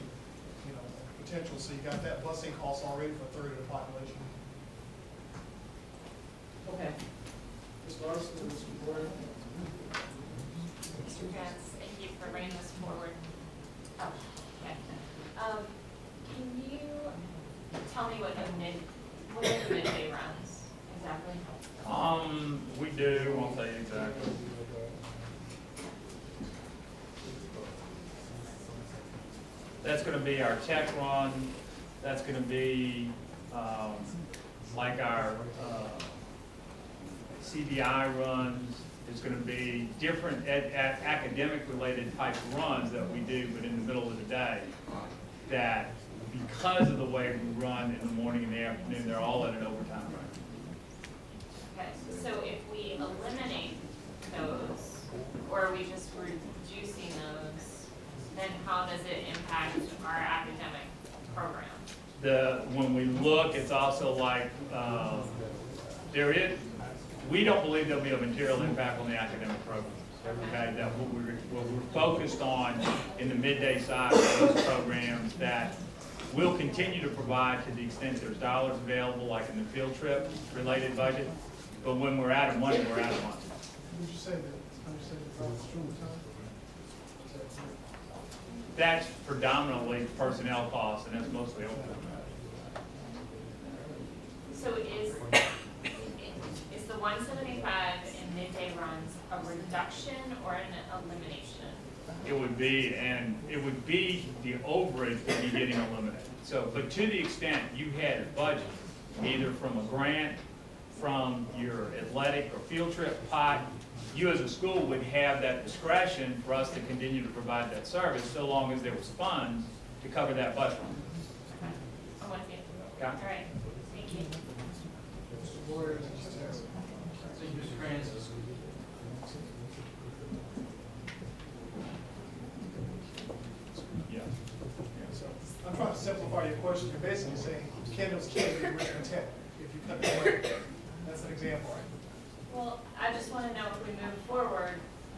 potential. So you got that busing cost already for a third of the population. Okay. Ms. Larson, Mr. Board. Mr. Pence, thank you for bringing this forward. Oh, okay. Can you tell me what the midday runs exactly? We do, I'll tell you exactly. That's gonna be our tech run, that's gonna be, like our, CBI runs. It's gonna be different academic-related type of runs that we do, but in the middle of the day, that because of the way we run in the morning and the afternoon, they're all at an overtime rate. Okay, so if we eliminate those, or are we just reducing those, then how does it impact our academic program? When we look, it's also like, we don't believe there'll be a material impact on the academic programs. Okay, that what we're focused on in the midday side of those programs that we'll continue to provide to the extent there's dollars available, like in the field trip related budget. But when we're out of money, we're out of money. Would you say that, student time? That's predominantly personnel costs, and that's mostly overtime. So is the 175 in midday runs a reduction or an elimination? It would be the overage would be getting eliminated. So, but to the extent you had a budget, either from a grant, from your athletic or field trip pot, you as a school would have that discretion for us to continue to provide that service so long as there was funds to cover that budget. Okay. I'm with you. Okay. All right, thank you. Mr. Boyer, Mr. Francis. Yeah. so I'm trying to simplify your question. You're basically saying Kendall's kids are Richmond Tech. If you cut the away, that's an example, right? Well, I just want to know if we move forward,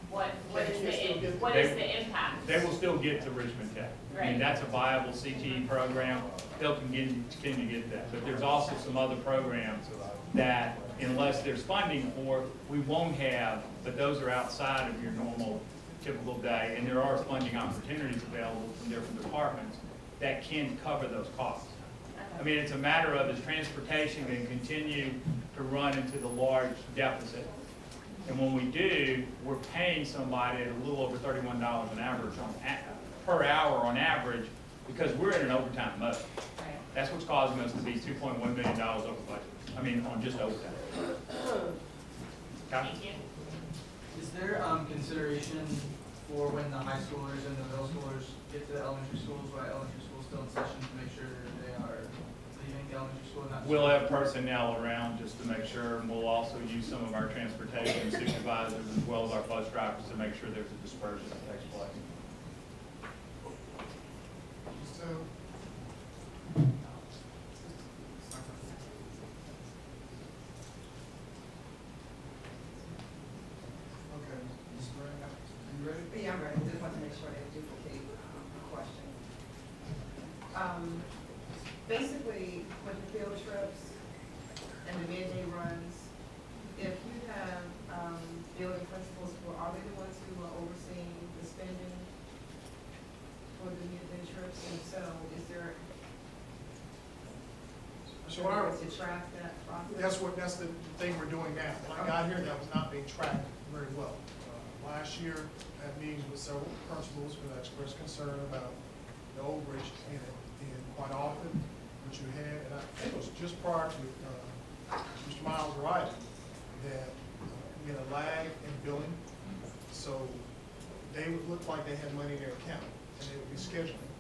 what is They- the impact? They will still get to Richmond Tech. I mean, Right. that's a viable CTE program. They'll continue to get that. But there's also some other programs that, unless there's funding for, we won't have, but those are outside of your normal typical day. And there are funding opportunities available from different departments that can cover those costs. I mean, it's a matter of, is transportation going to continue to run into the large deficit? And when we do, we're paying somebody at a little over $31 an average per hour on average, because we're in an overtime mode. Right. That's what's causing us to be $2.1 million over budget. I mean, on just overtime. Okay? Thank you. Is there consideration for when the high schoolers and the middle schoolers get to the elementary schools, while elementary school's still in session, to make sure that they are leaving the elementary school? We'll have personnel around just to make sure, and we'll also use some of our transportation supervisors as well as our bus drivers to make sure there's a dispersion that takes place. So, okay, Ms. Gray, are you ready? Yeah, I'm ready. Just want to make sure I didn't duplicate the question. Basically, with the field trips and the midday runs, if you have building principals, are they the ones who are overseeing the spending for the midday trips? And so, is there So our, to track that process? that's the thing we're doing now. When I got here, that was not being tracked very well. Last year, I had meetings with several principals who expressed concern about the overage in it. And quite often, what you had, and I think it was just prior to Mr. Miles arriving, that we had a lag in billing. So they would look like they had money in their account, and they would be scheduling.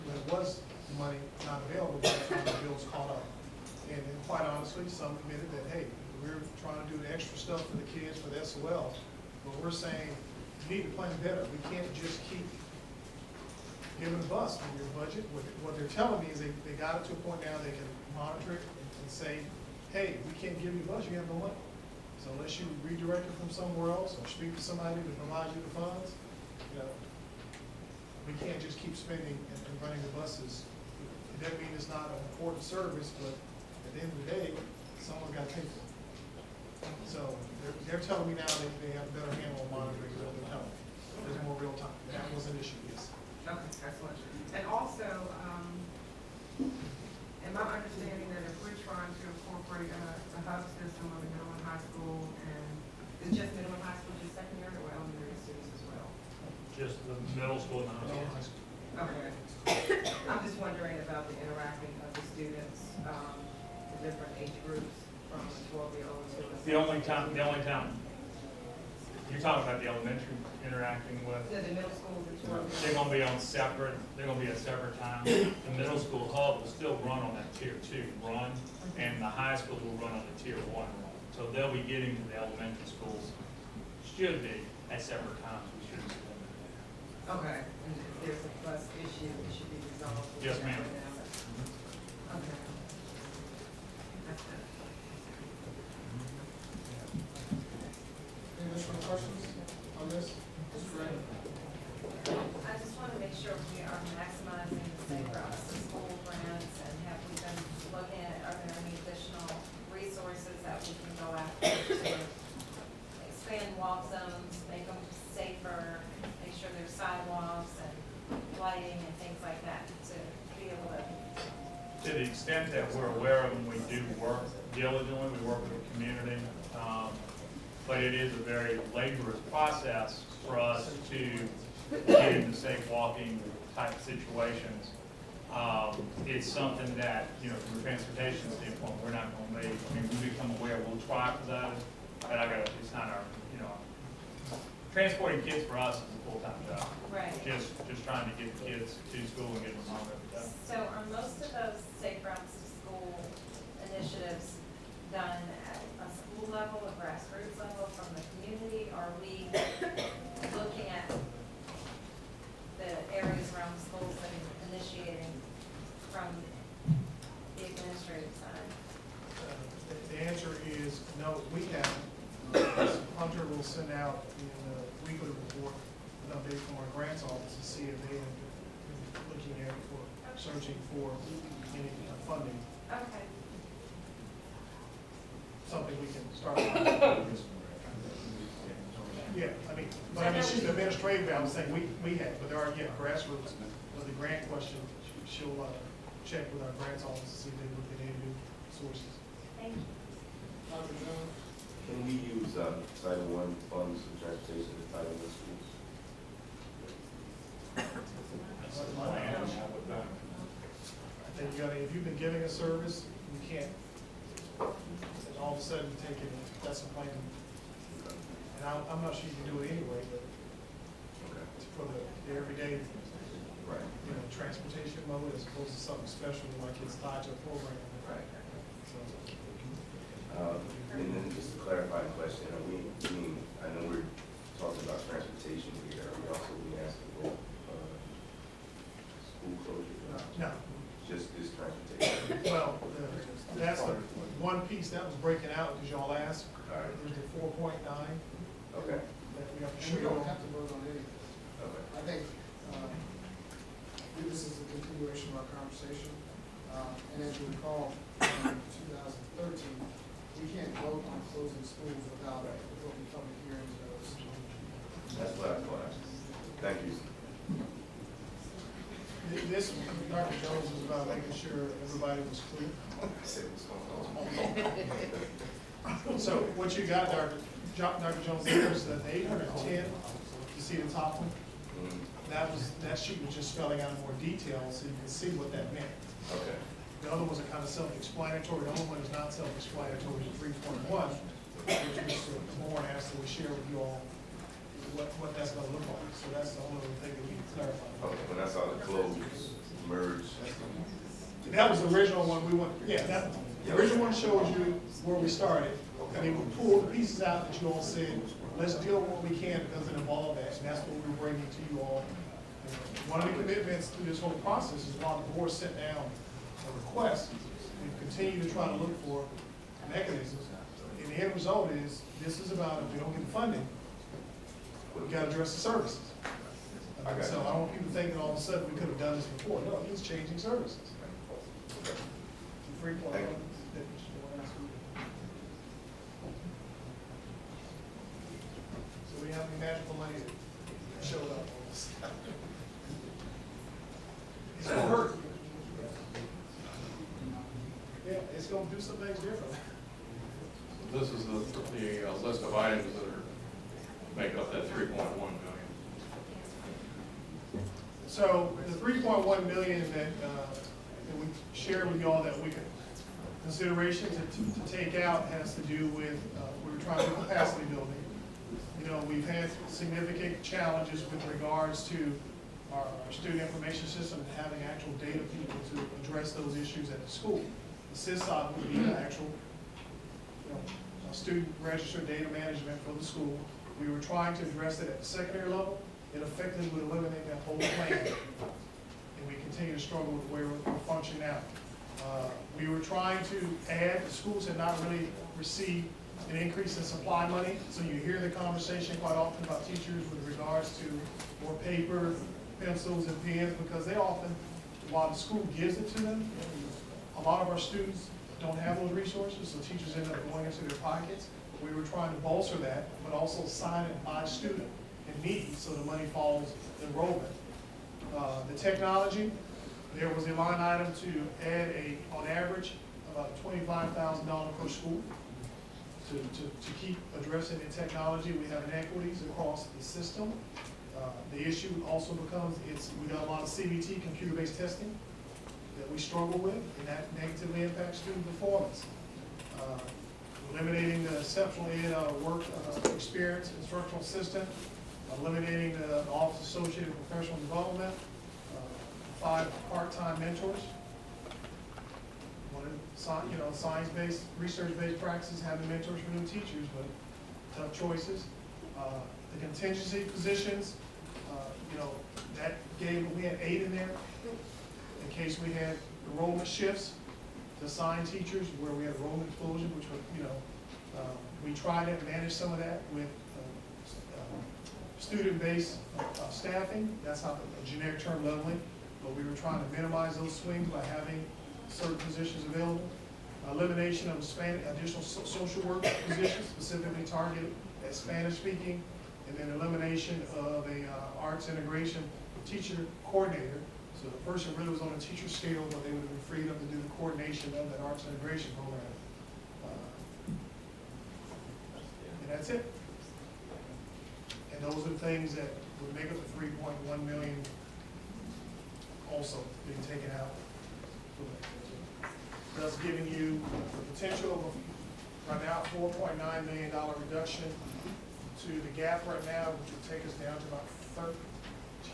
When it was money not available, by the time the bills caught up. And then quite honestly, some admitted that, hey, we're trying to do the extra stuff for the kids for the SOL, but we're saying, you need to plan better. We can't just keep giving a bus in your budget. What they're telling me is they got it to a point now they can monitor it and say, hey, we can't give you a bus, you have no money. So unless you redirect it from somewhere else or speak to somebody to provide you the funds, you know, we can't just keep spending and running the buses. It doesn't mean it's not an important service, but at the end of the day, someone's got to pay for it. So they're telling me now they have a better handle on monitoring than they're telling me. There's more real time. That was an issue, yes. Okay, excellent. And also, am I understanding that if we're trying to incorporate a hub system of the middle and high school, and is just middle and high school, just secondary, or elementary students as well? Just the middle school and high school. Okay. I'm just wondering about the interacting of the students, the different age groups from the 12-year-old to the. The only time, you're talking about the elementary interacting with, The middle schools and 12-year-olds. they're gonna be on separate, they're gonna be at separate times. The middle school hub will still run on that tier 2 run, and the high school will run on the tier 1 run. So they'll be getting to the elementary schools, should be at separate times, we shouldn't see them. Okay, and if there's a bus issue, it should be resolved. Yes, ma'am. Okay. That's it. Any additional questions on this? Mr. Ray? I just want to make sure we are maximizing the safe routes to school grants, and have we been looking at, are there any additional resources that we can go after to expand walk zones, make them safer, make sure there's sidewalks and lighting and things like that to be able to. To the extent that we're aware of them, we do work diligently, we work with the community. But it is a very laborious process for us to get into safe walking type situations. It's something that, you know, from a transportation standpoint, we're not gonna make, I mean, we become aware, we'll try for that, but it's not our, you know, transporting kids for us is a full-time job. Right. Just trying to get the kids to school and get them home every day. So are most of those safe routes to school initiatives done at a school level, a grassroots level, from the community? Are we looking at the areas around the schools that are initiating from the administrative side? The answer is no, we haven't. Hunter will send out in a weekly report an update from our grants office to see if they have been looking at or searching for any funding, Okay. something we can start with. Yeah, I mean, she's the administrative, I was saying, we have, but there are, grassroots, but the grant question, she'll, check with our grants office to see if they look at any new sources. Thank you. Dr. Jones? Can we use Title I funds for transportation to Title I schools? I think if you've been giving a service, you can't, and all of a sudden take it, that's a plan. And I'm not sure you can do it anyway, but for the everyday, transportation mode as opposed to something special like it's tied to a program. Right. So, And then just a clarifying question, I know we're talking about transportation here, are we also being asked to vote school closure? No. Just this transportation? Well, that's the one piece that was breaking out, because y'all asked, All right. there's the 4.9. Okay. That we have to And show. we don't have to vote on anything. Okay. I think, this is a continuation of our conversation. And as you recall, in 2013, we can't vote on closing schools without open public hearings or those. That's what I thought. Thank you. This, Dr. Jones, was about making sure everybody was clear. I said what's going on. So what you got, Dr. Jones, there's the 810, you see the top one? That sheet was just spelling out in more detail so you can see what that meant. Okay. The other ones are kind of self-explanatory. The only one is not self-explanatory, 3.1, which Mr. Moore asked that we share with you all what that's going to look like. So that's the only thing that we can clarify. Okay, when I saw the close, merge. That was the original one we went, the original one shows you where we started. And then we pulled the pieces out that you all said, let's deal with what we can because it involved that. And that's what we're bringing to you all. And one of the commitments through this whole process is while the board sent down a request, we continue to try to look for mechanisms. And the end result is, this is about if we don't get the funding, we got to address the services. So I don't want people thinking all of a sudden we could have done this before. No, he's changing services. So we have any magical money that showed up on this. It's gonna hurt. Yeah, it's gonna do some things different. This is the list of items that make up that 3.1 million. So the 3.1 million that we shared with y'all that we could consideration to take out has to do with, we were trying to do capacity building. You know, we've had significant challenges with regards to our student information system and having actual data people to address those issues at the school. The SysOp would be the actual, you know, student register data management for the school. We were trying to address it at the secondary level. It effectively would eliminate that whole plan. And we continue to struggle with where we're functioning now. We were trying to add, the schools had not really received an increase in supply money, so you hear the conversation quite often about teachers with regards to more paper, pencils, and pens, because they often, while the school gives it to them, a lot of our students don't have those resources, so teachers end up going into their pockets. We were trying to bolster that, but also sign it by student in need, so the money follows enrollment. The technology, there was a line item to add on average, about $25,000 per school to keep addressing the technology. We have inequities across the system. The issue also becomes, we got a lot of CBT, computer-based testing, that we struggle with, and that negatively impacts student performance. Eliminating the exceptional ed work experience instructional assistant, eliminating the office associated professional development, 5 part-time mentors. Science-based, research-based practices, having mentors for new teachers, but tough choices. The contingency positions, we had 8 in there in case we had enrollment shifts to assign teachers where we had enrollment explosion, which we tried to manage some of that with student-based staffing. That's not a generic term leveling, but we were trying to minimize those swings by having certain positions available. Elimination of additional social work positions specifically targeted at Spanish speaking, and then elimination of a arts integration teacher coordinator. So the person really was on a teacher scale, but they would have been freed up to do the coordination of that arts integration program. And that's it. And those are the things that would make up the 3.1 million also being taken out. Thus giving you the potential of right now $4.9 million reduction to the gap right now, which would take us down to about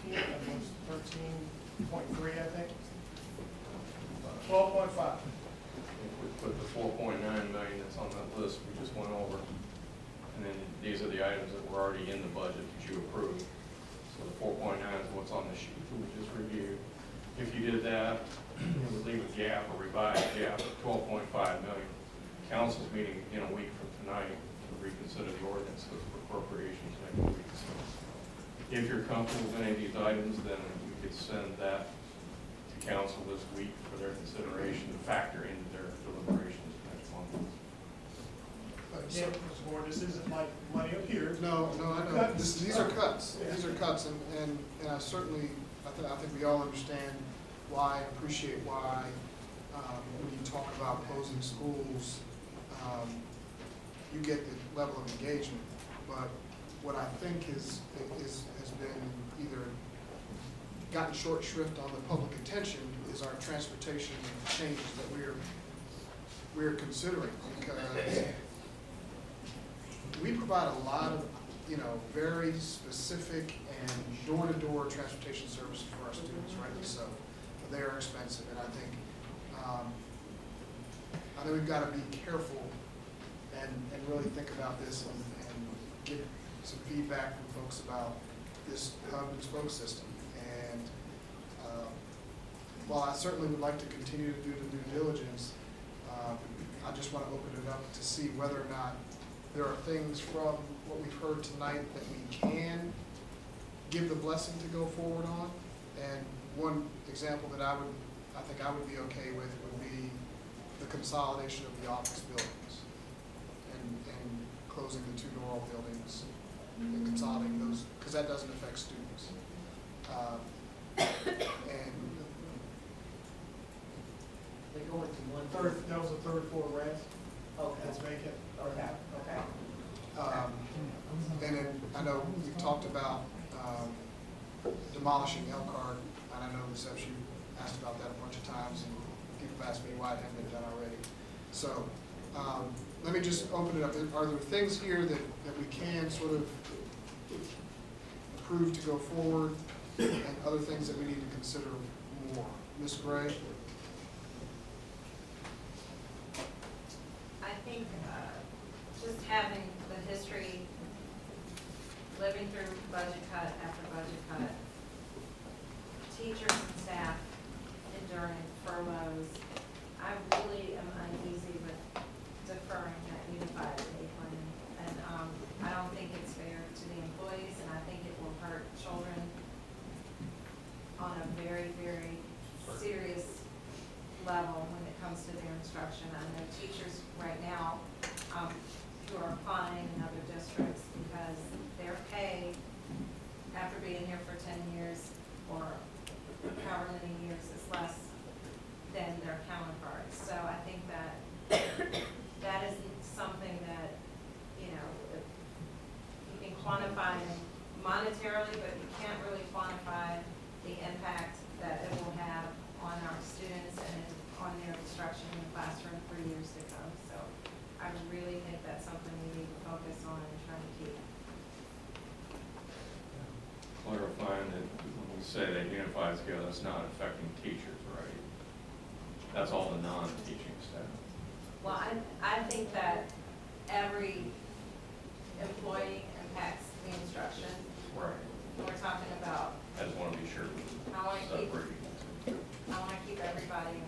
13.3, I think. 12.5. We put the 4.9 million that's on that list we just went over, and then these are the items that were already in the budget that you approved. So the 4.9 is what's on the sheet that we just reviewed. If you did that, it would leave a gap, a revised gap of 12.5 million. Council's meeting in a week from tonight to reconsider the ordinance for appropriations next week. So if you're comfortable with any of these items, then we could send that to council this week for their consideration to factor into their deliberations next month. Again, Mr. Ward, this isn't like money up here. No, I know. These are cuts. Yeah. These are cuts, and I certainly, I think we all understand why, appreciate why, when you talk about closing schools, you get the level of engagement. But what I think has been either gotten short shrift on the public attention is our transportation changes that we're considering, because we provide a lot of, very specific and door-to-door transportation services for our students, rightly so. But they are expensive, and I think we've got to be careful and really think about this and get some feedback from folks about this hub and spoke system. And while I certainly would like to continue to do the due diligence, I just want to open it up to see whether or not there are things from what we've heard tonight that we can give the blessing to go forward on. And one example that I think I would be okay with would be the consolidation of the office buildings and closing the 2 Norwell buildings and consolidating those, because that doesn't affect students. And They go into one. that was a 3rd floor rest. Okay. That's vacant. Okay. And then I know we talked about demolishing Elkhart, and I know Ms. Epps, you asked about that a bunch of times, and people have asked me why it hadn't been done already. So, let me just open it up. Are there things here that we can sort of approve to go forward, and other things that we need to consider more? Ms. Gray? I think just having the history, living through budget cut after budget cut, teachers and staff enduring furloughs, I really am uneasy with deferring that unified pay plan. And I don't think it's fair to the employees, and I think it will hurt children on a very, very serious level when it comes to their instruction. I know teachers right now who are applying in other districts because their pay after being here for 10 years or however many years is less than their counterparts. So I think that that is something that, you know, you can quantify monetarily, but you can't really quantify the impact that it will have on our students and on their instruction in the classroom for years to come. So I really think that's something we need to focus on and try to keep. Clarifying that when we say that unified scale, that's not affecting teachers, right? That's all the non-teaching staff. Well, I think that every employee impacts the instruction. Right. We're talking about, I just want to be sure I want to keep, separating. I want to keep everybody in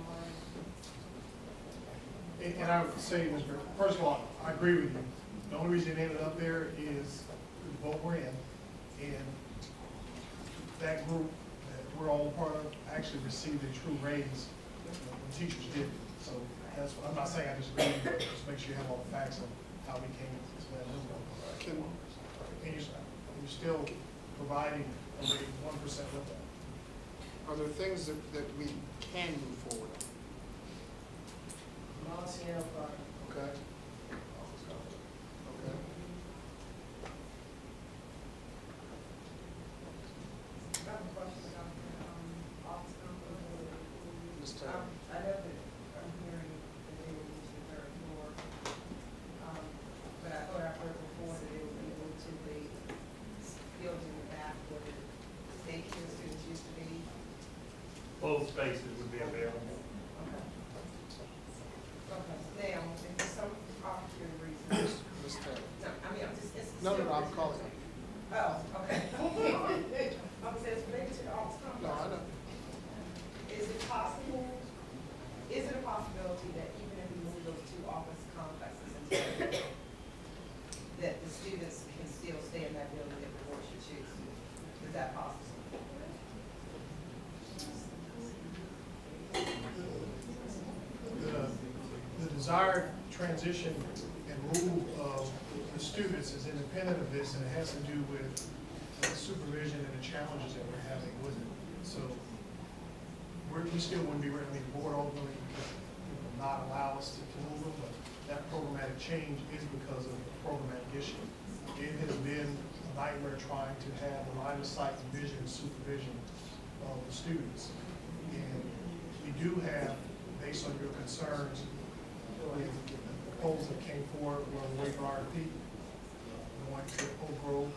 line. And I would say, Mr. First of all, I agree with you. The only reason it ended up there is the vote we're in. And that group that we're all part of actually received a true raise when teachers did. So that's, I'm not saying I disagree with you, but just make sure you have all the facts of how we came to that number. And you're still providing a rate 1% with that. Are there things that we can move forward on? Okay. Okay. I have a question about the office company. Ms. Taylor? I know that I'm hearing that they will use the third floor, but I thought I heard before that they will be moved to the building in the back where the daycare students used to be. Both spaces would be available. Okay, now, if for some arbitrary reason. Ms. Taylor? No, I mean, I'm just, it's. No, I'm calling you. Oh, okay. I'm saying it's related to the office complex. No, I know. Is it possible, is it a possibility that even if we move those two office complexes into that the students can still stay in that building if the board should choose to? Is that possible? The desired transition and move of the students is independent of this, and it has to do with the supervision and the challenges that we're having with it. So we still wouldn't be ready, the board ultimately will not allow us to move them, but that programmatic change is because of the programmatic issue. It has been a nightmare trying to have the line of sight and vision and supervision of the students. And we do have, based on your concerns, the proposal that came forward when we wait for RFP, going to Oak Grove,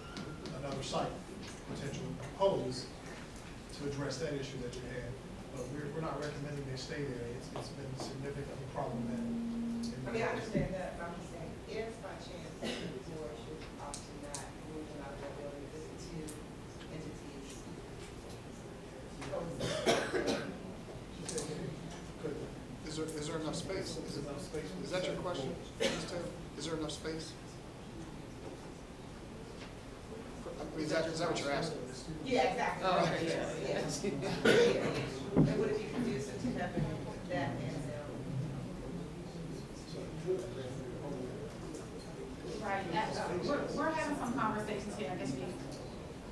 another site, potentially proposed to address that issue that you had. But we're not recommending they stay there. It's been significantly problematic. I mean, I understand that, but I'm just saying, if by chance the board should opt to not move them out of that building, is it two entities? Is there enough space? Is that your question, Ms. Taylor? Is there enough space? I mean, is that what you're asking? Yeah, exactly. Oh, Right, okay. yes, yeah. And would it be conducive to having that and Right, we're having some conversations here, I guess we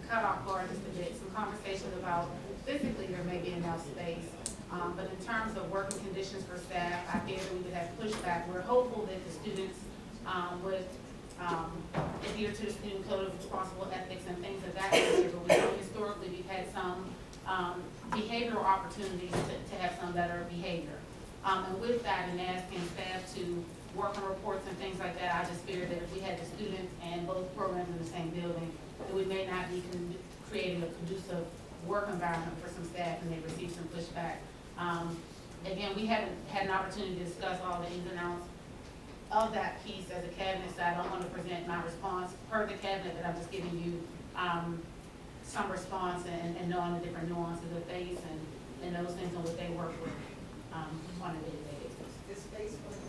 cut off Laura just a bit, some conversations about physically there may be enough space, but in terms of working conditions for staff, I fear that we would have pushback. We're hopeful that the students would adhere to the student code of responsible ethics and things of that nature, but we know historically we've had behavioral opportunities to have some better behavior. And with that, and asking staff to work on reports and things like that, I just feared that if we had the students and both programs in the same building, that we may not be creating a conducive work environment for some staff and they receive some pushback. Again, we haven't had an opportunity to discuss all the ins and outs of that piece as a cabinet, so I don't want to present my response per the cabinet, but I'm just giving you some response and knowing the different nuances of FACE and those things and what they work with on a day-to-day basis. Is FACE going to,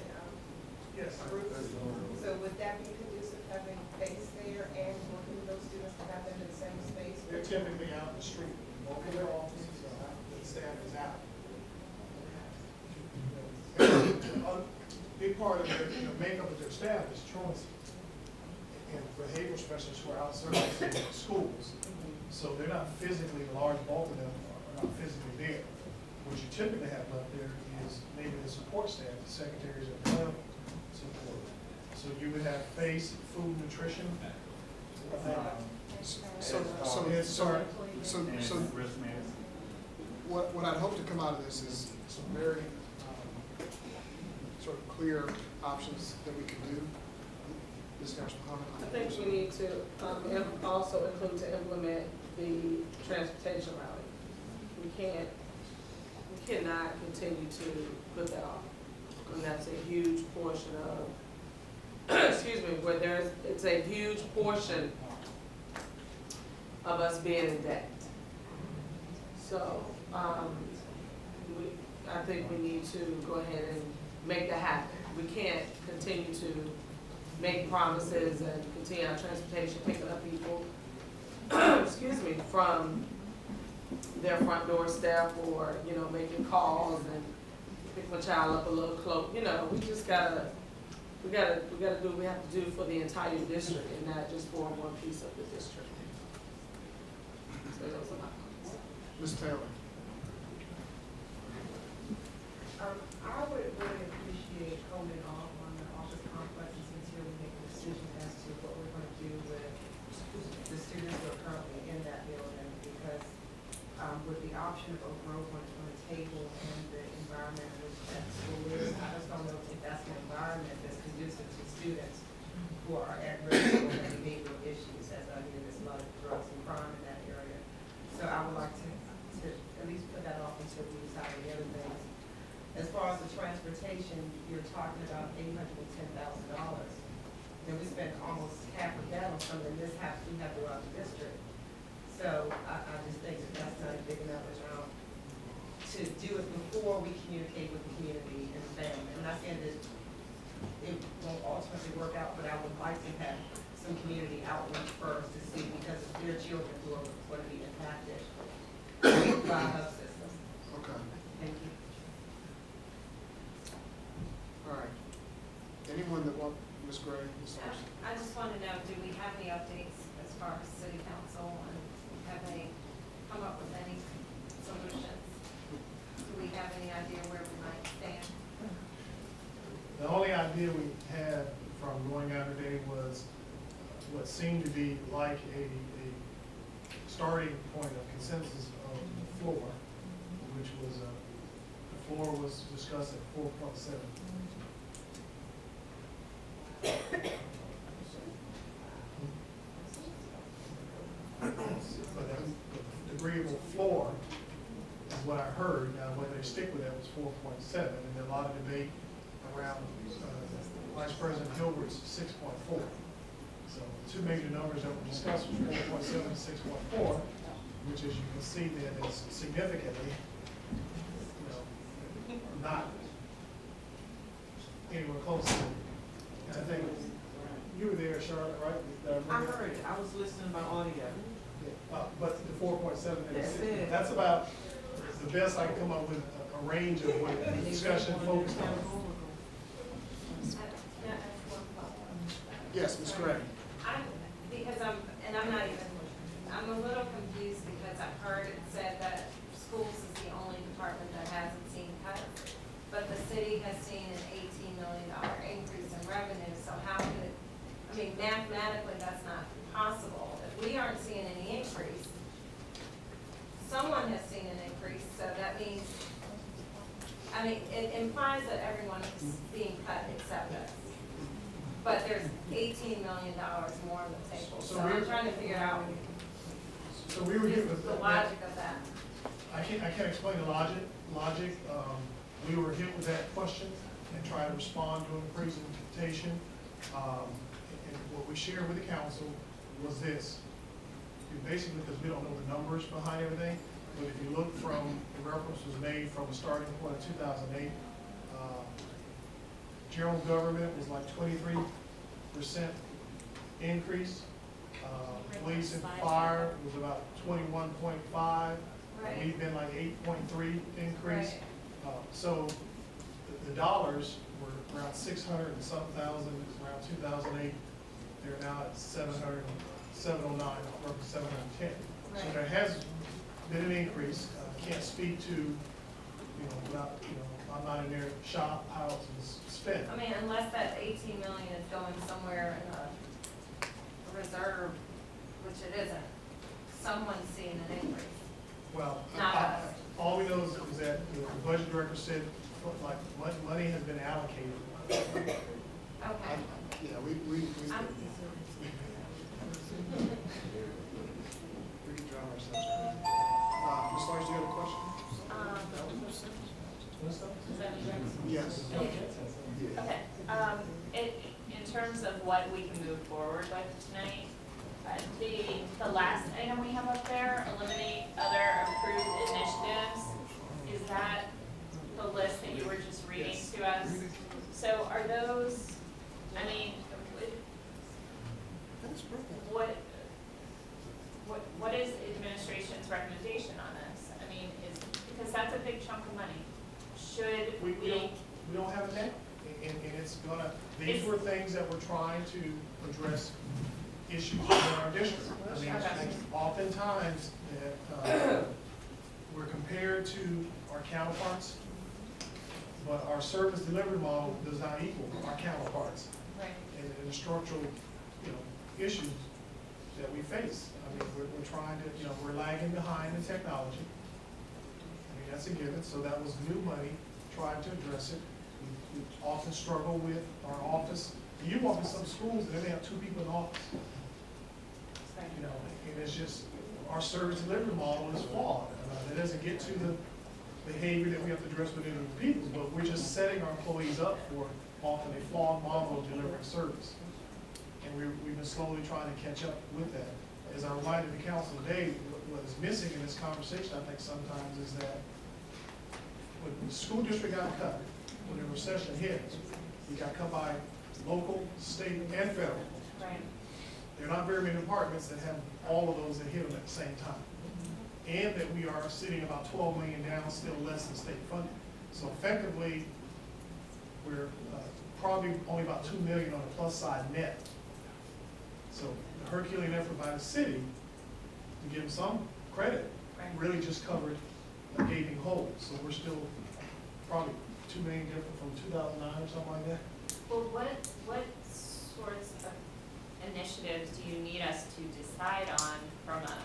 Yes. so would that be conducive, having FACE there and working with those students to have them in the same space? They're typically out in the street, both of their offices are out, the staff is out. A big part of their, makeup of their staff is truancy and behavioral specialists who are out servicing schools. So they're not physically, a large bulk of them are not physically there. What you typically have left there is maybe the support staff, the secretaries of club support. So you would have FACE, food, nutrition. What I'd hope to come out of this is some very sort of clear options that we can do. Ms. Muhammad? I think we need to also include to implement the transportation routing. We cannot continue to put that off. And that's a huge portion of, excuse me, it's a huge portion of us being in debt. So, I think we need to go ahead and make that happen. We can't continue to make promises and continue our transportation, picking up people, excuse me, from their front doorstep or, making calls and pick my child up a little close. We just gotta do what we have to do for the entire district and not just for one piece of the district. So those are my comments. Ms. Taylor? I would really appreciate holding off on the office complexes until we make a decision as to what we're going to do with the students who are currently in that building, because with the option of Oak Grove on the table and the environment in which that school is, I just don't know if that's an environment that's conducive to students who are at risk of behavioral issues, as I hear there's a lot of drugs and crime in that area. So I would like to at least put that off until we decide the other things. As far as the transportation, you're talking about $810,000. And we spent almost half of that on some of the mishaps we have throughout the district. So I just think that that's not a big enough amount to do it before we communicate with the community and the family. I'm not saying that it won't ultimately work out, but I would like to have some community outreach first to see, because it's their children who are going to be impacted by health systems. Okay. Thank you. All right. Anyone that wants, Ms. Gray, Ms. Thompson? I just want to know, do we have any updates as far as city council, and have they come up with any solutions? Do we have any idea where we might stand? The only idea we had from going out today was what seemed to be like a starting point of consensus of the floor, which was, the floor was discussed at 4.7. But the agreeable floor is what I heard. Now, whether they stick with that was 4.7, and there a lot of debate around Vice President Hilbert's 6.4. So two major numbers that were discussed was 4.7 and 6.4, which, as you can see, then is significantly, not anywhere close to. And I think you were there, Charlotte, right? I heard it. I was listening by audio. But the 4.7 and the That's 6, it. that's about the best I can come up with, a range of what the discussion focused on. Yes, Ms. Gray. I'm a little confused because I've heard it said that schools is the only department that hasn't seen cuts, but the city has seen an $18 million increase in revenue, so how could, mathematically, that's not possible. If we aren't seeing any increase, someone has seen an increase, so that means, I mean, it implies that everyone is being cut except us. But there's $18 million more on the table, so I'm trying to figure out So we were hit with the logic of that. I can't explain the logic. We were hit with that question and tried to respond to the presentation. And what we shared with the council was this. Basically, because we don't know the numbers behind everything, but if you look from, the reference was made from a starting point of 2008, general government was like 23% increase. Police and fire was about 21.5. Right. We've been like 8.3 increase. Right. So the dollars were around 600 and some thousand around 2008. They're now at 709, or 710. So Right. there has been an increase. Can't speak to, without, I'm not in their shop, how it's spent. I mean, unless that 18 million is going somewhere in a reserve, which it isn't, someone's seeing an increase. Well, Not us. all we know is that the budget director said, like, money has been allocated. Okay. Yeah, we I'm- we can drown ourselves. Ms. Lars, do you have a question? Yes. Okay, in terms of what we can move forward with tonight, the last item we have up there, eliminate other approved initiatives, is that the list that you were just reading to us? So are those, I mean, what is administration's recommendation on this? I mean, because that's a big chunk of money. Should We don't have it now, and it's gonna, these were things that we're trying to address issues in our district. I mean, oftentimes, we're compared to our counterparts, but our service delivery model does not equal our counterparts. Right. And the structural, issues that we face. I mean, we're trying to, we're lagging behind in technology. I mean, that's a given, so that was new money, trying to address it. We often struggle with our office. You walk in some schools, and they have 2 people in the office. And it's just, our service delivery model is flawed. It doesn't get to the behavior that we have to address within the people, but we're just setting our employees up for often a flawed model of delivering service. And we've been slowly trying to catch up with that. As I reminded the council today, what is missing in this conversation, I think sometimes, is that when the school district got cut, when the recession hit, we got cut by local, state, and federal. Right. There are not very many departments that have all of those that hit them at the same time. And that we are sitting about 12 million down, still less than state funding. So effectively, we're probably only about 2 million on the plus side net. So the Herculean effort by the city, to give them some credit, really just covered a gaping hole. So we're still probably 2 million different from 2009 or something like that. Well, what sorts of initiatives do you need us to decide on from a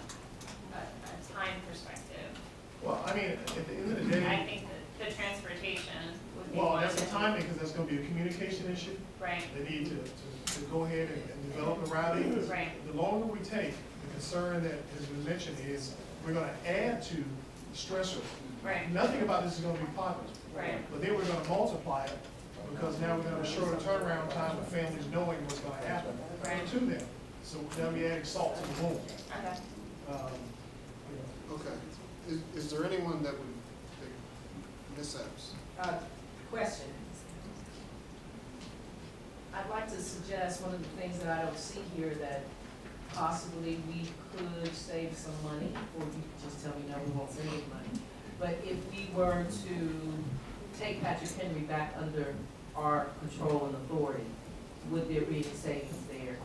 time perspective? Well, I mean, at the end of the day. I think that the transportation would be Well, one that's the of them. timing, because that's gonna be a communication issue. Right. They need to go ahead and develop a routing. Right. The longer we take, the concern that has been mentioned is we're gonna add to the stressor. Right. Nothing about this is gonna be popular. Right. But then we're gonna multiply it, because now we're gonna shorten the turnaround time with families knowing what's gonna happen to them. So now we adding salt to the wound. Okay. Okay. Is there anyone that would, Ms. Epps? Question. I'd like to suggest one of the things that I don't see here that possibly we could save some money, or you could just tell me, no, we won't save any money. But if we were to take Patrick Henry back under our control and authority, would there be any savings there?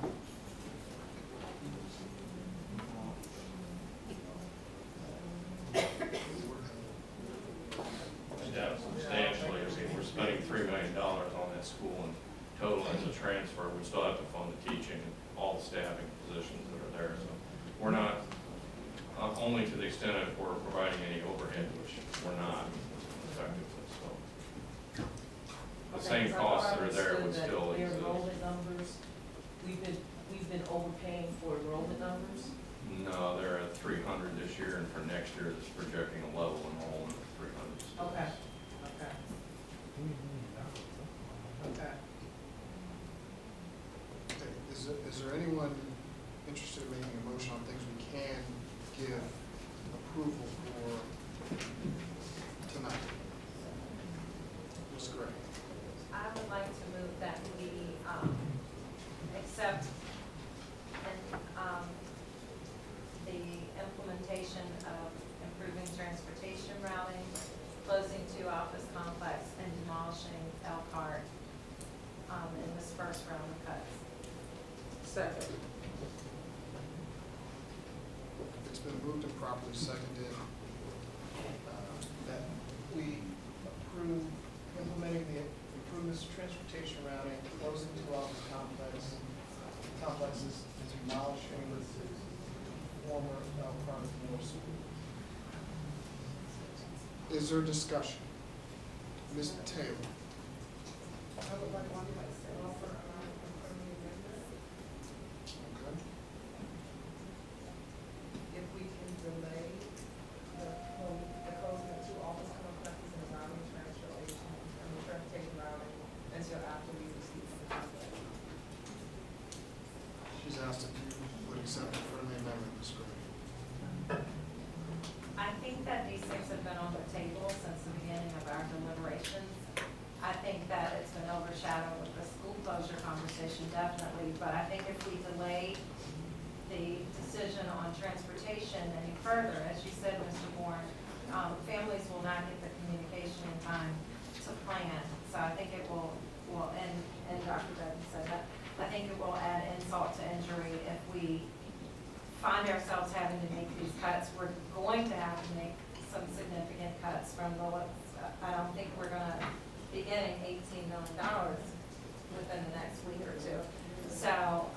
Substantially, I mean, we're spending $3 million on that school in total as a transfer. We still have to fund the teaching and all the staffing positions that are there, so we're not, only to the extent if we're providing any overhead, which we're not effectively, so. The same costs that are there would still Their exist. enrollment numbers, we've been overpaying for enrollment numbers. No, they're at 300 this year, and for next year, it's projecting a level enrollment of 300 students. Okay, okay. Okay. Okay, is there anyone interested in making a motion on things we can give approval for tonight? Ms. Gray. I would like to move that we, accept the implementation of improving transportation routing, closing 2 office complex, and demolishing Elkhart, in this first round of cuts. Second. It's been moved and properly seconded that we approve implementing the improvements to transportation routing, closing 2 office complexes, and demolishing former Elkhart Middle School. Is there discussion? Ms. Taylor? I would like one to offer a friendly amendment. Okay. If we can delay the closing of 2 office complexes and routing transportation routing until after we receive the contract. She's asked if you would accept a friendly amendment, Ms. Gray. I think that these things have been on the table since the beginning of our deliberations. I think that it's been overshadowed with the school closure conversation, definitely, but I think if we delay the decision on transportation any further, as you said, Mr. Bourne, families will not get the communication in time to plan. So I think it will and Dr. Devin said that, I think it will add insult to injury if we find ourselves having to make these cuts. We're going to have to make some significant cuts from the, I don't think we're gonna be getting $18 million within the next week or 2. So,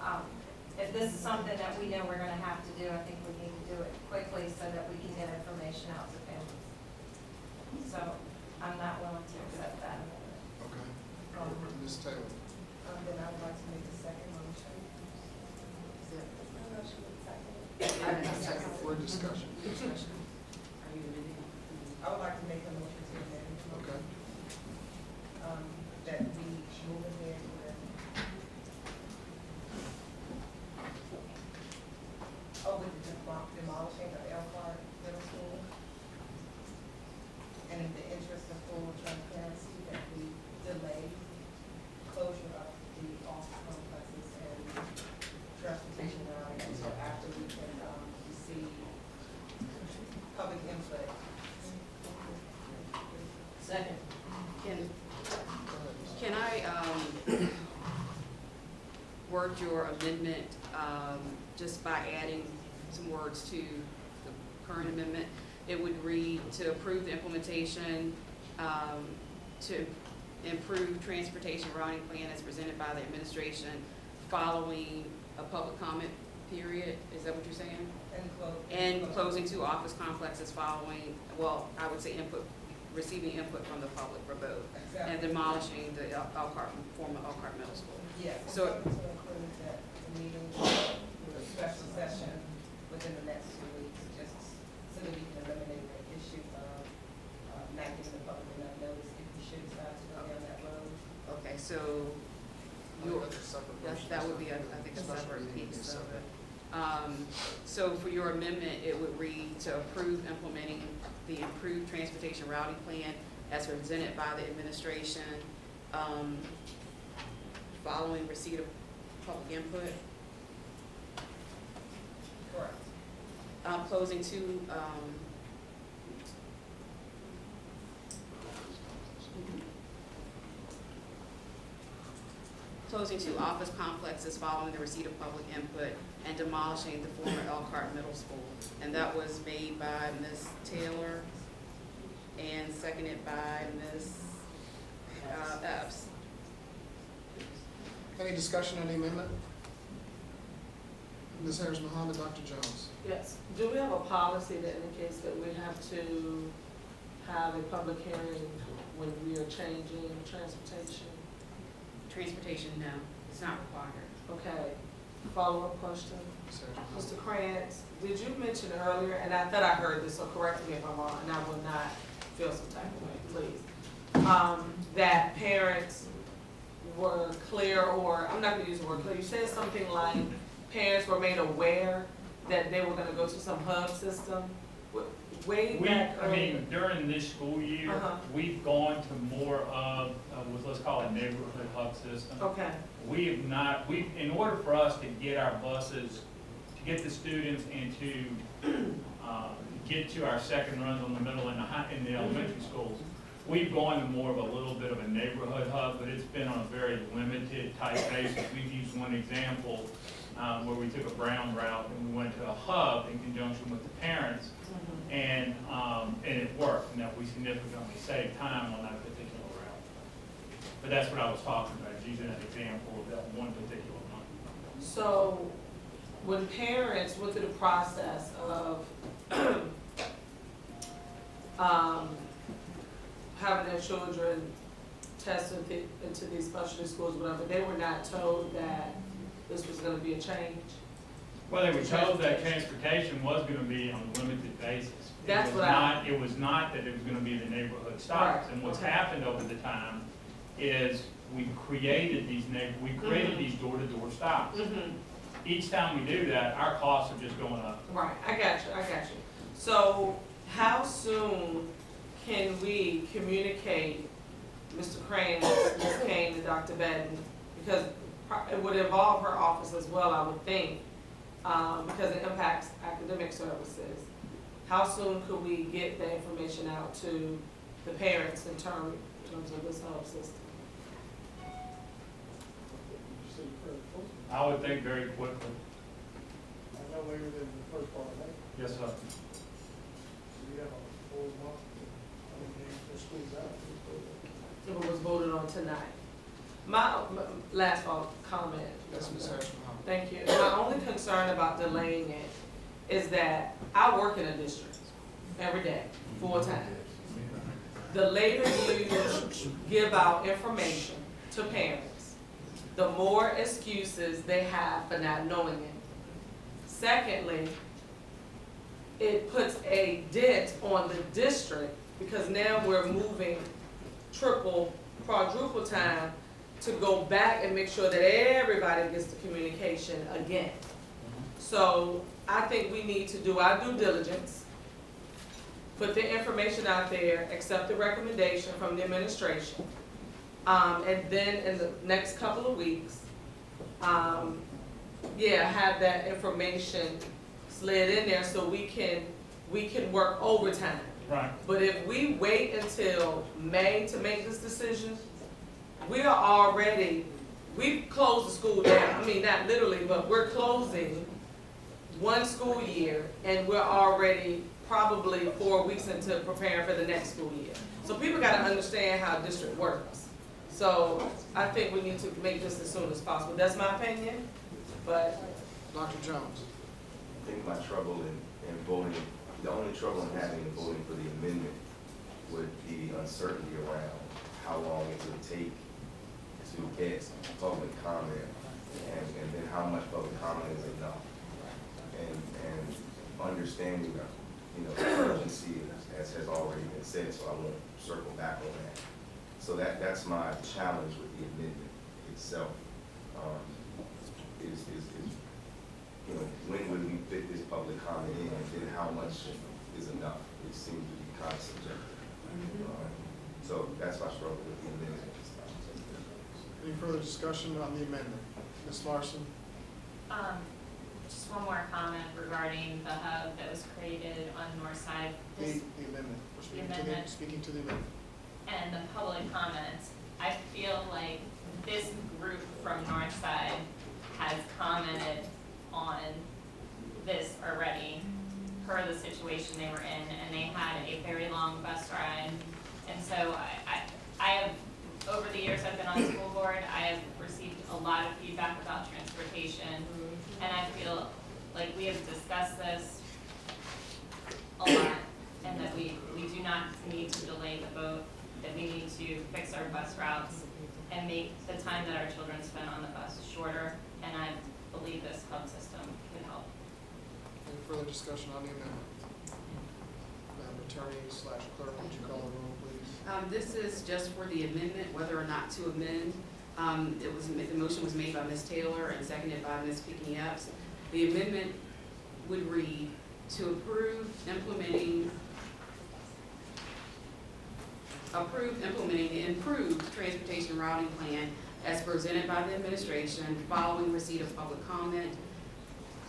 if this is something that we know we're gonna have to do, I think we need to do it quickly so that we can get information out to families. So, I'm not willing to accept that. Okay. Ms. Taylor? Then I would like to make a second motion. Second for discussion. I would like to make a motion to amend. Okay. That we move ahead with, with the demolishing of Elkhart Middle School. And in the interest of full transparency, that we delay closure of the office complexes and transportation routing until after we can, receive public input. Second. Can I word your amendment just by adding some words to the current amendment? It would read to approve the implementation to improve transportation routing plan as presented by the administration following a public comment period. Is that what you're saying? And closing 2 office complexes following, well, I would say receiving input from the public for both. Exactly. And demolishing the former Elkhart Middle School. Yes. So, To include that meeting with a special session within the next 2 weeks, just so that we can eliminate the issue of not giving the public enough notice if we should decide to go down that road. okay, so that would be, I think, a Special separate meeting piece is of separate. it. So for your amendment, it would read to approve implementing the improved transportation routing plan as presented by the administration, following receipt of public input. Correct. Closing 2, closing 2 office complexes following the receipt of public input and demolishing the former Elkhart Middle School. And that was made by Ms. Taylor and seconded by Ms. Epps. Any discussion on the amendment? Ms. Harris Mohammed, Dr. Jones. Yes. Do we have a policy that indicates that we have to have a public hearing when we are changing transportation? Transportation, no, it's not required. Okay. Follow-up question. Ms. Harris Mohammed. Mr. Krantz, did you mention earlier, and I thought I heard this, so correct me if I'm wrong, and I will not feel some type of way, please. That parents were clear, or, I'm not gonna use the word clear, you said something like parents were made aware that they were gonna go to some hub system? Way back earlier. During this school year, we've gone to more of, let's call it neighborhood hub system. Okay. We have not, in order for us to get our buses, to get the students and to get to our second runs on the middle and in the elementary schools, we've gone to more of a little bit of a neighborhood hub, but it's been on a very limited type basis. We've used one example where we took a Brown route and we went to a hub in conjunction with the parents, and it worked, and that we significantly saved time on that particular route. But that's what I was talking about, is using an example of that one particular one. So, when parents went through the process of having their children tested into these specialty schools, whatever, they were not told that this was gonna be a change? Well, they were told that transportation was gonna be on a limited basis. That's It was not that it was gonna be the neighborhood stops. Right, And what's okay. happened over the time is we created these these door-to-door stops. Each time we do that, our costs are just going up. Right, I got you. So, how soon can we communicate, Mr. Crane, Ms. Kane, and Dr. Batten? Because it would involve her office as well, I would think, because it impacts academic services. How soon could we get the information out to the parents in terms of this hub system? I would think very quickly. No later than the first part of May. Yes, sir. So we have a full month, the school's out. If it was voted on tonight. My last comment. Yes, Ms. Harris Mohammed. Thank you. My only concern about delaying it is that I work in a district every day, full time. The later you give out information to parents, the more excuses they have for not knowing it. Secondly, it puts a dent on the district because now we're moving triple, quadruple time to go back and make sure that everybody gets the communication again. So I think we need to do our due diligence, put the information out there, accept the recommendation from the administration, and then in the next couple of weeks, have that information slid in there so we can work overtime. Right. But if we wait until May to make this decision, we've closed the school down. I mean, not literally, but we're closing one school year and we're already probably 4 weeks into preparing for the next school year. So people gotta understand how district works. So I think we need to make this as soon as possible. That's my opinion, but. Dr. Jones. I think my trouble in voting, the only trouble in having in voting for the amendment would be uncertainty around how long it would take to get public comment and then how much public comment is enough. And understanding the urgency as has already been said, so I won't circle back on that. So that's my challenge with the amendment itself. When would we fit this public comment in, and then how much is enough? It seems to be kind of subjective. So that's my struggle with the amendment. Any further discussion on the amendment? Ms. Larson? Just one more comment regarding the hub that was created on North Side. The amendment. We're speaking to the amendment. And the public comments. I feel like this group from North Side has commented on this already, per the situation they were in, and they had a very long bus ride. And so I have, over the years I've been on the school board, I have received a lot of feedback about transportation, and I feel like, we have discussed this a lot, and that we do not need to delay the vote, that we need to fix our bus routes and make the time that our children spend on the bus shorter, and I believe this hub system can help. Any further discussion on the amendment? Madam Attorney slash Clerk, would you call the roll, please? This is just for the amendment, whether or not to amend. The motion was made by Ms. Taylor and seconded by Ms. Pickney Epps. The amendment would read, to approve implementing the improved transportation routing plan as presented by the administration following receipt of public comment,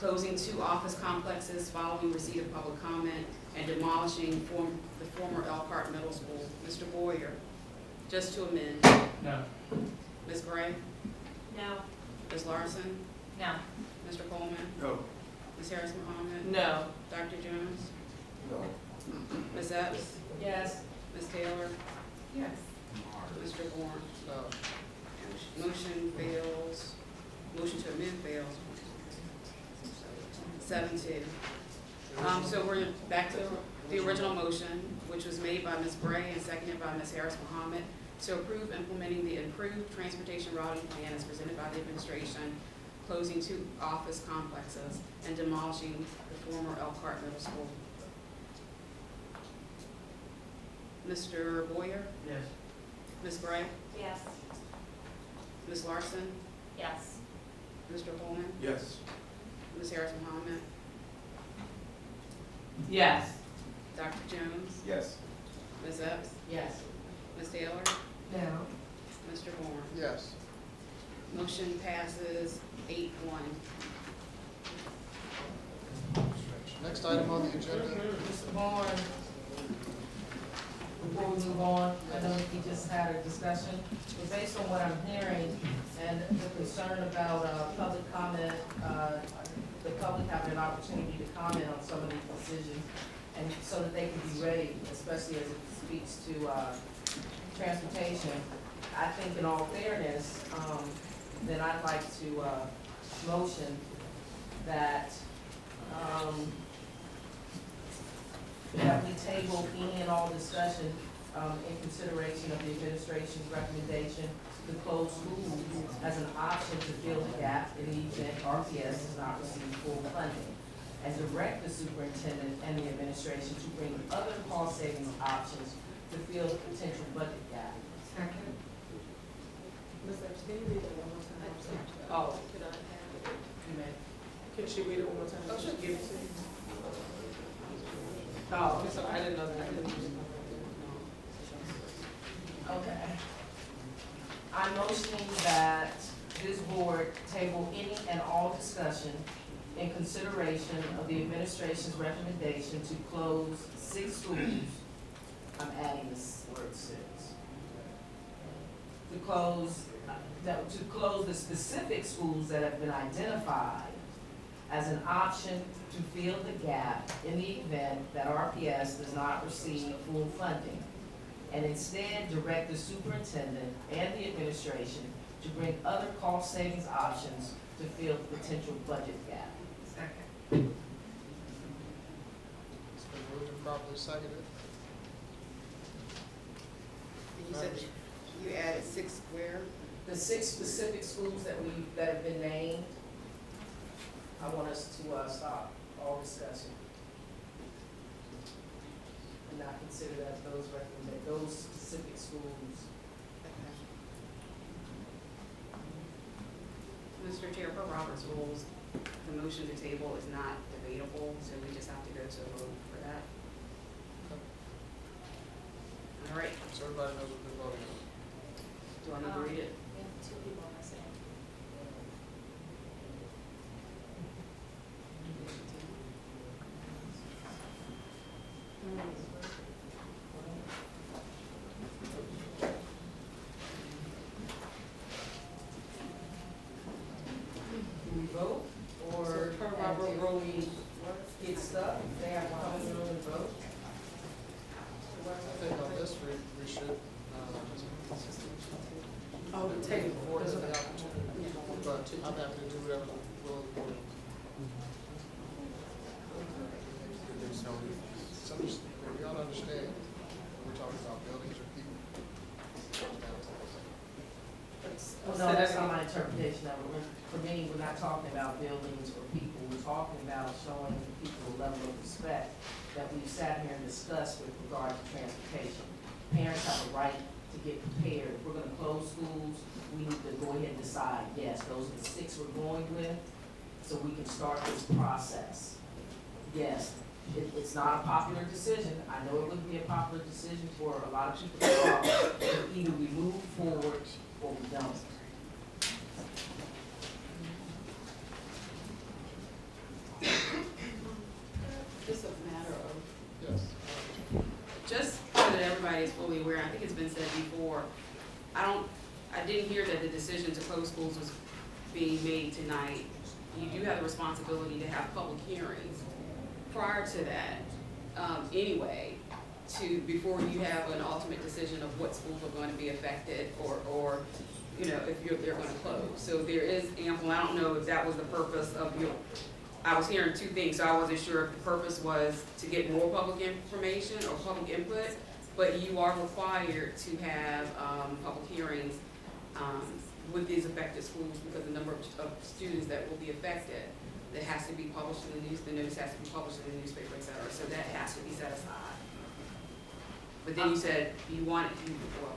closing 2 office complexes following receipt of public comment, and demolishing the former Elkhart Middle School. Mr. Boyer, just to amend. No. Ms. Gray? No. Ms. Larson? No. Mr. Coleman? No. Ms. Harris Mohammed? No. Dr. Jones? No. Ms. Epps? Yes. Ms. Taylor? Yes. Mr. Bourne? No. Motion fails. Motion to amend fails. 7-2. So we're back to the original motion, which was made by Ms. Gray and seconded by Ms. Harris Mohammed, to approve implementing the improved transportation routing plan as presented by the administration, closing 2 office complexes, and demolishing the former Elkhart Middle School. Mr. Boyer? Yes. Ms. Gray? Yes. Ms. Larson? Yes. Mr. Coleman? Yes. Ms. Harris Mohammed? Yes. Dr. Jones? Yes. Ms. Epps? Yes. Ms. Taylor? No. Mr. Bourne? Yes. Motion passes 8-1. Next item on the agenda. Mr. Bourne, before we move on, I know that we just had a discussion, but based on what I'm hearing and the concern about public comment, the public having an opportunity to comment on some of these decisions, and so that they can be ready, especially as it speaks to transportation, I think in all fairness, then I'd like to motion that that we table any and all discussion in consideration of the administration's recommendation to close schools as an option to fill the gap in the event RPS does not receive full funding, and direct the superintendent and the administration to bring other cost savings options to fill the potential budget gap. Second. Ms. Epps, can you read that one more time? Oh. You may. Can she read it one more time? Oh, she'll give it to you. Oh, so I didn't know that. Okay. I'm motioning that this board table any and all discussion in consideration of the administration's recommendation to close 6 schools. I'm adding this word 6. To close the specific schools that have been identified as an option to fill the gap in the event that RPS does not receive full funding, and instead direct the superintendent and the administration to bring other cost savings options to fill the potential budget gap. Second. It's been moved and properly seconded. You said you added 6 where? The 6 specific schools that have been named, I want us to stop all discussion and not consider that those specific schools. Mr. Chair, per Robert's rules, the motion to table is not debatable, so we just have to go to a vote for that. All right, So everybody knows what they're voting on. do I need to read it? We have 2 people missing. Do we vote, or So per Robert if rule, we get stuck, they have to come in the room and vote? I think on this, we should, oh, the table. board has the opportunity understand when we're talking about buildings or people. Well, no, that's not my interpretation of it. For me, we're not talking about buildings or people, we're talking about showing people a level of respect that we've sat here and discussed with regard to transportation. Parents have a right to get prepared. If we're gonna close schools, we need to go ahead and decide, yes, those are the 6 we're going with, so we can start this process. Yes, it's not a popular decision. I know it wouldn't be a popular decision for a lot of people to follow, but either we move forward or we don't. Just a matter of, Yes. just so that everybody is fully aware, I think it's been said before, I didn't hear that the decision to close schools was being made tonight. You do have the responsibility to have public hearings prior to that, anyway, before you have an ultimate decision of what schools are going to be affected or you know, if they're going to close. So there is ample, I don't know if that was the purpose of I was hearing 2 things, so I wasn't sure if the purpose was to get more public information or public input, but you are required to have public hearings with these affected schools because the number of students that will be affected, that has to be published in the news, the notice has to be published in the newspaper, et cetera, so that has to be set aside. But then you said you wanted to, well,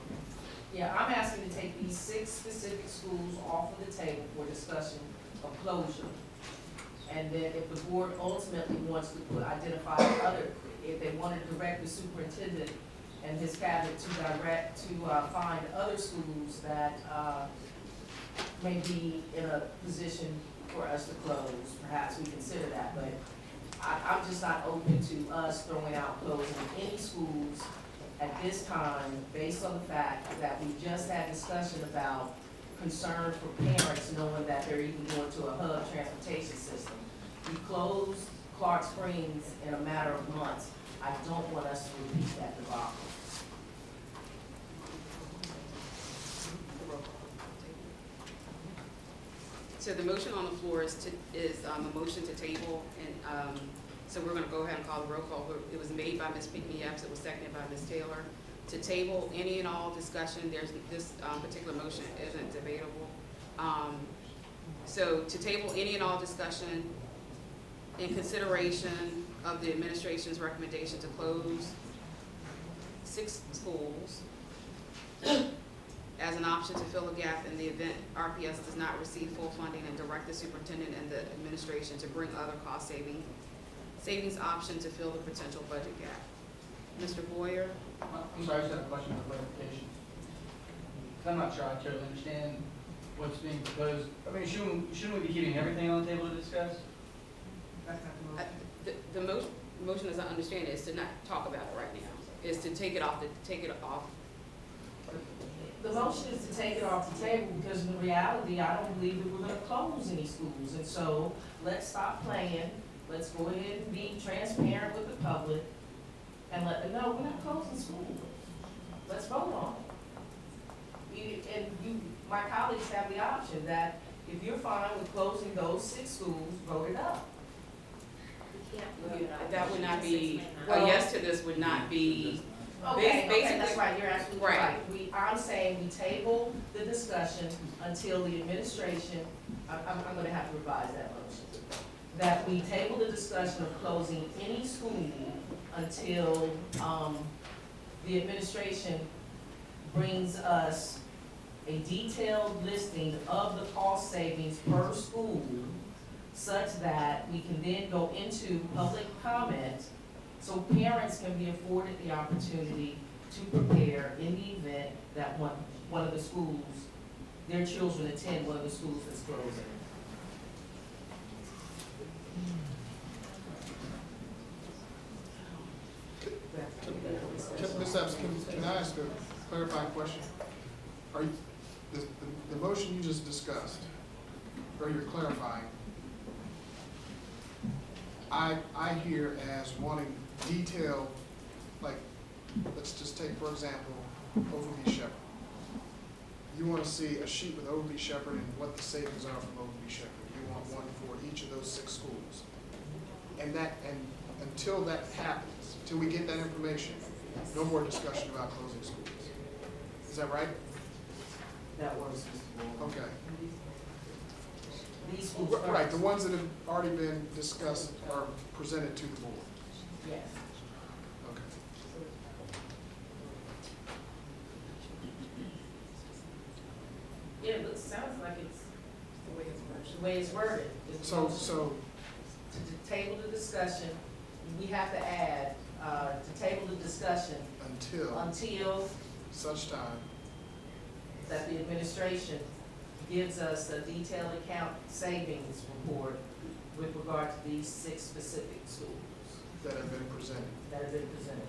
Yeah, I'm asking to take these 6 specific schools off of the table for discussion of closure. And then if the board ultimately wants to identify other, if they want to direct the superintendent and his cabinet to find other schools that may be in a position for us to close, perhaps we consider that. But I'm just not open to us throwing out closing any schools at this time, based on the fact that we just had discussion about concern for parents knowing that they're even going to a hub transportation system. We closed Clark Springs in a matter of months. I don't want us to repeat that debacle. so the motion on the floor is a motion to table, and so we're gonna go ahead and call the roll call. It was made by Ms. Pinckney-Epps, it was seconded by Ms. Taylor. To table any and all discussion, this particular motion isn't debatable. So to table any and all discussion in consideration of the administration's recommendation to close 6 schools as an option to fill a gap in the event RPS does not receive full funding, and direct the superintendent and the administration to bring other cost savings option to fill the potential budget gap. Mr. Boyer? I'm sorry, I just have a question for clarification. I'm not sure I totally understand what's being proposed. I mean, shouldn't we be keeping everything on the table to discuss? The motion, as I understand it, is to not talk about it right now, is to take it off. The motion is to take it off the table because in reality, I don't believe that we're gonna close any schools. And so let's stop playing. Let's go ahead and be transparent with the public and let them know we're not closing schools. Let's vote on it. My colleagues have the option that if you're fine with closing those 6 schools, vote it up. That would not be, a yes to this would not be. Okay, Basically, that's right, you're absolutely right. right. I'm saying we table the discussion until the administration, I'm gonna have to revise that motion. That we table the discussion of closing any school until, the administration brings us a detailed listing of the cost savings per school, such that we can then go into public comment, so parents can be afforded the opportunity to prepare in the event that one of the schools, their children attend one of the schools that's closing. Ms. Epps, can I ask a clarifying question? Are you, the motion you just discussed, or you're clarifying, I hear as wanting detailed, like, let's just take, for example, Overby Shepherd. You want to see a sheet with Overby Shepherd and what the savings are from Overby Shepherd. You want one for each of those 6 schools. And until that happens, till we get that information. No more discussion about closing schools. Is that right? That works, Mr. Moore. Okay. These schools Right, first. the ones that have already been discussed are presented to the board. Yes. Okay. Yeah, it looks, sounds like it's the way it's worded. It's So, supposed to table the discussion, we have to add, to table the discussion until such time, that the administration gives us a detailed account savings report with regard to these 6 specific schools that have been presented. that have been presented.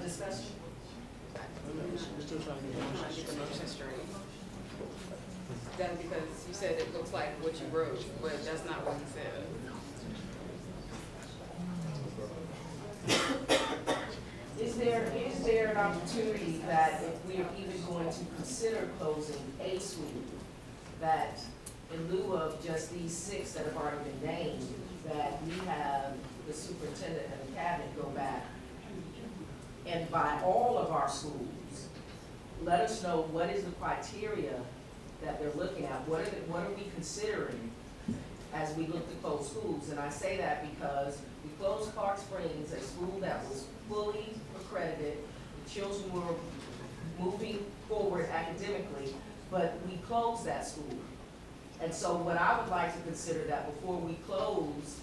Discussion? We're still trying to get I'm trying to get the motion straight. That's because you said it looks like what you wrote, but that's not what you said. Is there an opportunity that if we are even going to consider closing a school, that in lieu of just these 6 that have already been named, that we have the superintendent and the cabinet go back and by all of our schools, let us know what is the criteria that they're looking at, what are we considering as we look to close schools? And I say that because we closed Clark Springs, a school that was fully accredited, the children were moving forward academically, but we closed that school. And so what I would like to consider that before we close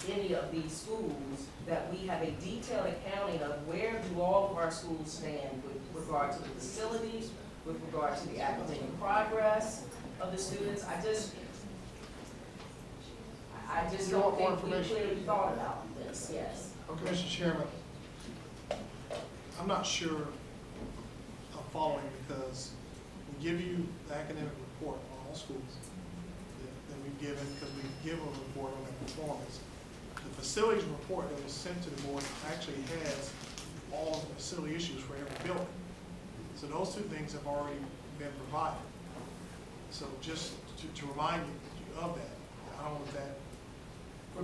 any of these schools, that we have a detailed accounting of where do all of our schools stand with regard to the facilities, with regard to the academic progress of the students. I just don't think we clearly thought about this, yes. Okay, Mr. Chairman, I'm not sure I'm following because we give you the academic report on all schools that we've given, because we give a report on their performance. The facilities report that was sent to the board actually has all the facility issues for every building. So those 2 things have already been provided. So just to remind you of that, I don't know if that. For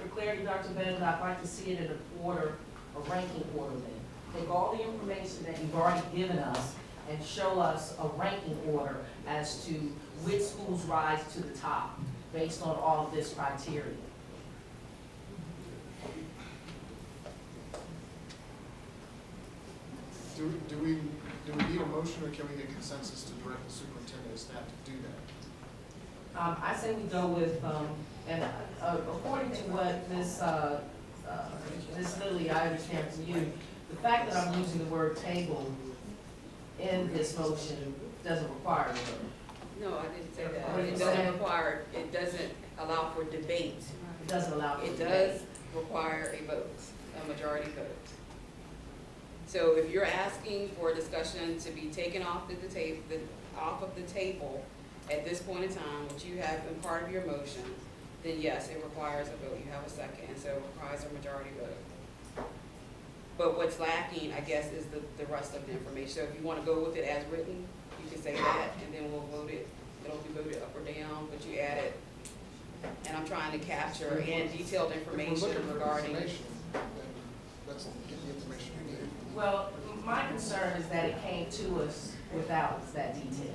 clarity, Dr. Bennett, I'd like to see it in an order, a ranking order then. Take all the information that you've already given us and show us a ranking order as to which schools rise to the top based on all of this criteria. Do we need a motion, or can we get consensus to direct the superintendent and staff to do that? I say we go with, and according to what Ms. Lilly, I understand from you, the fact that I'm using the word table in this motion doesn't require a vote. No, I didn't say that. It doesn't require, it doesn't allow for debate. It doesn't allow for It debate. does require a vote, a majority vote. So if you're asking for a discussion to be taken off of the table at this point in time, which you have in part of your motion, then yes, it requires a vote. You have a second, and so it requires a majority vote. But what's lacking, I guess, is the rest of the information. So if you want to go with it as written, you can say that, and then we'll vote it. It'll be voted up or down, but you add it. And I'm trying to capture in detailed information regarding. Let's get the information we need. Well, my concern is that it came to us without that detail.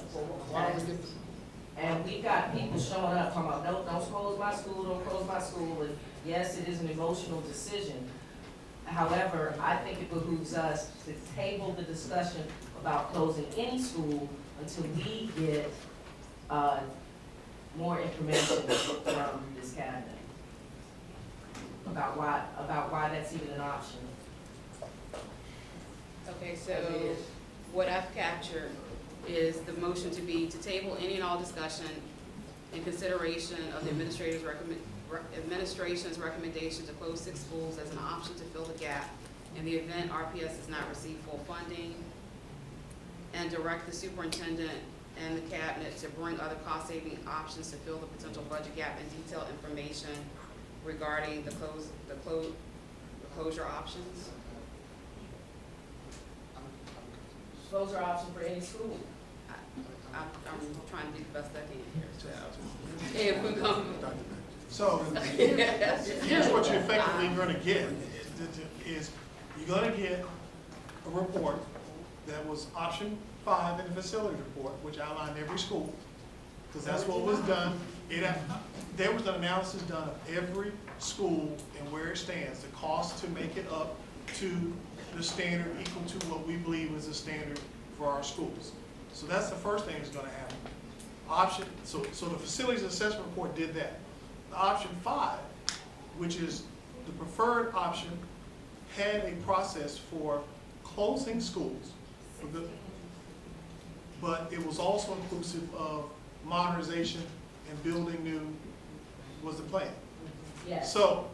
Why don't we get And we've got people showing up talking about, no, don't close my school, don't close my school. And yes, it is an emotional decision. However, I think it behooves us to table the discussion about closing any school until we get more information from this cabinet about why that's even an option. Okay, so what I've captured is the motion to be to table any and all discussion in consideration of the administration's recommendation to close 6 schools as an option to fill the gap in the event RPS does not receive full funding, and direct the superintendent and the cabinet to bring other cost-saving options to fill the potential budget gap and detailed information regarding the closure options? Those are options for any school. I'm trying to do the best I can here, so. If we come. So, here's what you're effectively gonna get, is you're gonna get a report that was option 5 in the facility report, which outlined every school, because that's what was done. There was an analysis done of every school and where it stands, the cost to make it up to the standard equal to what we believe is the standard for our schools. So that's the first thing that's gonna happen. So the facilities assessment report did that. The option 5, which is the preferred option, had a process for closing schools, but it was also inclusive of modernization and building new was the plan. Yes. So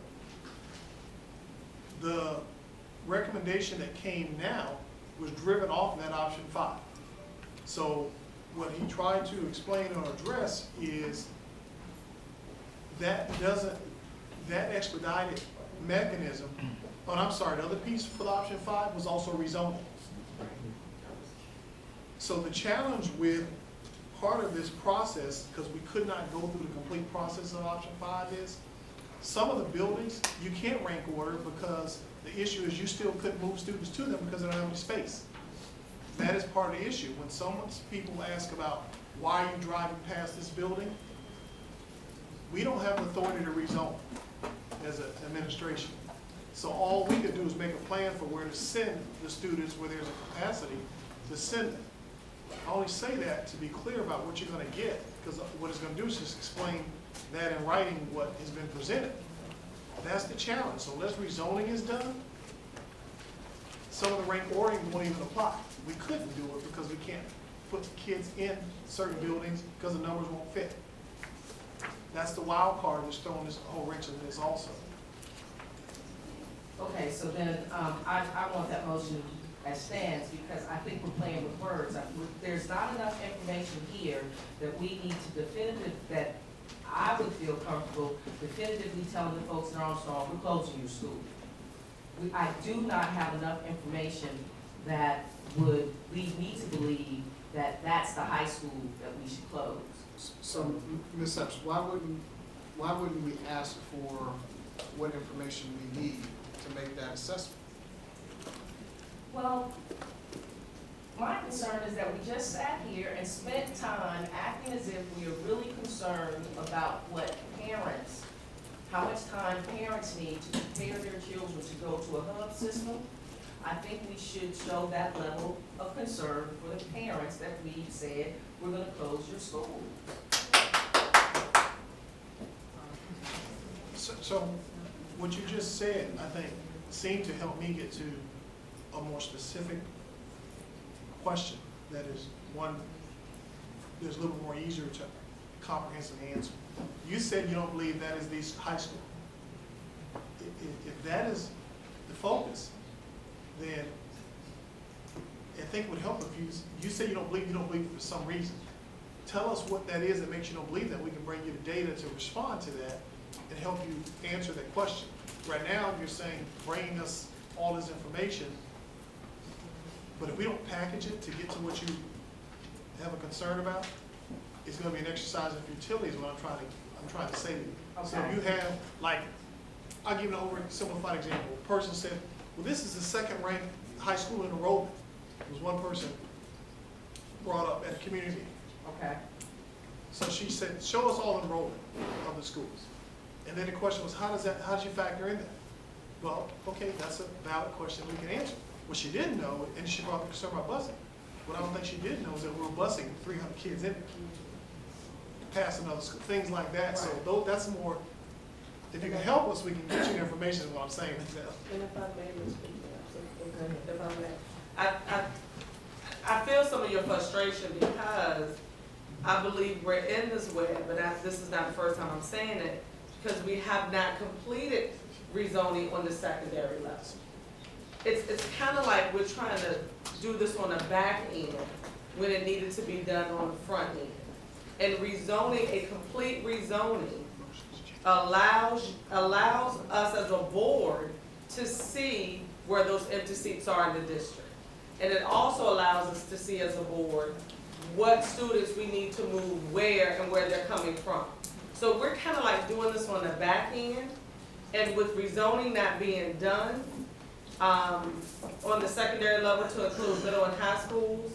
the recommendation that came now was driven off of that option 5. So what he tried to explain or address is that expedited mechanism, oh, I'm sorry, the other piece for the option 5 was also rezoning. So the challenge with part of this process, because we could not go through the complete process of option 5, is some of the buildings you can't rank order because the issue is you still couldn't move students to them because they don't have any space. That is part of the issue. When people ask about why are you driving past this building, we don't have the authority to rezone as an administration. So all we could do is make a plan for where to send the students where there's a capacity to send them. I only say that to be clear about what you're going to get, because what it's going to do is just explain that in writing what has been presented. That's the challenge. So unless rezoning is done, some of the rank ordering won't even apply. We couldn't do it because we can't put kids in certain buildings because the numbers won't fit. That's the wild card that's throwing this whole wrench into this also. Okay, so then, I want that motion as stands, because I think we're playing with words. There's not enough information here that we need to that I would feel comfortable definitively telling the folks in Armstrong, we're closing your school. I do not have enough information that would lead me to believe that that's the high school that we should close. So, Ms. Epps, why wouldn't we ask for what information we need to make that assessment? Well, my concern is that we just sat here and spent time acting as if we are really concerned about what parents, how much time parents need to prepare their children to go to a hub system. I think we should show that level of concern for the parents that we said we're going to close your school. So what you just said, I think, seemed to help me get to a more specific question that is one that's a little more easier to comprehensively answer. You said you don't believe that is the high school. If that is the focus, then I think it would help if you say you don't believe for some reason. Tell us what that is that makes you don't believe that. We can bring you the data to respond to that and help you answer that question. Right now, you're saying bringing us all this information, but if we don't package it to get to what you have a concern about, it's going to be an exercise in futility is what I'm trying to say to you. Okay. So if you have, like, I'll give you an oversimplified example. A person said, well, this is the second ranked high school in enrollment. It was one person brought up at a community meeting. Okay. So she said, show us all enrollment of the schools. And then the question was, how does you factor in that? Well, okay, that's a valid question we can answer. What she didn't know, and she brought up the concern about busing. What I don't think she did know is that we were busing 300 kids in past another school, things like that. Right. So that's more, if you can help us, we can get you the information is what I'm saying. And if I may, I feel some of your frustration because I believe we're in this web, but this is not the first time I'm saying it, because we have not completed rezoning on the secondary level. It's kind of like we're trying to do this on the back end when it needed to be done on the front end. And rezoning, a complete rezoning, allows us as a board to see where those empty seats are in the district. And it also allows us to see as a board what students we need to move where and where they're coming from. So we're kind of like doing this on the back end, and with rezoning not being done, on the secondary level to include middle and high schools,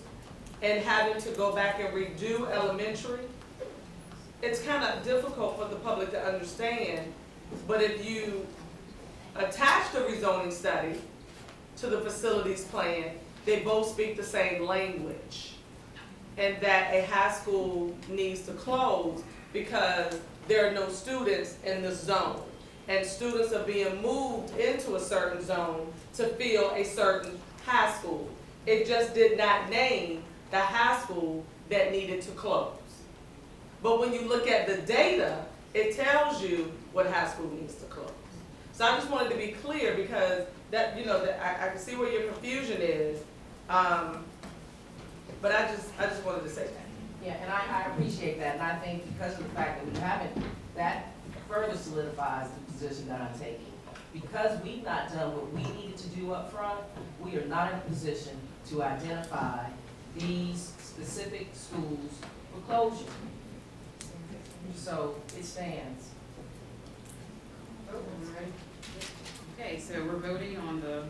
and having to go back and redo elementary, it's kind of difficult for the public to understand. But if you attach the rezoning study to the facilities plan, they both speak the same language. And that a high school needs to close because there are no students in the zone. And students are being moved into a certain zone to fill a certain high school. It just did not name the high school that needed to close. But when you look at the data, it tells you what high school needs to close. So I just wanted to be clear because that, you know, that I can see where your confusion is. But I just wanted to say that. Yeah, and I appreciate that, and I think because of the fact that we haven't, that further solidifies the position that I'm taking. Because we've not done what we needed to do up front, we are not in a position to identify these specific schools for closure. So it stands. Okay, so we're voting on the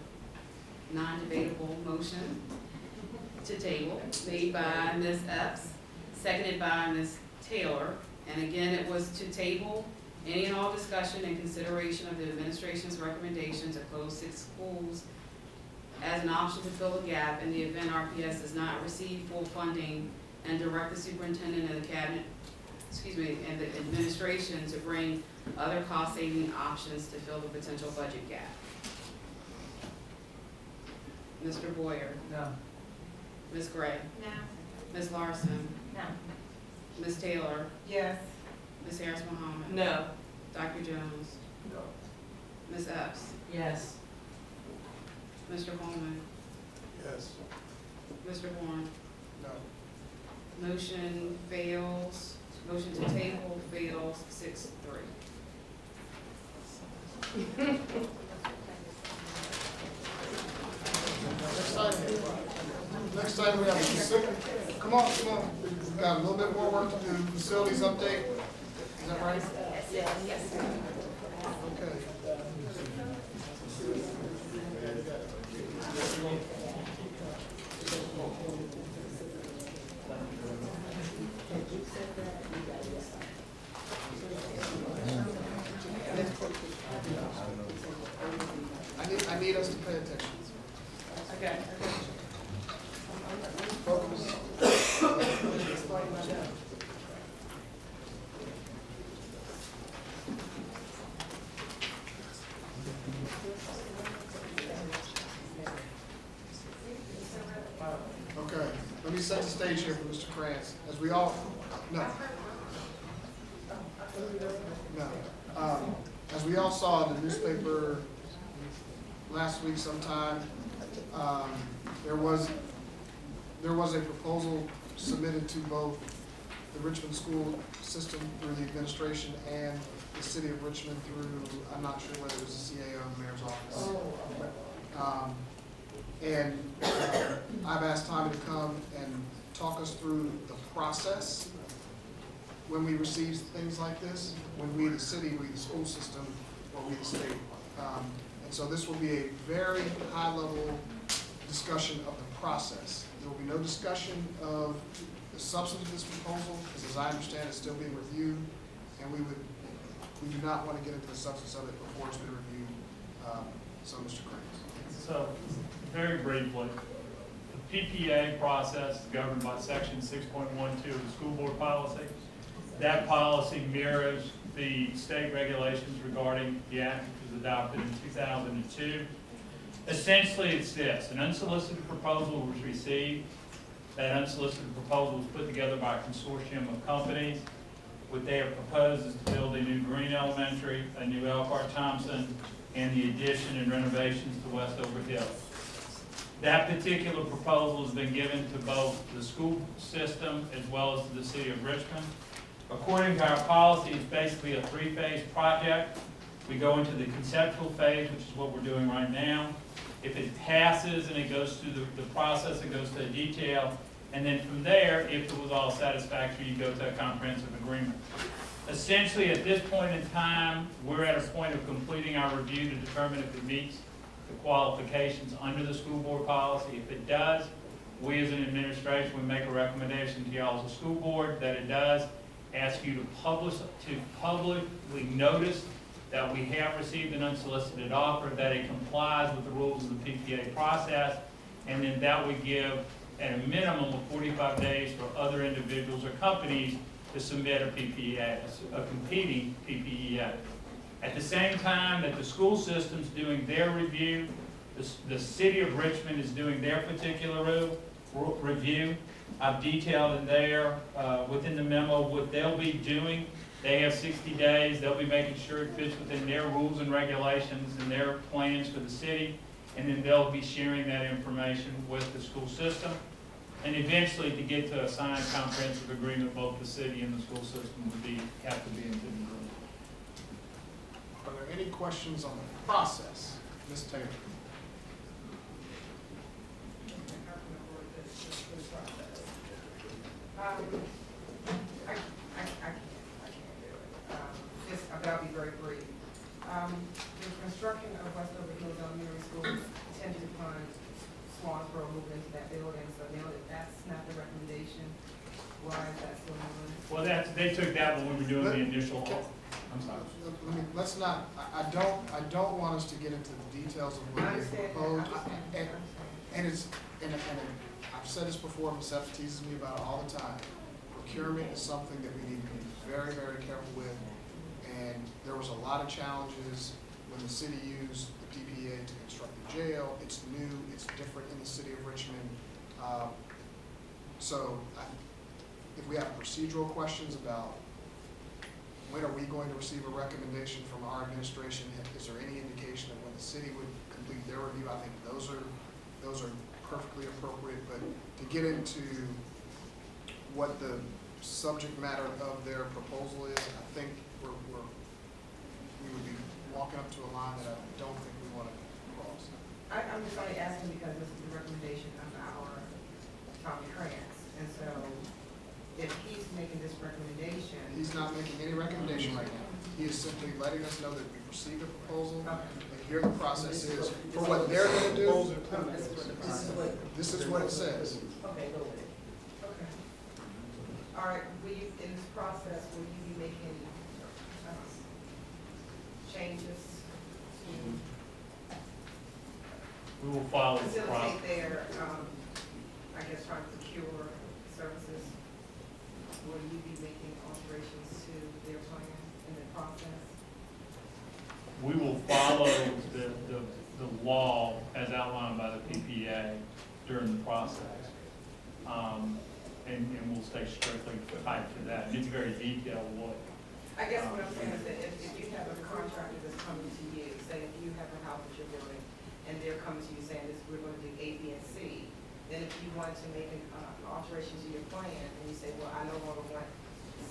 non-debatable motion to table, made by Ms. Epps, seconded by Ms. Taylor. And again, it was to table any and all discussion and consideration of the administration's recommendation to close 6 schools as an option to fill a gap in the event RPS does not receive full funding, and direct the superintendent and the cabinet, and the administration to bring other cost-saving options to fill the potential budget gap. Mr. Boyer? No. Ms. Gray? No. Ms. Larson? No. Ms. Taylor? Yes. Ms. Harris Mohammed? No. Dr. Jones? No. Ms. Epps? Yes. Mr. Holman? Yes. Mr. Warren? No. Motion fails, motion to table fails 6-3. Next time we have a specific, come on. We've got a little bit more work to do, facilities update, is that right? Yes. Okay. I need us to pay attention. Okay. Focus. Okay, let me set the stage here for Mr. Krantz. As we all, no. As we all saw in the newspaper last week sometime, there was a proposal submitted to both the Richmond school system through the administration and the city of Richmond through, I'm not sure whether it was the CAO or the mayor's office. I've asked Tommy to come and talk us through the process when we receive things like this, when we the city, we the school system, or we the state. And so this will be a very high-level discussion of the process. There will be no discussion of the substance of this proposal, because as I understand, it's still being reviewed, and we do not want to get into the substance of it before it's been reviewed. So, Mr. Krantz. So, very briefly, the PPA process is governed by section 6.12 of the school board policy. That policy mirrors the state regulations regarding the act, which was adopted in 2002. Essentially, it's this: an unsolicited proposal was received. That unsolicited proposal was put together by a consortium of companies. What they have proposed is to build a new Green Elementary, a new Elkhart Thompson, and the addition and renovations to Westover Hill. That particular proposal has been given to both the school system as well as to the city of Richmond. According to our policy, it's basically a 3-phase project. We go into the conceptual phase, which is what we're doing right now. If it passes and it goes through the process, it goes to detail. And then from there, if it was all satisfactory, you go to a comprehensive agreement. Essentially, at this point in time, we're at a point of completing our review to determine if it meets the qualifications under the school board policy. If it does, we as an administration, we make a recommendation to y'all as a school board that it does. Ask you to publicly notice that we have received an unsolicited offer, that it complies with the rules of the PPA process, and then that would give at a minimum of 45 days for other individuals or companies to submit a PPA, a competing PPEA. At the same time that the school system's doing their review, the city of Richmond is doing their particular review. I've detailed in there, within the memo, what they'll be doing. They have 60 days. They'll be making sure it fits within their rules and regulations and their plans for the city. And then they'll be sharing that information with the school system. And eventually, to get to a signed comprehensive agreement, both the city and the school system would have to be in agreement. Are there any questions on the process? Ms. Taylor? But I'll be very brief. The construction of Westover Hills Elementary School contingent upon Swansboro moving into that building, so now that that's not the recommendation, why is that still moving? Well, they took that when we were doing the initial. I'm sorry. I mean, let's not, I don't want us to get into the details of what they proposed. And I've said this before, Ms. F teases me about it all the time. Procurement is something that we need to be very, very careful with. And there was a lot of challenges when the city used the PPA to construct the jail. It's new, it's different in the city of Richmond. If we have procedural questions about when are we going to receive a recommendation from our administration, is there any indication of when the city would complete their review? I think those are perfectly appropriate, but to get into what the subject matter of their proposal is, I think we would be walking up to a line that I don't think we want to cross. I'm just only asking because this is the recommendation of our Tommy Krantz, and so if he's making this recommendation. He's not making any recommendation right now. He is simply letting us know that we've received a proposal, and here the process is for what they're going to do. This is what it says. Okay. Okay. All right, in this process, will you be making changes to We will follow the process. facilitate their, trying to procure services? Will you be making alterations to their plan in the process? We will follow the law as outlined by the PPA during the process. And we'll stay strictly tied to that. And it's very detailed what. I guess what I'm saying is that if you have a contractor that's coming to you, say if you have a house that you're building, and they're coming to you saying this, we're gonna do A, B, and C, then if you want to make an alteration to your plan, and you say, well, I no longer want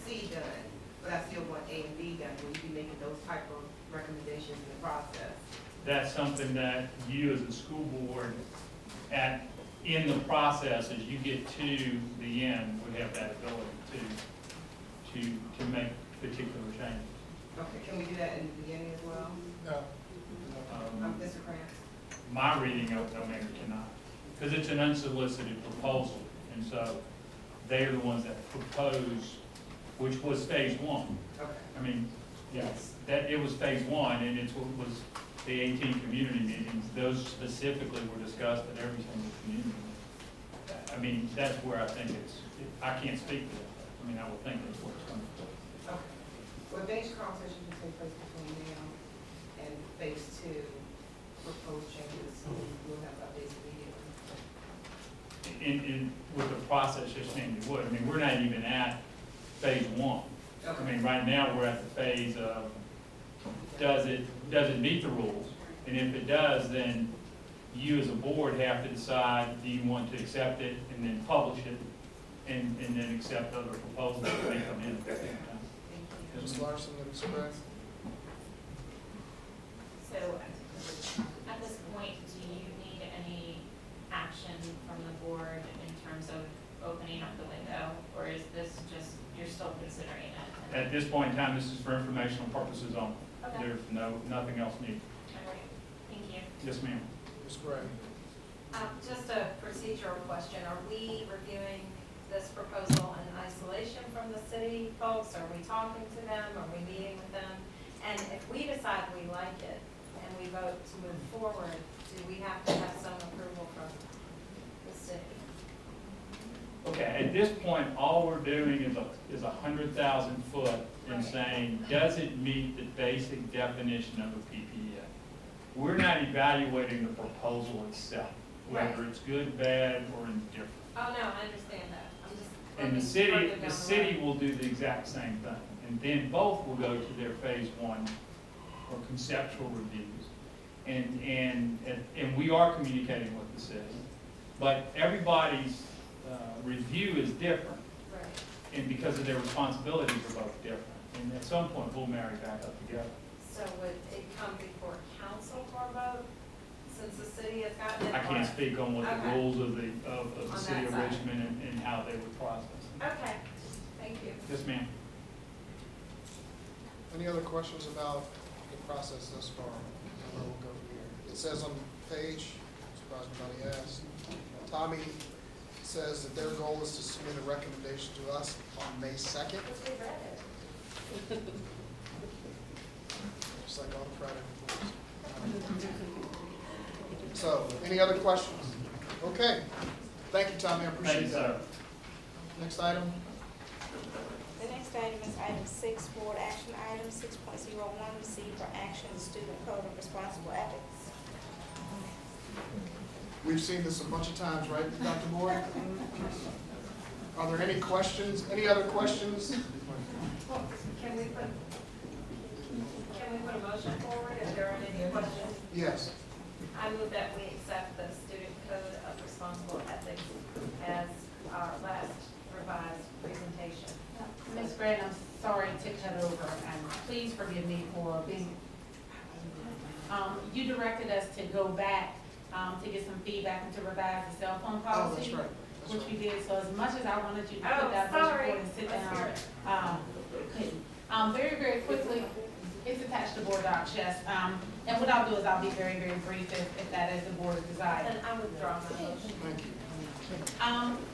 C done, but I still want A and B done, will you be making those type of recommendations in the process? That's something that you as a school board in the process, as you get to the end, would have that ability to make particular changes. Okay, can we do that in the beginning as well? No. Mr. Krantz? My reading of it, no, maybe cannot, because it's an unsolicited proposal, and so they are the ones that propose, which was phase one. Okay. I mean, yes, that it was phase one, and it's what was the 18 community meetings. Those specifically were discussed at every single community meeting. I mean, that's where I think I can't speak to that. I mean, I would think that's where it's coming from. Okay. Well, these conversations will take place between now and phase two, proposed changes, we'll have updates immediately. With the process just named you would. I mean, we're not even at phase one. Okay. I mean, right now, we're at the phase of, does it meet the rules? And if it does, then you as a board have to decide, do you want to accept it and then publish it, and then accept other proposals that may come in at the same time. Ms. Larson, Ms. Gray? So at this point, do you need any action from the board in terms of opening up the window? Or is this just, you're still considering it? At this point in time, this is for informational purposes only. Okay. There's nothing else needed. All right, thank you. Yes, ma'am. Ms. Gray? Just a procedural question. Are we reviewing this proposal in isolation from the city folks? Are we talking to them? Are we meeting with them? And if we decide we like it and we vote to move forward, do we have to have some approval from the city? Okay, at this point, all we're doing is 100,000 foot and Right. saying, does it meet the basic definition of a PPA? We're not evaluating the proposal itself, whether Right. it's good, bad, or indifferent. Oh, no, I understand that. I'm just. And the looking city, further down the road. city will do the exact same thing. And then both will go to their phase one or conceptual reviews. And we are communicating with the city. But everybody's review is different. Right. And because of their responsibilities are both different. And at some point, we'll marry back up together. So would it come before council for a vote, since the city has gotten it? I can't speak on what the Okay. rules of the On city that of side. Richmond and how they would process it. Okay, thank you. Yes, ma'am. Any other questions about the process thus far? Where we'll go from here? It says on the page, surprised nobody asked, Tommy says that their goal is to submit a recommendation to us on May 2nd. Just like all the Friday reports. So, any other questions? Okay. Thank you, Tommy, I appreciate Thank you, that. sir. Next item? The next item is item 6, board action item 6.01, receive for action the student code of responsible ethics. We've seen this a bunch of times, right, Dr. Moore? Are there any questions? Any other questions? Can we put a motion forward if there aren't any questions? Yes. I move that we accept the student code of responsible ethics as our last revised presentation. Ms. Grant, I'm sorry to cut over, and please forgive me for being, you directed us to go back, to get some feedback and to revise the cell phone Oh, policy. that's right. That's Which right. we did, so as much as I wanted you to Oh, put that motion sorry. forward and sit Let's hear down, couldn't. Very, very quickly, it's attached to board docs, yes. And what I'll do is I'll be very, very brief if that is the board's desire. And I withdraw my motion. Thank you.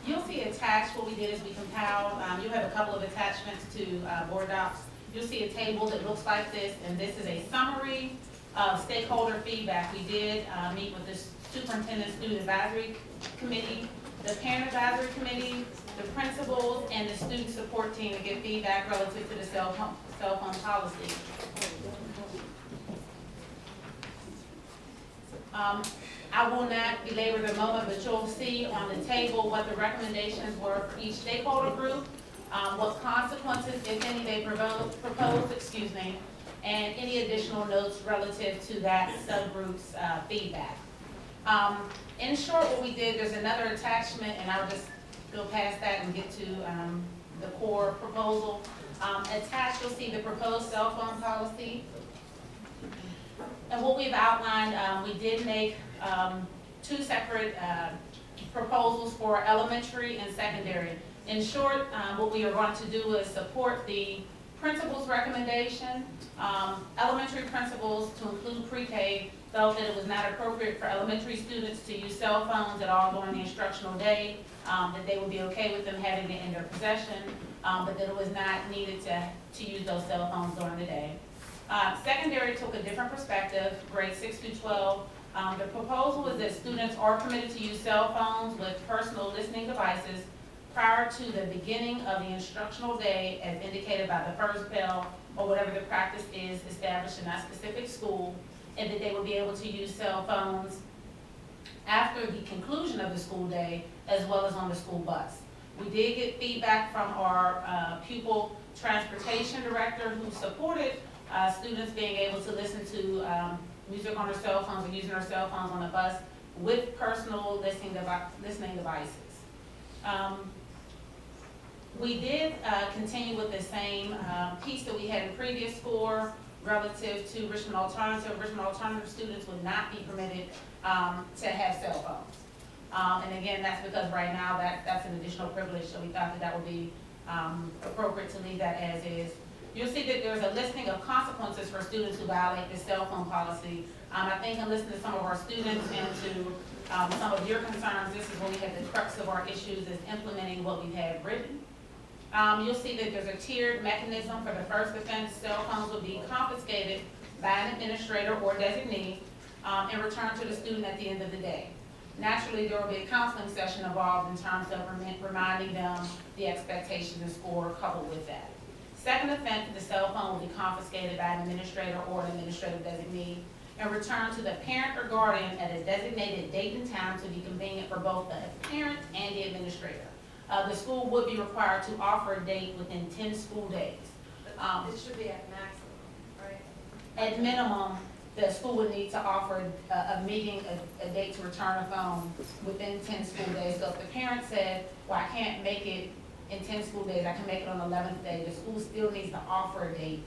You'll see attached, what we did is we compiled, you have a couple of attachments to board docs. You'll see a table that looks like this, and this is a summary of stakeholder feedback. We did meet with the superintendent student advisory committee, the parent advisory committee, the principals, and the student support team to get feedback relative to the cell phone policy. I will not belabor the moment, but you'll see on the table what the recommendations were for each stakeholder group, what consequences, if any, they proposed, and any additional notes relative to that subgroup's feedback. In short, what we did, there's another attachment, and I'll just go past that and get to the core proposal. Attached, you'll see the proposed cell phone policy. And what we've outlined, we did make 2 separate proposals for elementary and secondary. In short, what we are going to do is support the principal's recommendation. Elementary principals, to include pre-K, felt that it was not appropriate for elementary students to use cell phones at all during the instructional day, that they would be okay with them having it in their possession, but that it was not needed to use those cell phones during the day. Secondary took a different perspective, grades 6 through 12. The proposal is that students are permitted to use cell phones with personal listening devices prior to the beginning of the instructional day as indicated by the first bell or whatever the practice is established in that specific school, and that they will be able to use cell phones after the conclusion of the school day as well as on the school bus. We did get feedback from our pupil transportation director who supported students being able to listen to music on their cell phones or using their cell phones on the bus with personal listening devices. We did continue with the same piece that we had in previous score relative to Richmond Alternative. Richmond Alternative students would not be permitted to have cell phones. And again, that's because right now that's an additional privilege, so we thought that would be appropriate to leave that as is. You'll see that there's a listing of consequences for students who violate the cell phone policy. I think in listening to some of our students and to some of your concerns, this is when we had the crux of our issues is implementing what we have written. You'll see that there's a tiered mechanism for the first offense. Cell phones will be confiscated by an administrator or designee and returned to the student at the end of the day. Naturally, there will be a counseling session involved in terms of reminding them the expectations and score coupled with that. Second offense, the cell phone will be confiscated by an administrator or an administrative designee and returned to the parent or guardian at a designated date and time to be convenient for both the parent and the administrator. The school would be required to offer a date within 10 school days. It should be at maximum, right? At minimum, the school would need to offer a meeting, a date to return a phone within 10 school days. So if the parent said, well, I can't make it in 10 school days, I can make it on the 11th day, the school still needs to offer a date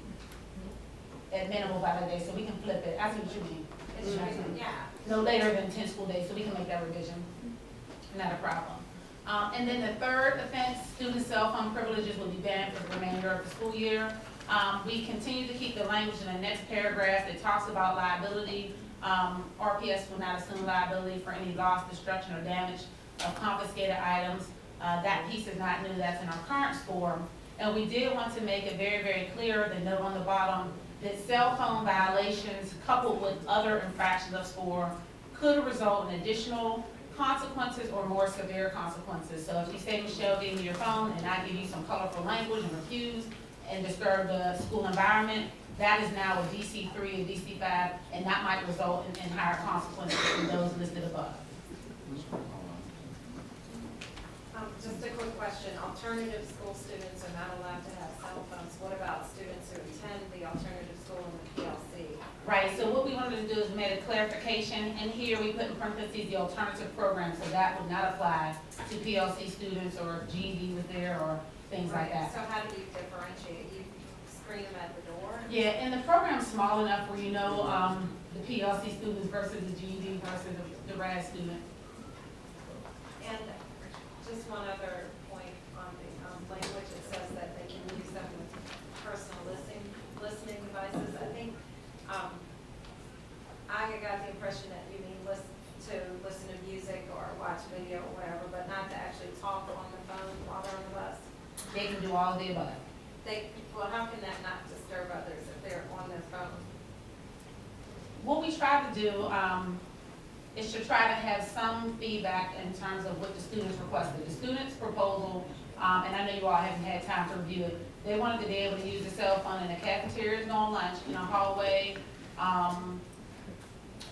at minimum by the day, so we can flip it. I see what you mean. It should be, yeah. No later than 10 school days, so we can make that revision. Not a problem. And then the third offense, student cell phone privileges will be banned for the remainder of the school year. We continue to keep the language in the next paragraph that talks about liability. RPS will not assume liability for any loss, destruction, or damage of confiscated items. That piece is not new, that's in our current score. And we did want to make it very, very clear, the note on the bottom, that cell phone violations coupled with other infractions of score could result in additional consequences or more severe consequences. So if you say, Michelle, give me your phone, and I give you some colorful language and refuse and disturb the school environment, that is now a DC3 or DC5, and that might result in higher consequences than those listed above. Just a quick question. Alternative school students are not allowed to have cell phones. What about students who attend the alternative school in the PLC? Right, so what we wanted to do is made a clarification, and here we put in parentheses the alternative program, so that would not apply to PLC students or GED was there or things like that. So how do you differentiate? You screen them at the door? Yeah, and the program's small enough where you know the PLC students versus the GED versus the RAD student. And just one other point on the language, it says that they can use them with personal listening devices. I think, I got the impression that you mean listen to music or watch video or whatever, but not to actually talk on the phone while they're on the bus. They can do all of the above. Well, how can that not disturb others if they're on their phone? What we try to do is to try to have some feedback in terms of what the students requested. The students' proposal, and I know you all haven't had time to review it, they wanted to be able to use the cell phone in the cafeteria during lunch, in a hallway.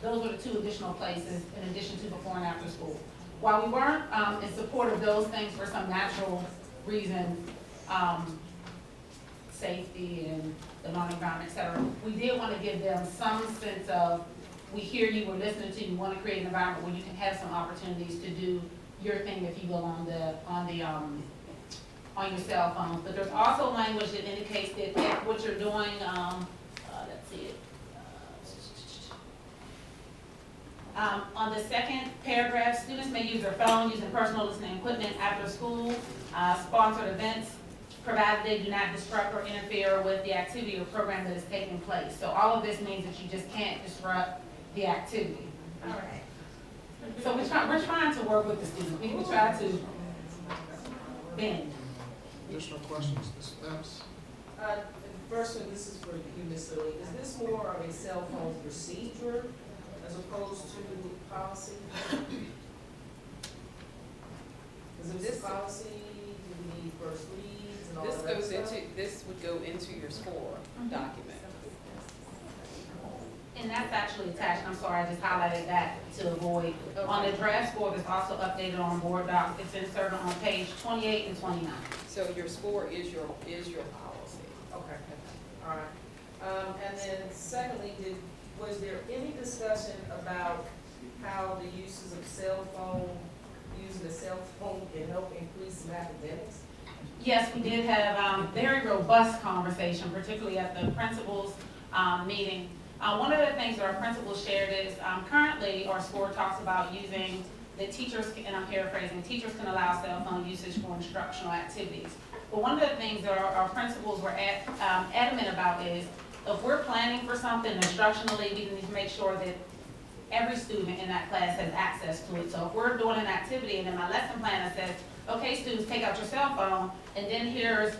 Those were the two additional places in addition to before and after school. While we weren't in support of those things for some natural reasons, safety and the learning environment, et cetera, we did want to give them some sense of, we hear you, we're listening to you, we want to create an environment where you can have some opportunities to do your thing, if you will, on your cell phone. But there's also language that indicates that if what you're doing, let's see it. On the second paragraph, students may use their phone using personal listening equipment after school, sponsored events, provided they do not disrupt or interfere with the activity or program that is taking place. So all of this means that you just can't disrupt the activity. All right. So we're trying to work with the students. We try to bend. Additional questions, Ms. Epps? First one, this is for you, Ms. Lilly. Is this more of a cell phone procedure as opposed to policy? Is this policy, do we need first reads and all This of that goes stuff? this would go into your score document. And that's actually attached, I'm sorry, I just highlighted that to avoid. On the draft score that's also updated on board doc, it's inserted on page 28 and 29. So your score is your policy. Okay, all right. And then secondly, was there any discussion about how the uses of using a cell phone can help increase in academics? Yes, we did have very robust conversation, particularly at the principal's meeting. One of the things that our principal shared is, currently our SCORE talks about using the teachers, and I'm paraphrasing, teachers can allow cell phone usage for instructional activities. But one of the things that our principals were adamant about is, if we're planning for something instructionally, we need to make sure that every student in that class has access to it. So if we're doing an activity and then my lesson plan that says, okay, students, take out your cell phone, and then here's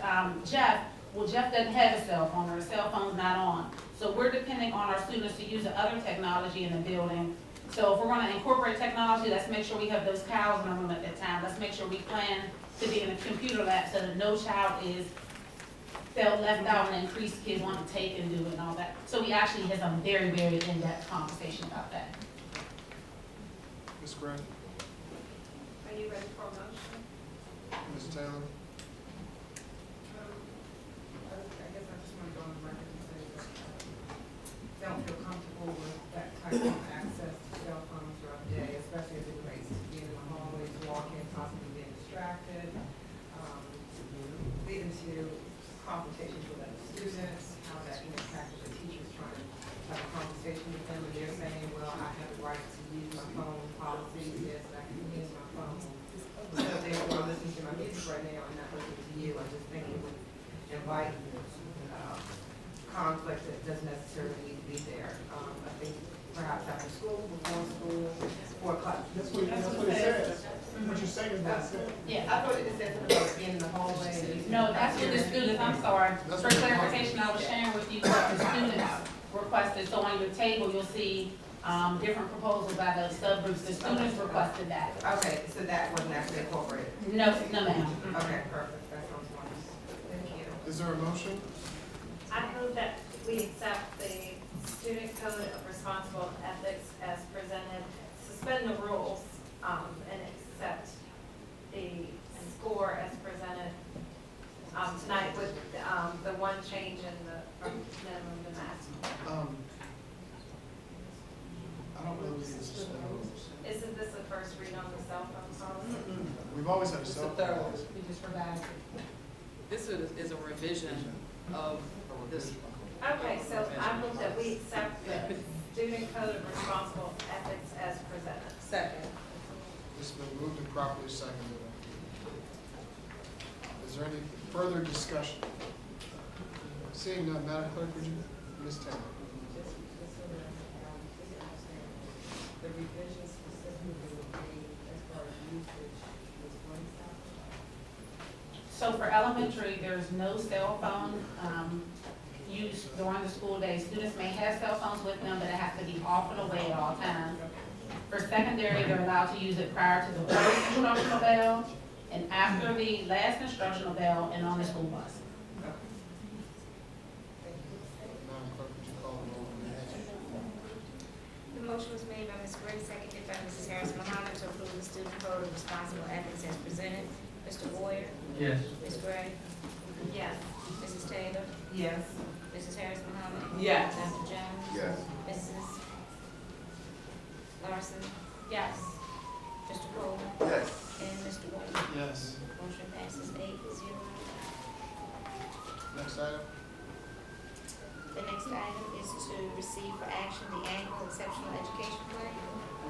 Jeff, well, Jeff doesn't have a cell phone, or the cell phone's not on. So we're depending on our students to use the other technology in the building. So if we're gonna incorporate technology, let's make sure we have those cows in the room at that time. Let's make sure we plan to be in a computer lab so that no child is felt left out and increased kids want to take and do it and all that. So we actually had some very, very in-depth conversation about that. Ms. Gray, Are you ready for a motion? Ms. Taylor, I guess I just want to go on the record and say that I don't feel comfortable with that type of access to cell phones throughout the day, especially as it relates to being in the hallways, walking, possibly being distracted, leading to confrontations with other students, how that impacts the teachers trying to have a conversation with them, and they're saying, well, I have the right to use my phone, policy, yes, I can use my phone. So therefore, I'm listening to my music right now and not listening to you. I just think it would invite conflict that doesn't necessarily need to be there. I think perhaps after school, before school, before class. that's what it says. What you're saying is what it says. Yeah. I thought it said something about being in the hallway. And No, that's what the students, I'm sorry, That's for what the clarification, I was sharing with you what the students requested. So on your table, you'll see different proposals by those subgroups. The students requested that. Okay, so that wasn't actually incorporated. No, no ma'am. Okay, perfect. That sounds wonderful. Thank you. Is there a motion? I move that we accept the student code of responsible ethics as presented, suspend the rules, and accept the score as presented, tonight with, the one change in the minimum to maximum. I don't really need to suspend rules. Isn't this the first read on the cell phone policy? We've always had a cell phone policy. We just revised it. This is a revision of this. Okay, so I move that we accept the student code of responsible ethics as presented. Second. It's been moved and properly seconded. Is there any further discussion? Seeing none, Madam Clerk, would you, Ms. Taylor? Just so that, the revision specifically would be as far as usage was one So for elementary, there's no cell phone use during the school day. Students may have cell phones with them, but it has to be off and away at all times. For secondary, they're allowed to use it prior to the first instructional bell, and after the last instructional bell, and on the school bus. Madam Clerk, would you call the roll on that? The motion was made by Ms. Gray, seconded by Mrs. Harris Muhammad to approve the student code of responsible ethics as presented. Mr. Boyer? Yes. Ms. Gray? Yes. Mrs. Taylor? Yes. Mrs. Harris Muhammad? Yes. Dr. Jones? Yes. Mrs. Larson? Yes. Mr. Coleman? Yes. And Mr. Williams? Yes. Motion passes 8-0. Next item? The next item is to receive for action the annual exceptional education plan.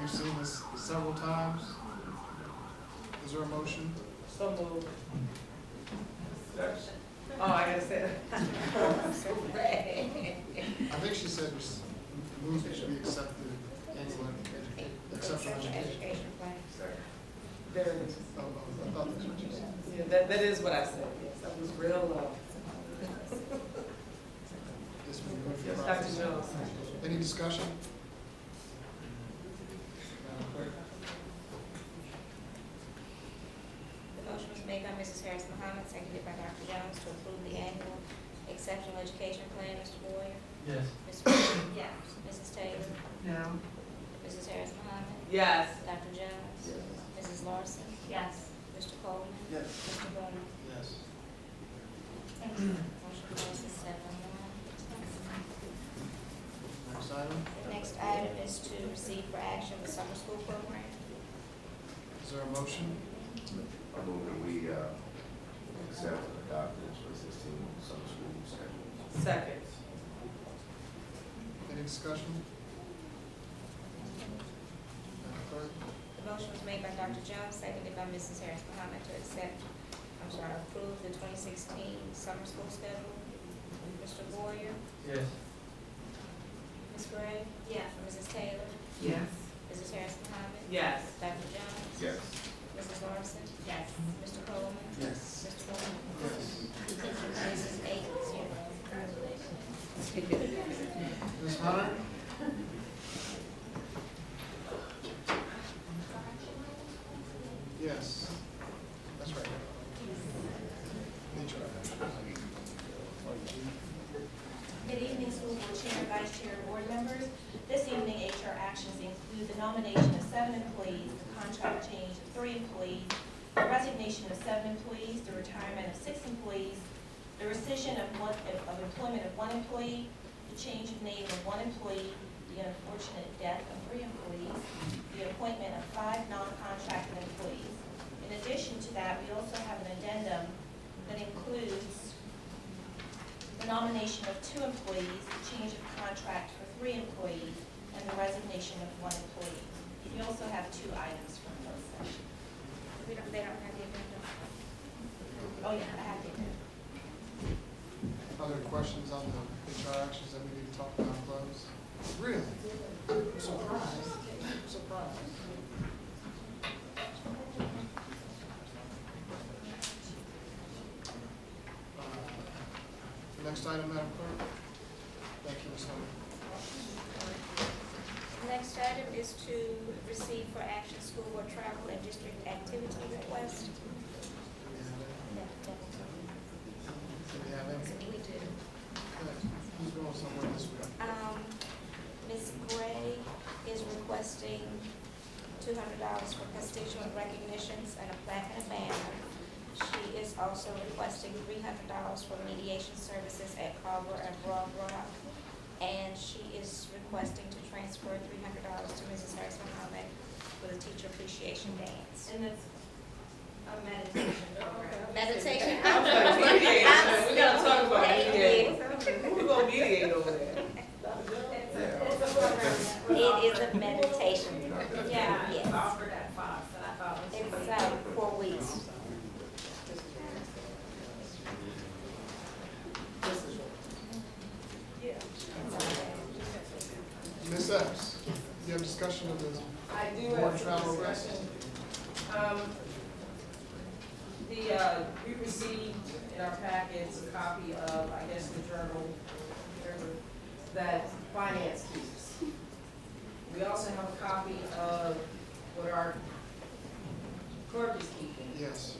We've seen this several times. Is there a motion? So moved. Oh, I gotta say it. I think she said moves it should be accepted, exceptional education. Education plan. There it is. Oh, I thought that's what you said. Yeah, that is what I said, yes, that was real low. It's been moved and Yes, properly Dr. Jones. seconded. Any discussion? Madam Clerk? The motion was made by Mrs. Harris Muhammad, seconded by Dr. Jones to approve the annual exceptional education plan. Mr. Boyer? Yes. Ms. Williams? Yes. Mrs. Taylor? No. Mrs. Harris Muhammad? Yes. Dr. Jones? Mrs. Larson? Yes. Mr. Coleman? Yes. Mr. Bowman? Yes. Motion passes 7-1. Next item? The next item is to receive for action the summer school program. Is there a motion? I move that we accept and adopt the 2016 summer school schedule. Second. Any discussion? Madam Clerk? The motion was made by Dr. Jones, seconded by Mrs. Harris Mohammed to approve the 2016 summer school schedule. Mr. Boyer? Yes. Ms. Gray? Yes. Mrs. Taylor? Yes. Mrs. Harris Mohammed? Yes. Dr. Jones? Yes. Mrs. Larson? Yes. Mr. Coleman? Yes. Mr. Moore? Yes. Mrs. 8-0. Ms. Hunter? Yes. That's right. Good evening, school board chair, vice chair, board members. This evening, HR actions include the nomination of 7 employees, the contract change of 3 employees, the resignation of 7 employees, the retirement of 6 employees, the rescission of employment of 1 employee, the change of name of 1 employee, the unfortunate death of 3 employees, the appointment of 5 non-contracted employees. In addition to that, we also have an addendum that includes the nomination of 2 employees, the change of contract for 3 employees, and the resignation of 1 employee. We also have 2 items from closed session. They don't have the agenda. Oh, yeah, I have the addendum. Are there questions on the HR actions that we need to talk about in close? Really? I'm surprised. I'm surprised. Next item, Madam Clerk. Thank you, Ms. Hunter. Next item is to receive for action school board travel and district activity request. Do we have any? We do. Good. Who's going somewhere this week? Ms. Gray is requesting $200 for constituent recognitions and a plaque and a banner. She is also requesting $300 for mediation services at Carver and Broad Rock. And she is requesting to transfer $300 to Mrs. Harris Mohammed for the teacher appreciation dance. And that's a meditation program. Meditation. We gotta talk about mediation. We're gonna mediate over there. It's a program. It is a meditation. Yeah, Yes. it's offered at Fox, and I thought it was. It's 4 weeks. Ms. Epps, you have discussion of this I do board have some travel request? discussion. We received in our packets a copy of, I guess, the journal, that finance keeps. We also have a copy of what our clerk is keeping. Yes.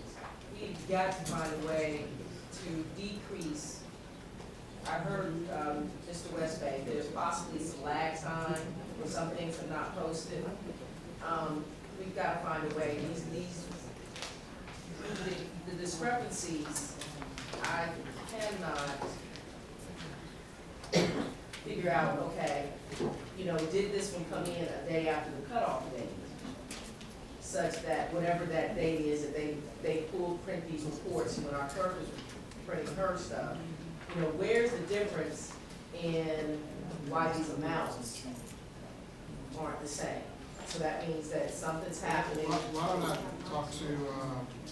We've got to find a way to decrease. I heard Mr. Westbank, there's possibly some lag time where some things are not posted. We've got to find a way. The discrepancies, I cannot figure out, okay, did this one come in a day after the cutoff date? Such that whatever that date is, that they print these reports when our clerk is printing her stuff. Where's the difference in why these amounts aren't the same? So that means that something's happening. Why don't I talk to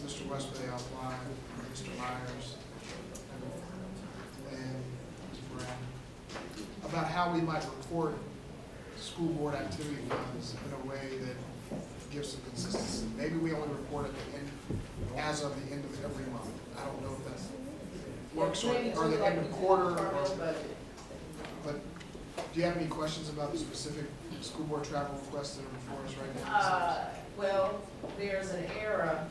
Mr. Westbay offline, Mr. Myers, and Mr. Brown, about how we might report school board activity funds in a way that gives some consistency. Maybe we only report at the end, as of the end of every month. I don't know if that works, or the end of quarter, but do you have any questions about the specific school board travel requests that are before us right now? Well, there's an error.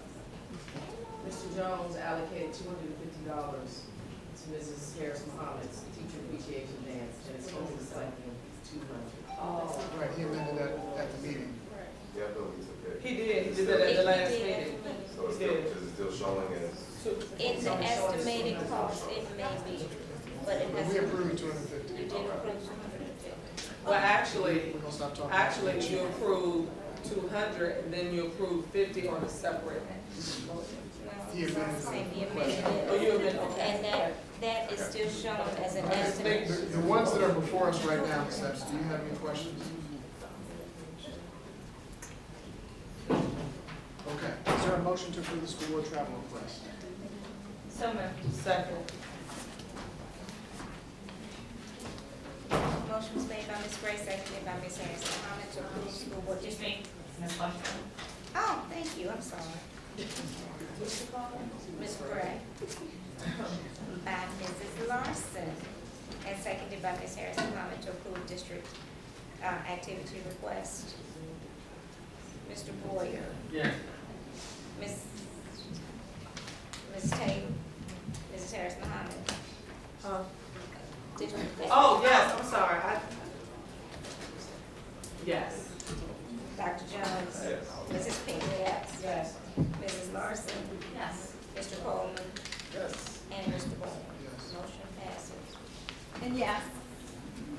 Mr. Jones allocated $250 to Mrs. Harris Mohammed's teacher appreciation dance, and it's supposed to be slightly $200. Right, he amended that at the meeting. Yeah, I thought he took it. He did that at the last He did. meeting. So it's still, is it still showing as? It's an estimated cost, it may be, but it But has. we approved 250. You did approve 250. Well, actually, We're gonna stop talking. you approved 200, and then you approve 50 on a separate motion. He amended Saying he the amended question. it. Oh, you amended, okay. And that is still shown as an The, estimate. the ones that are before us right now, Ms. Epps, do you have any questions? Okay, is there a motion to approve the school board travel request? So moved. Second. Motion was made by Ms. Gray, seconded by Ms. Harrison. Comment to approve school board Just district. me, Ms. Washington. Oh, thank you, I'm sorry. Ms. Gray. By Mrs. Larson. And seconded by Ms. Harrison. Comment to approve district activity request. Mr. Boyer. Yes. Ms. Taylor. Mrs. Harris Muhammad. District. Oh, yes, I'm sorry. Yes. Dr. Jones. Yes. Mrs. Pinkley. Yes. Mrs. Larson. Yes. Mr. Coleman. Yes. And Mr. Boyer. Yes. Motion passes. And yes.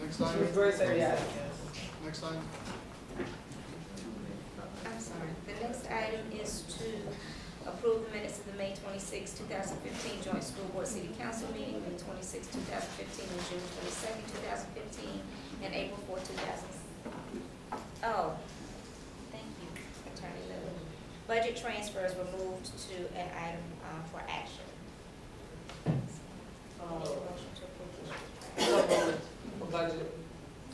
Next Ms. item? Gray said yes. Next item? I'm sorry. The next item is to approve the minutes of the May 26, 2015 joint school board city council meeting, May 26, 2015, and June 22nd, 2015, and April 4, 2000. Oh, thank you, Attorney Miller. Budget transfers were moved to an item for action. Need a motion to approve this. So moved. For budget.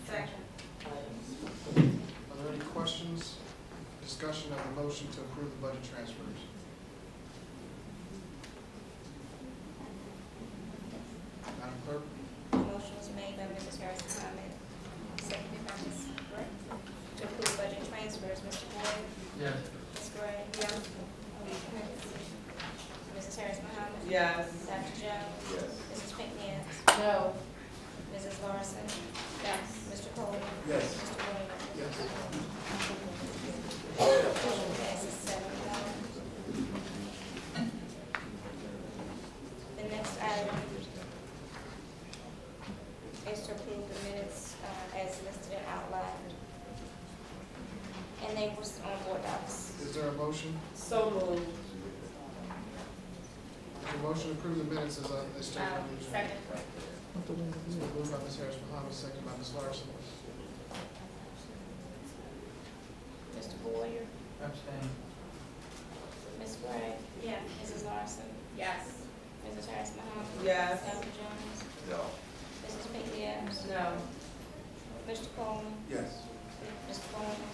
Second. Are there any questions, discussion of the motion to approve the budget transfers? Madam Clerk? Motion was made by Mrs. Harris Muhammad, seconded by Ms. Gray, to approve budget transfers. Mr. Boyd? Yes. Ms. Gray? Yes. Mrs. Harris Muhammad? Yes. Dr. Jones? Yes. Mrs. Pinckney? No. Mrs. Larson? Yes. Mr. Coleman? Yes. Mr. Williams? Yes. Motion passes 7-1. The next item is to approve the minutes as listed and outlined. And they were on board docs. Is there a motion? So moved. Is there a motion to approve the minutes as stated on the agenda? Second. It's been moved by Ms. Harris Muhammad, seconded by Ms. Larson. Mr. Boyer? Abstain. Ms. Gray? Yes. Mrs. Larson? Yes. Mrs. Harris Muhammad? Yes. Dr. Jones? No. Mrs. Pinkley? No. Mr. Coleman? Yes. Mr. Coleman?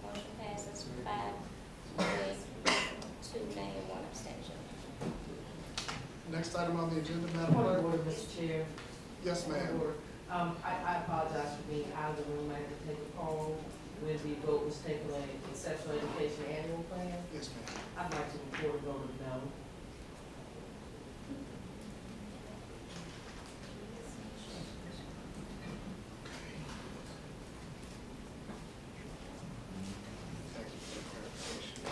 Motion passes 5 yeas, 2 nay, and 1 abstention. Next item on the agenda, Madam Point of Clerk? order, Mr. Chair. Yes, ma'am. I apologize for being out of the room. I had to take a call when the vote was taken on the exceptional education annual plan. Yes, ma'am. I'd like to report a vote of no. Thank you for the clarification.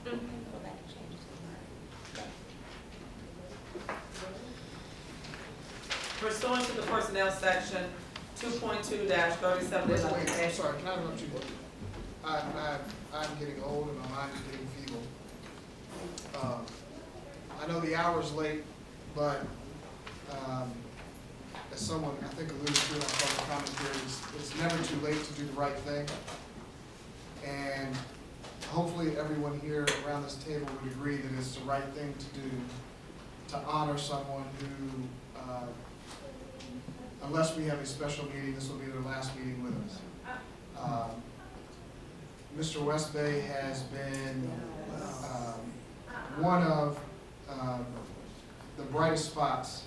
Go back and change it. Pursuant to the personnel section 2.2-37. Wait, I'm sorry, can I interrupt you? I'm getting old and my mind is getting feeble. I know the hour's late, but as someone, I think, alluded to in our public comment period, it's never too late to do the right thing. And hopefully everyone here around this table would agree that it's the right thing to do to honor someone who, unless we have a special meeting, this will be their last meeting with us. Mr. Westbay has been one of the brightest spots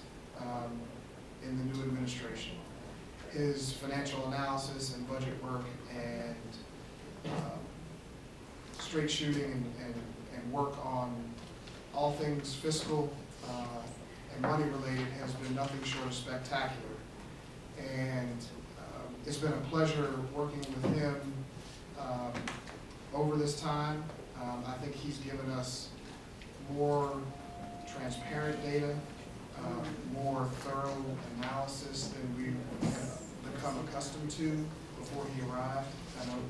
in the new administration. His financial analysis and budget work and straight shooting and work on all things fiscal and money related has been nothing short of spectacular. And it's been a pleasure working with him over this time. I think he's given us more transparent data more thorough analysis than we have become accustomed to before he arrived. I know.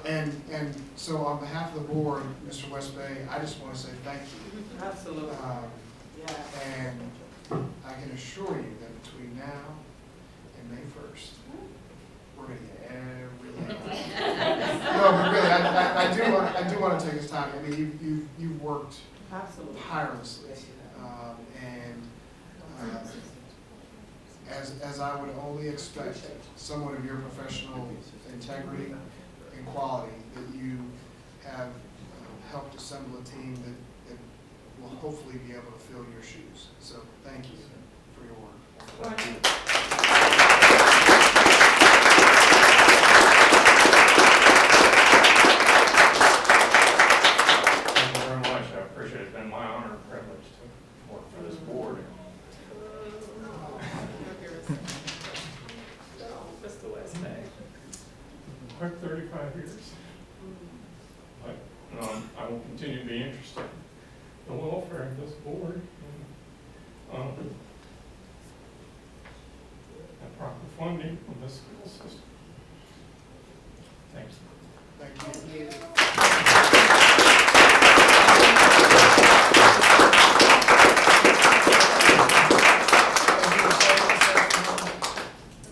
And so on behalf of the board, Mr. West Bay, I just want to say thank you. Absolutely. And I can assure you that between now and May 1st, we're going to get everything. No, but really, I do want to take this time. I mean, you've worked Absolutely. tirelessly. As I would only expect someone of your professional integrity and quality, that you have helped assemble a team that will hopefully be able to fill your shoes. So thank you for your work. Thank you. Thank you very much. I appreciate it. It's been my honor and privilege to work for this board. Mr. West Bay. Quite 35 years. But I will continue to be interested in the welfare of this board and proper funding of the school system. Thanks. Thank you.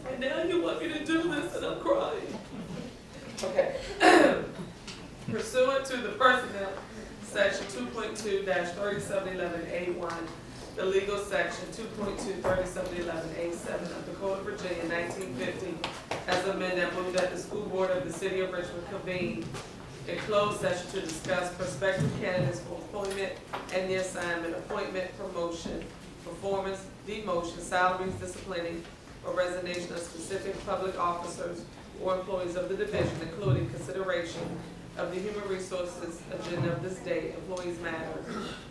And now you want me to do this and I'm crying. Okay. Pursuant to the personnel section 2.2-3711A1, the legal section 2.2-3711A7 of the Code of Virginia 1950, as amended, I move that the school board of the city of Richmond convene a closed session to discuss prospective candidates for employment and the assignment, appointment, promotion, performance, demotion, salaries, disciplining, or resignation of specific public officers or employees of the division, including consideration of the human resources agenda of this date, employees matters,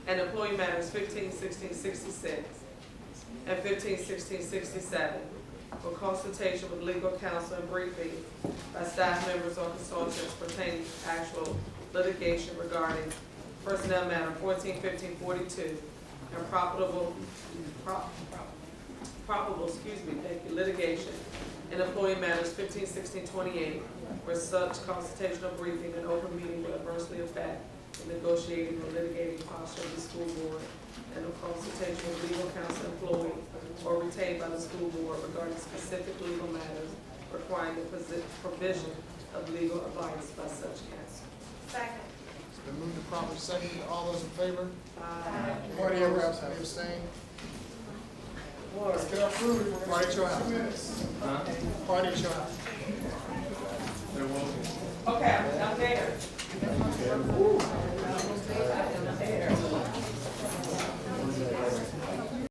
and employee matters 15-16-66 and 15-16-67, for consultation with legal counsel and briefing by staff members or consultants pertaining to actual litigation regarding personnel matter 14-15-42 and probable litigation in employee matters 15-16-28, where such consultation or briefing and open meeting will adversely affect the negotiating or litigating posture of the school board, and a consultation with legal counsel employed or retained by the school board regarding specific legal matters requiring the provision of legal advice by such counsel. Second. It's been moved to proper second. All those in favor? Aye. Party opposed? Any abstain? Let's get our food. Party at your house. Party at your house. Okay, I'm there.